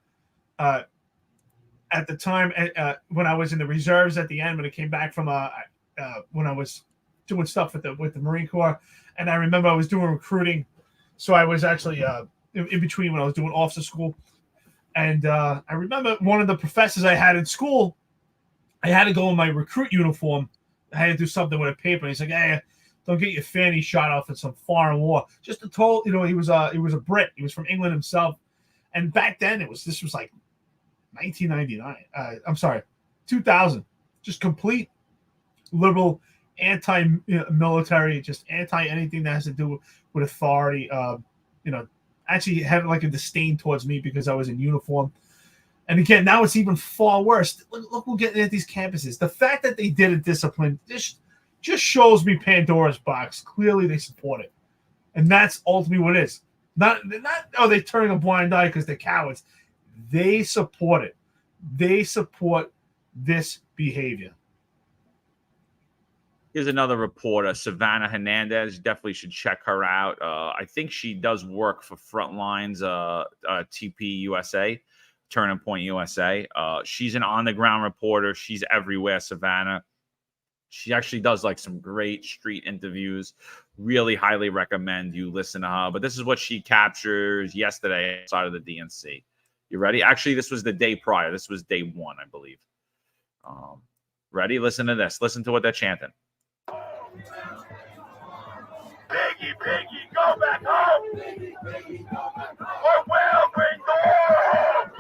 the time when I was in the reserves at the end when I came back from when I was doing stuff with the Marine Corps, and I remember I was doing recruiting, so I was actually in between when I was doing officer school, and I remember one of the professors I had in school, I had to go in my recruit uniform. I had to do something with a paper. And he's like, "Hey, Don't get your fanny shot off in some foreign war. Just a total, he was a Brit. He was from England himself. And back then this was like 1999. I'm sorry, 2000. Just complete liberal, anti-military, just anti-anything that has to do with authority. Actually had like a disdain towards me because I was in uniform. And again, now it's even far worse. Look who's getting at these campuses. The fact that they did a discipline just shows me Pandora's box. Clearly, they support it, and that's ultimately what it is. Not they're turning a blind eye because they're cowards. They support it. They support this behavior. Here's another reporter, Savannah Hernandez. Definitely should check her out. I think she does work for Frontlines, TP USA, Turning Point USA. She's an on-the-ground reporter. She's everywhere, Savannah. She actually does like some great street interviews. Really highly recommend you listen to her. But this is what she captures yesterday outside of the DNC. You ready? Actually, this was the day prior. This was day 1, I believe. Ready? Listen to this. Listen to what they're chanting. Piggy, piggy, go back home. Piggy, piggy, go back home. Or we'll bring the war home.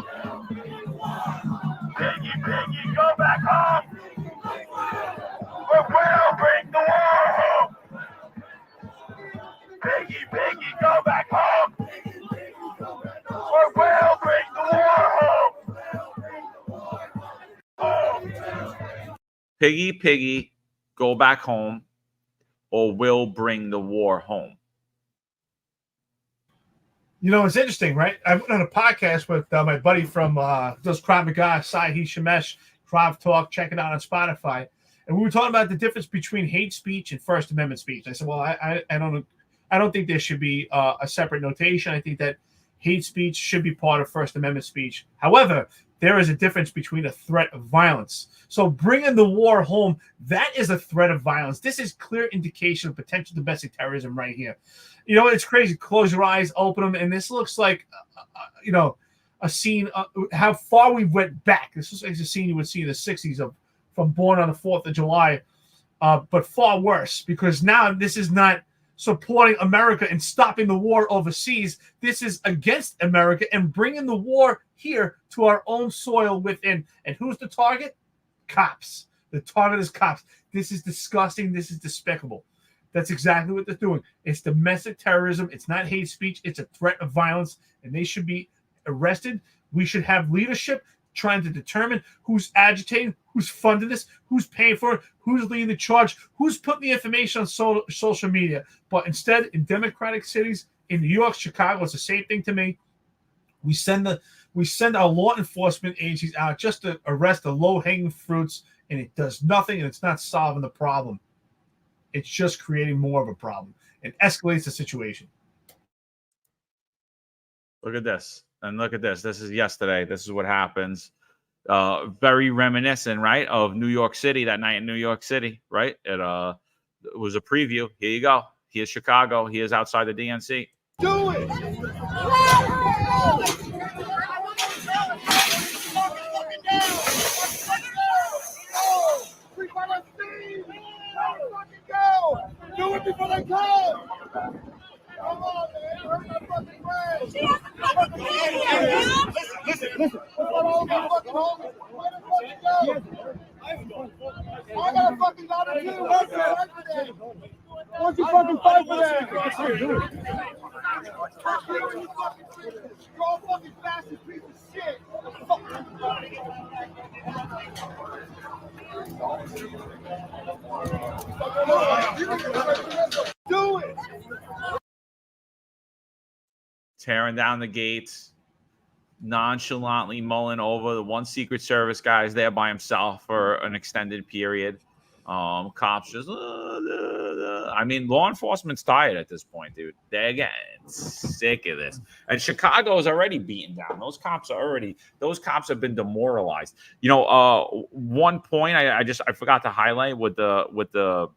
Piggy, piggy, go back home. Or we'll bring the war home. Piggy, piggy, go back home. Or we'll bring the war home. Piggy, piggy, go back home, or we'll bring the war home. It's interesting, right? I went on a podcast with my buddy from does Krav Maga, Sahi Shemesh, Krav Talk. Check it out on Spotify. And we were talking about the difference between hate speech and First Amendment speech. I said, well, I don't think there should be a separate notation. I think that hate speech should be part of First Amendment speech. However, there is a difference between a threat of violence. So bringing the war home, that is a threat of violence. This is clear indication of potential domestic terrorism right here. It's crazy. Close your eyes, open them, and this looks like, a scene, how far we went back. This is like a scene you would see in the 60s from Born on the 4th of July, but far worse, because now this is not supporting America and stopping the war overseas. This is against America and bringing the war here to our own soil within. And who's the target? Cops. The target is cops. This is disgusting. This is despicable. That's exactly what they're doing. It's domestic terrorism. It's not hate speech. It's a threat of violence, and they should be arrested. We should have leadership trying to determine who's agitating, who's funding this, who's paying for it, who's leading the charge, who's putting the information on social media. But instead, in democratic cities, in New York, Chicago, it's the same thing to me. We send our law enforcement agencies out just to arrest the low-hanging fruits, and it does nothing, and it's not solving the problem. It's just creating more of a problem. It escalates the situation. Look at this. And look at this. This is yesterday. This is what happens. Very reminiscent, right, of New York City, that night in New York City, right? It was a preview. Here you go. Here's Chicago. Here's outside the DNC. Do it! Do it before they come! Come on, man. Hurt my fucking brain. Listen. Where the fucking go? I got a fucking daughter too. What's that? Why don't you fucking fight for that? You're a fucking fascist piece of shit. Do it. Tearing down the gates, nonchalantly mulling over. The one Secret Service guy is there by himself for an extended period. Cops just, I mean, law enforcement's tired at this point, dude. They're getting sick of this. And Chicago is already beaten down. Those cops have been demoralized. One point I forgot to highlight with the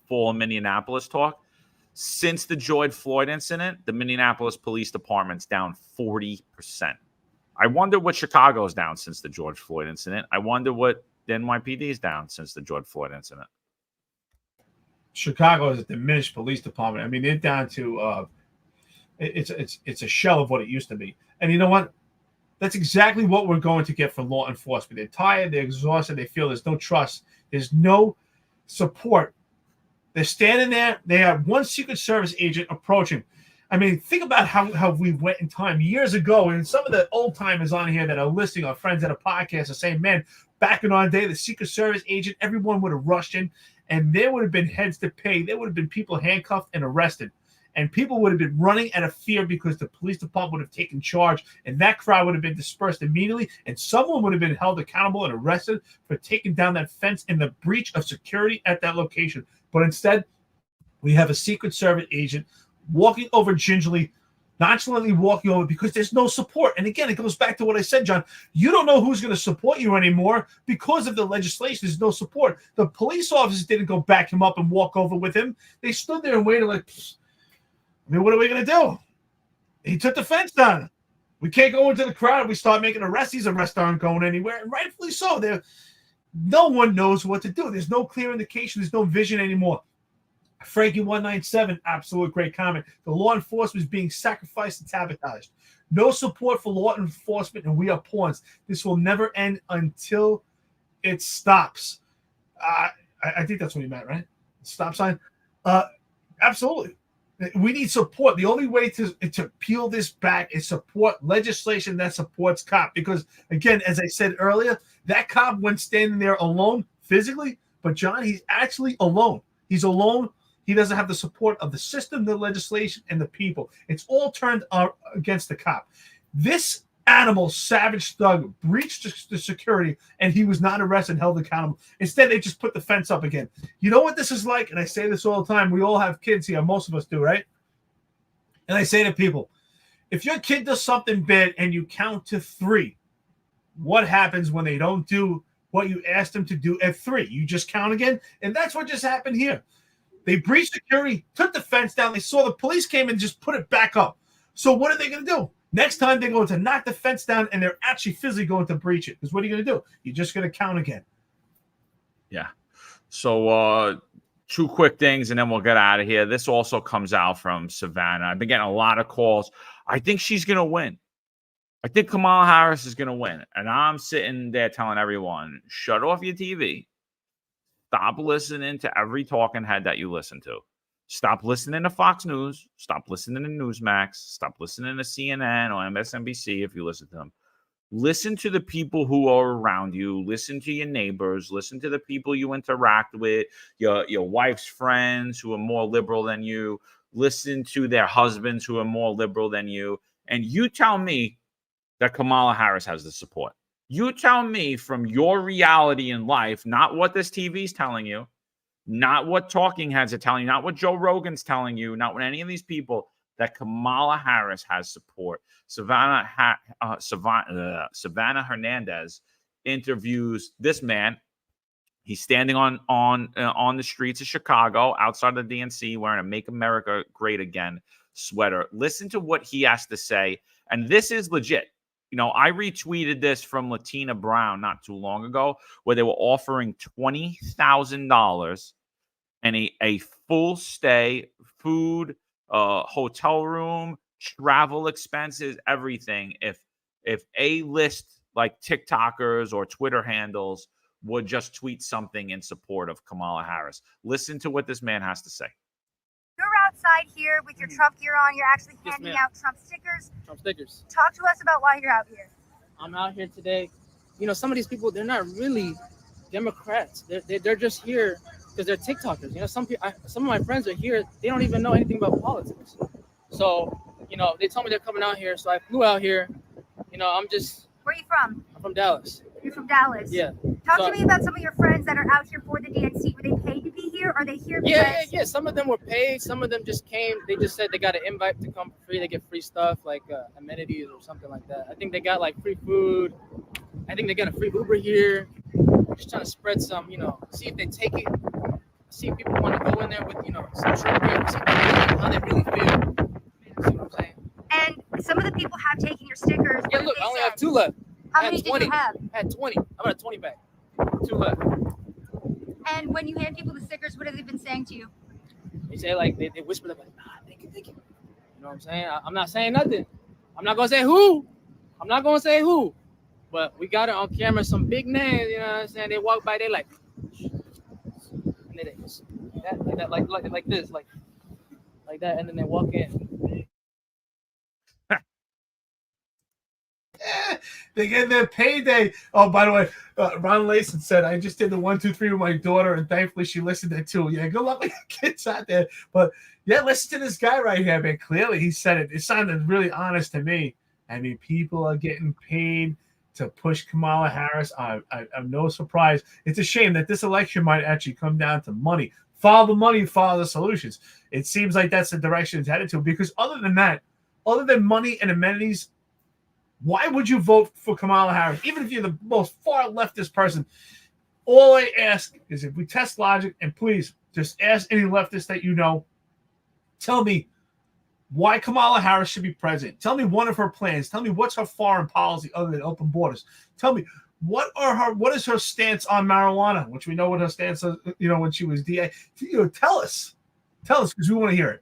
full Minneapolis talk. Since the George Floyd incident, the Minneapolis Police Department's down 40%. I wonder what Chicago's down since the George Floyd incident. I wonder what the NYPD is down since the George Floyd incident. Chicago is a diminished police department. I mean, they're down to it's a shell of what it used to be. And you know what? That's exactly what we're going to get from law enforcement. They're tired, they're exhausted, they feel there's no trust, there's no support. They're standing there. They have one Secret Service agent approaching. I mean, think about how we went in time years ago. And some of the old timers on here that are listening, our friends at a podcast, are saying, man, back in our day, the Secret Service agent, everyone would have rushed in, and there would have been heads to pay. There would have been people handcuffed and arrested. And people would have been running out of fear because the police department would have taken charge, and that crowd would have been dispersed immediately, and someone would have been held accountable and arrested for taking down that fence and the breach of security at that location. But instead, we have a Secret Service agent walking over gingerly, nonchalantly walking over because there's no support. And again, it goes back to what I said, John. You don't know who's going to support you anymore because of the legislation. There's no support. The police officers didn't go back him up and walk over with him. They stood there and waited like, I mean, what are we going to do? He took the fence down. We can't go into the crowd. We start making arrests. These arrests aren't going anywhere. And rightfully so. No one knows what to do. There's no clear indication. There's no vision anymore. Frankie197, absolute great comment. The law enforcement is being sacrificed and sabotaged. No support for law enforcement, and we are pawns. This will never end until it stops. I think that's what you meant, right? Stop sign. Absolutely. We need support. The only way to peel this back is support legislation that supports cop. Because, again, as I said earlier, that cop went standing there alone physically, but, John, he's actually alone. He's alone. He doesn't have the support of the system, the legislation, and the people. It's all turned against the cop. This animal, savage thug, breached the security, and he was not arrested and held accountable. Instead, they just put the fence up again. You know what this is like? And I say this all the time. We all have kids here. Most of us do, right? And I say to people, if your kid does something bad and you count to 3, what happens when they don't do what you asked them to do at 3? You just count again? And that's what just happened here. They breached security, took the fence down. They saw the police came and just put it back up. So what are they going to do? Next time they're going to knock the fence down, and they're actually physically going to breach it. Because what are you going to do? You're just going to count again. Yeah. So 2 quick things, and then we'll get out of here. This also comes out from Savannah. I've been getting a lot of calls. I think she's going to win. I think Kamala Harris is going to win. And I'm sitting there telling everyone, shut off your TV. Stop listening to every talking head that you listen to. Stop listening to Fox News. Stop listening to Newsmax. Stop listening to CNN or MSNBC if you listen to them. Listen to the people who are around you. Listen to your neighbors. Listen to the people you interact with, your wife's friends who are more liberal than you. Listen to their husbands who are more liberal than you. And you tell me that Kamala Harris has the support. You tell me from your reality in life, not what this TV is telling you, not what talking heads are telling you, not what Joe Rogan's telling you, not what any of these people, that Kamala Harris has support. Savannah Hernandez interviews this man. He's standing on the streets of Chicago, outside of the DNC, wearing a "Make America Great Again" sweater. Listen to what he has to say, and this is legit. You know, I retweeted this from Latina Brown not too long ago, where they were offering $20,000 and a full stay, food, hotel room, travel expenses, everything. If A-list like TikTokers or Twitter handles would just tweet something in support of Kamala Harris. Listen to what this man has to say. You're outside here with your Trump gear on. You're actually handing out Trump stickers. Trump stickers. Talk to us about why you're out here. I'm out here today. You know, some of these people, they're not really Democrats. They're just here because they're TikTokers. You know, some of my friends are here. They don't even know anything about politics. So, you know, they told me they're coming out here. So I flew out here. You know, I'm just. Where are you from? I'm from Dallas. You're from Dallas? Yeah. Talk to me about some of your friends that are out here for the DNC. Were they paid to be here? Or are they here because... Yeah. Some of them were paid. Some of them just came. They just said they got an invite to come for free. They get free stuff like amenities or something like that. I think they got like free food. I think they got a free Uber here. Just trying to spread some, you know, see if they take it. See if people want to go in there with, you know, some Trump gear. See how they really feel. See what I'm saying? And some of the people have taken your stickers. Yeah, look, I only have 2 left. How many did you have? I had 20. I'm at a 20 bag. 2 left. And when you hand people the stickers, what have they been saying to you? They say like they whisper like, thank you. You know what I'm saying? I'm not saying nothing. I'm not gonna say who. But we got it on camera. Some big names. You know what I'm saying? They walk by. They like, and they just, like this, like that, and then they walk in. They get their payday. Oh, by the way, Ron Layson said, I just did the 1, 2, 3 with my daughter, and thankfully she listened to it too. Yeah, good luck with your kids out there. But yeah, listen to this guy right here, man. Clearly, he said it. It sounded really honest to me. I mean, people are getting paid to push Kamala Harris. I'm no surprise. It's a shame that this election might actually come down to money. Follow the money, follow the solutions. It seems like that's the direction it's headed to, because other than that, other than money and amenities, why would you vote for Kamala Harris? Even if you're the most far leftist person, all I ask is if we test logic, and please just ask any leftist that you know, tell me why Kamala Harris should be president. Tell me one of her plans. Tell me what's her foreign policy other than open borders. Tell me what is her stance on marijuana, which we know what her stance is, when she was DA. Tell us because we want to hear it.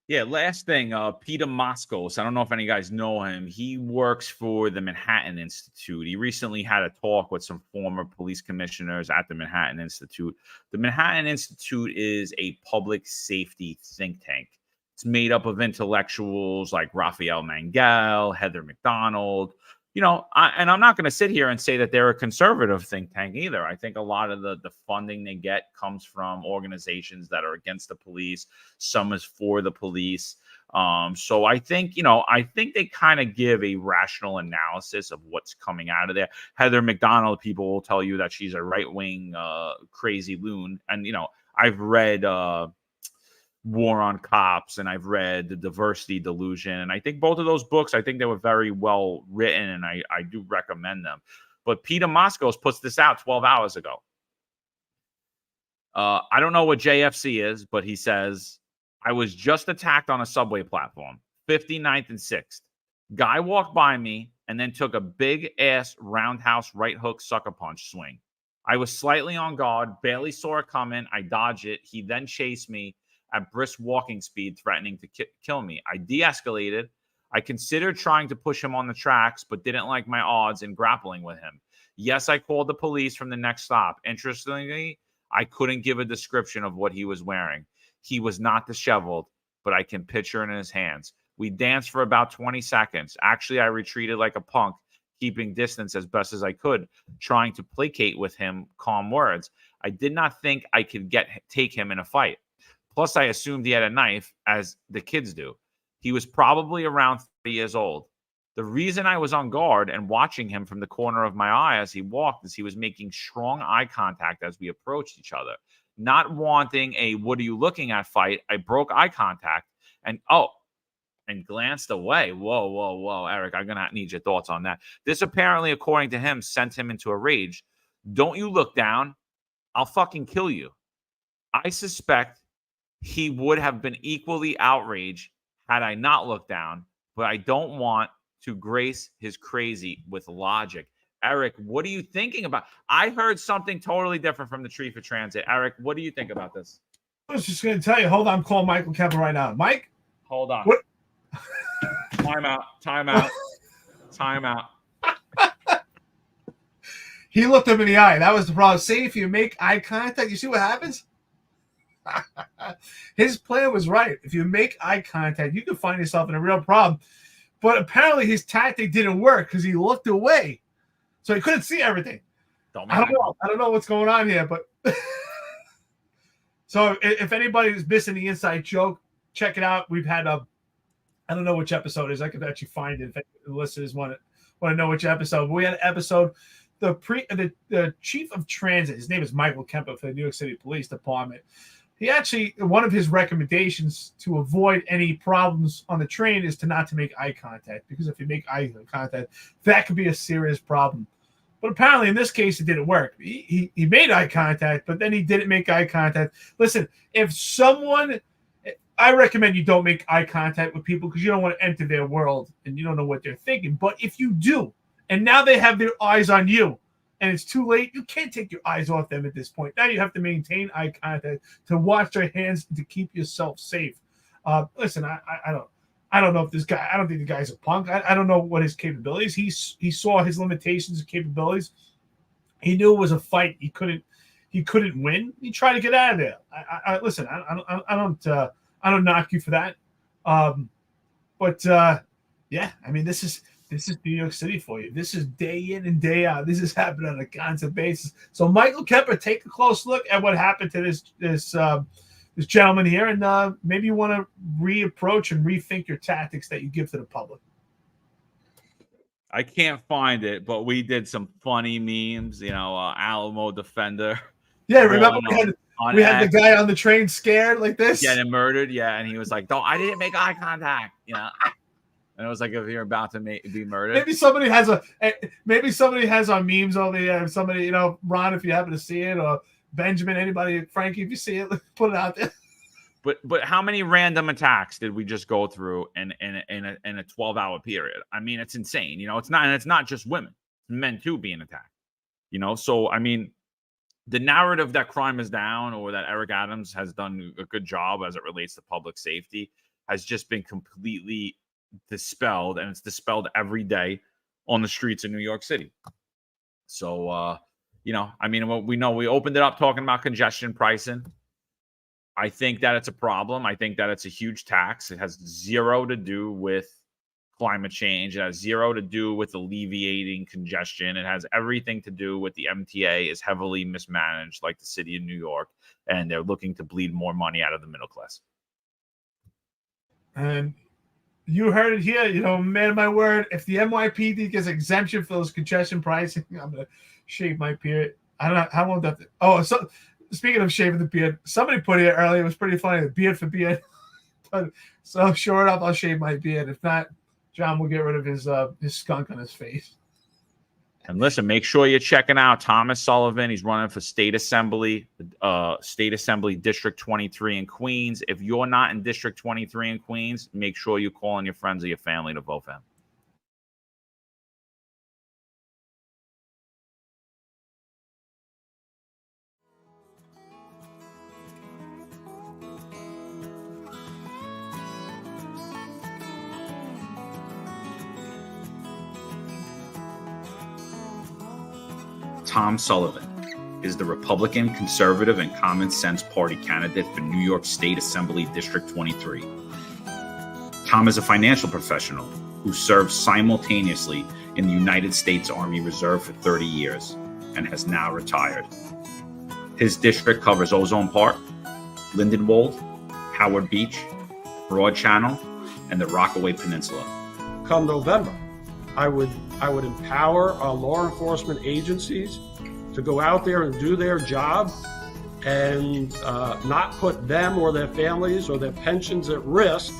Yeah, last thing, Peter Moskos. I don't know if any of you guys know him. He works for the Manhattan Institute. He recently had a talk with some former police commissioners at the Manhattan Institute. The Manhattan Institute is a public safety think tank. It's made up of intellectuals like Raphael Mangel, Heather McDonald. And I'm not going to sit here and say that they're a conservative think tank either. I think a lot of the funding they get comes from organizations that are against the police. Some is for the police. So I think they kind of give a rational analysis of what's coming out of there. Heather McDonald, people will tell you that she's a right-wing crazy loon. And, I've read War on Cops, and I've read The Diversity Delusion, and I think both of those books, I think they were very well written, and I do recommend them. But Peter Moskos puts this out 12 hours ago. I don't know what JFC is, but he says, I was just attacked on a subway platform, 59th and 6th. Guy walked by me and then took a big-ass roundhouse right hook sucker punch swing. I was slightly on guard, barely saw it coming. I dodged it. He then chased me at brisk walking speed, threatening to kill me. I de-escalated. I considered trying to push him on the tracks, but didn't like my odds in grappling with him. Yes, I called the police from the next stop. Interestingly, I couldn't give a description of what he was wearing. He was not disheveled, but I can picture it in his hands. We danced for about 20 seconds. Actually, I retreated like a punk, keeping distance as best as I could, trying to placate with him calm words. I did not think I could take him in a fight. Plus, I assumed he had a knife, as the kids do. He was probably around 30 years old. The reason I was on guard and watching him from the corner of my eye as he walked is he was making strong eye contact as we approached each other. Not wanting a "what are you looking at" fight, I broke eye contact and glanced away. Whoa, Eric, I'm going to need your thoughts on that. This apparently, according to him, sent him into a rage. Don't you look down. I'll fucking kill you. I suspect he would have been equally outraged had I not looked down, but I don't want to grace his crazy with logic. Eric, what are you thinking about? I heard something totally different from the Tree for Transit. Eric, what do you think about this? I was just going to tell you. Hold on. I'm calling Michael Kemper right now. Mike? Hold on. What? Time out. He looked him in the eye. That was the problem. See, if you make eye contact, you see what happens? His plan was right. If you make eye contact, you can find yourself in a real problem. But apparently his tactic didn't work because he looked away. So he couldn't see everything. I don't know what's going on here, but so if anybody's missing the inside joke, check it out. We've had I don't know which episode it is. I could actually find it if the listeners want to know which episode. But we had an episode. The chief of transit, his name is Michael Kemper for the New York City Police Department. He actually, one of his recommendations to avoid any problems on the train is not to make eye contact, because if you make eye contact, that could be a serious problem. But apparently in this case, it didn't work. He made eye contact, but then he didn't make eye contact. Listen, I recommend you don't make eye contact with people because you don't want to enter their world and you don't know what they're thinking. But if you do, and now they have their eyes on you, and it's too late, you can't take your eyes off them at this point. Now you have to maintain eye contact, to watch your hands, to keep yourself safe. Listen, I don't know if this guy, I don't think the guy's a punk. I don't know what his capabilities. He saw his limitations and capabilities. He knew it was a fight. He couldn't win. He tried to get out of there. Listen, I don't knock you for that. Yeah, I mean, this is New York City for you. This is day in and day out. This is happening on a constant basis. So Michael Kemper, take a close look at what happened to this gentleman here, and maybe you want to reapproach and rethink your tactics that you give to the public. I can't find it, but we did some funny memes, Alamo Defender. Yeah, remember we had the guy on the train scared like this? Getting murdered, yeah, and he was like, I didn't make eye contact, And it was like, if you're about to be murdered. Maybe somebody has our memes over there. Somebody, Ron, if you happen to see it, or Benjamin, anybody, Frankie, if you see it, put it out there. But how many random attacks did we just go through in a 12-hour period? I mean, it's insane. It's not just women, men too being attacked. So I mean, the narrative that crime is down, or that Eric Adams has done a good job as it relates to public safety, has just been completely dispelled, and it's dispelled every day on the streets of New York City. So I mean, what we know, we opened it up talking about congestion pricing. I think that it's a problem. I think that it's a huge tax. It has zero to do with climate change. It has zero to do with alleviating congestion. It has everything to do with the MTA is heavily mismanaged, like the city of New York, and they're looking to bleed more money out of the middle class. And you heard it here, man of my word. If the NYPD gets exemption for those congestion pricing, I'm going to shave my beard. I don't know how long that. Oh, so speaking of shaving the beard, somebody put it earlier. It was pretty funny. The beard for beard. But so sure enough, I'll shave my beard. If not, John will get rid of his skunk on his face. And listen, make sure you're checking out Thomas Sullivan. He's running for State Assembly District 23 in Queens. If you're not in District 23 in Queens, make sure you call on your friends or your family to vote for him. Tom Sullivan is the Republican, Conservative, and Common Sense Party candidate for New York State Assembly District 23. Tom is a financial professional who served simultaneously in the United States Army Reserve for 30 years and has now retired. His district covers Ozone Park, Lindenwold, Howard Beach, Broad Channel, and the Rockaway Peninsula. Come November, I would empower our law enforcement agencies to go out there and do their job and not put them or their families or their pensions at risk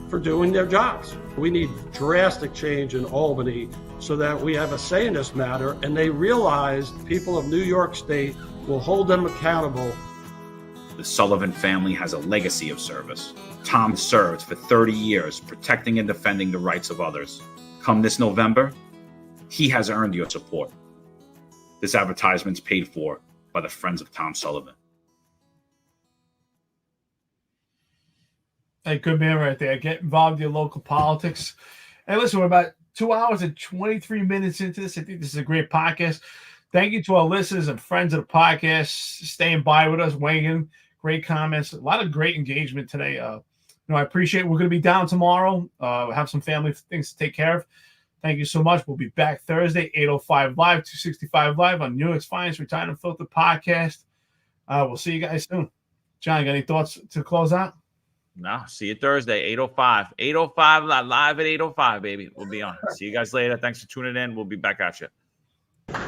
for doing their jobs. We need drastic change in Albany so that we have a say in this matter, and they realize people of New York State will hold them accountable. The Sullivan family has a legacy of service. Tom served for 30 years protecting and defending the rights of others. Come this November, he has earned your support. This advertisement's paid for by the Friends of Tom Sullivan. Hey, good man right there. Get involved in your local politics. And listen, we're about 2 hours and 23 minutes into this. I think this is a great podcast. Thank you to our listeners and friends of the podcast staying by with us, weighing in. Great comments. A lot of great engagement today. I appreciate it. We're going to be down tomorrow. Have some family things to take care of. Thank you so much. We'll be back Thursday, 8:05 live, 265 live on New York's Finest Unfiltered podcast. We'll see you guys soon. John, got any thoughts to close out? No, see you Thursday, 8:05. 8:05 live at 8:05, baby. We'll be on. See you guys later. Thanks for tuning in. We'll be back at you.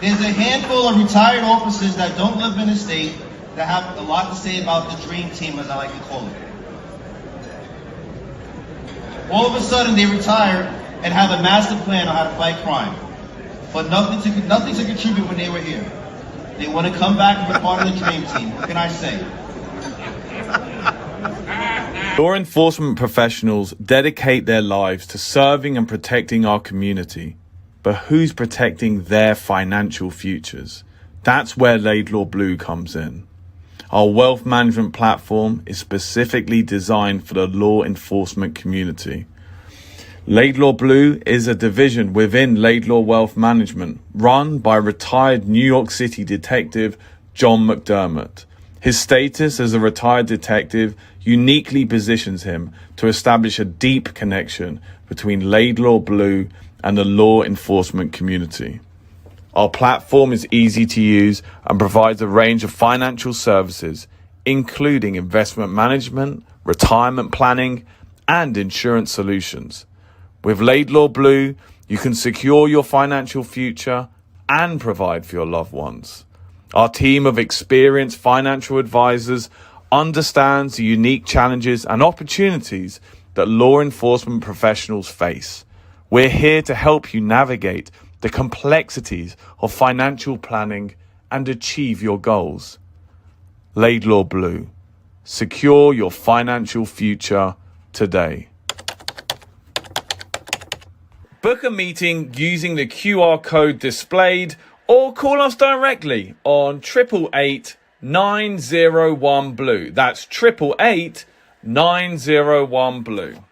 There's a handful of retired officers that don't live in the state that have a lot to say about the dream team, as I like to call it. All of a sudden, they retire and have a master plan on how to fight crime, but nothing to contribute when they were here. They want to come back and be part of the dream team. What can I say? Law enforcement professionals dedicate their lives to serving and protecting our community. but who's protecting their financial futures? That's where Laidlaw Blue comes in. Our wealth management platform is specifically designed for the law enforcement community. Laidlaw Blue is a division within Laidlaw Wealth Management, run by retired New York City detective John McDermott. His status as a retired detective uniquely positions him to establish a deep connection between Laidlaw Blue and the law enforcement community. Our platform is easy to use and provides a range of financial services, including investment management, retirement planning, and insurance solutions. With Laidlaw Blue, you can secure your financial future and provide for your loved ones. Our team of experienced financial advisors understands the unique challenges and opportunities that law enforcement professionals face. We're here to help you navigate the complexities of financial planning and achieve your goals. Laidlaw Blue. Secure your financial future today. Book a meeting using the QR code displayed or call us directly on 888-901-BLUE. That's 888-901-BLUE.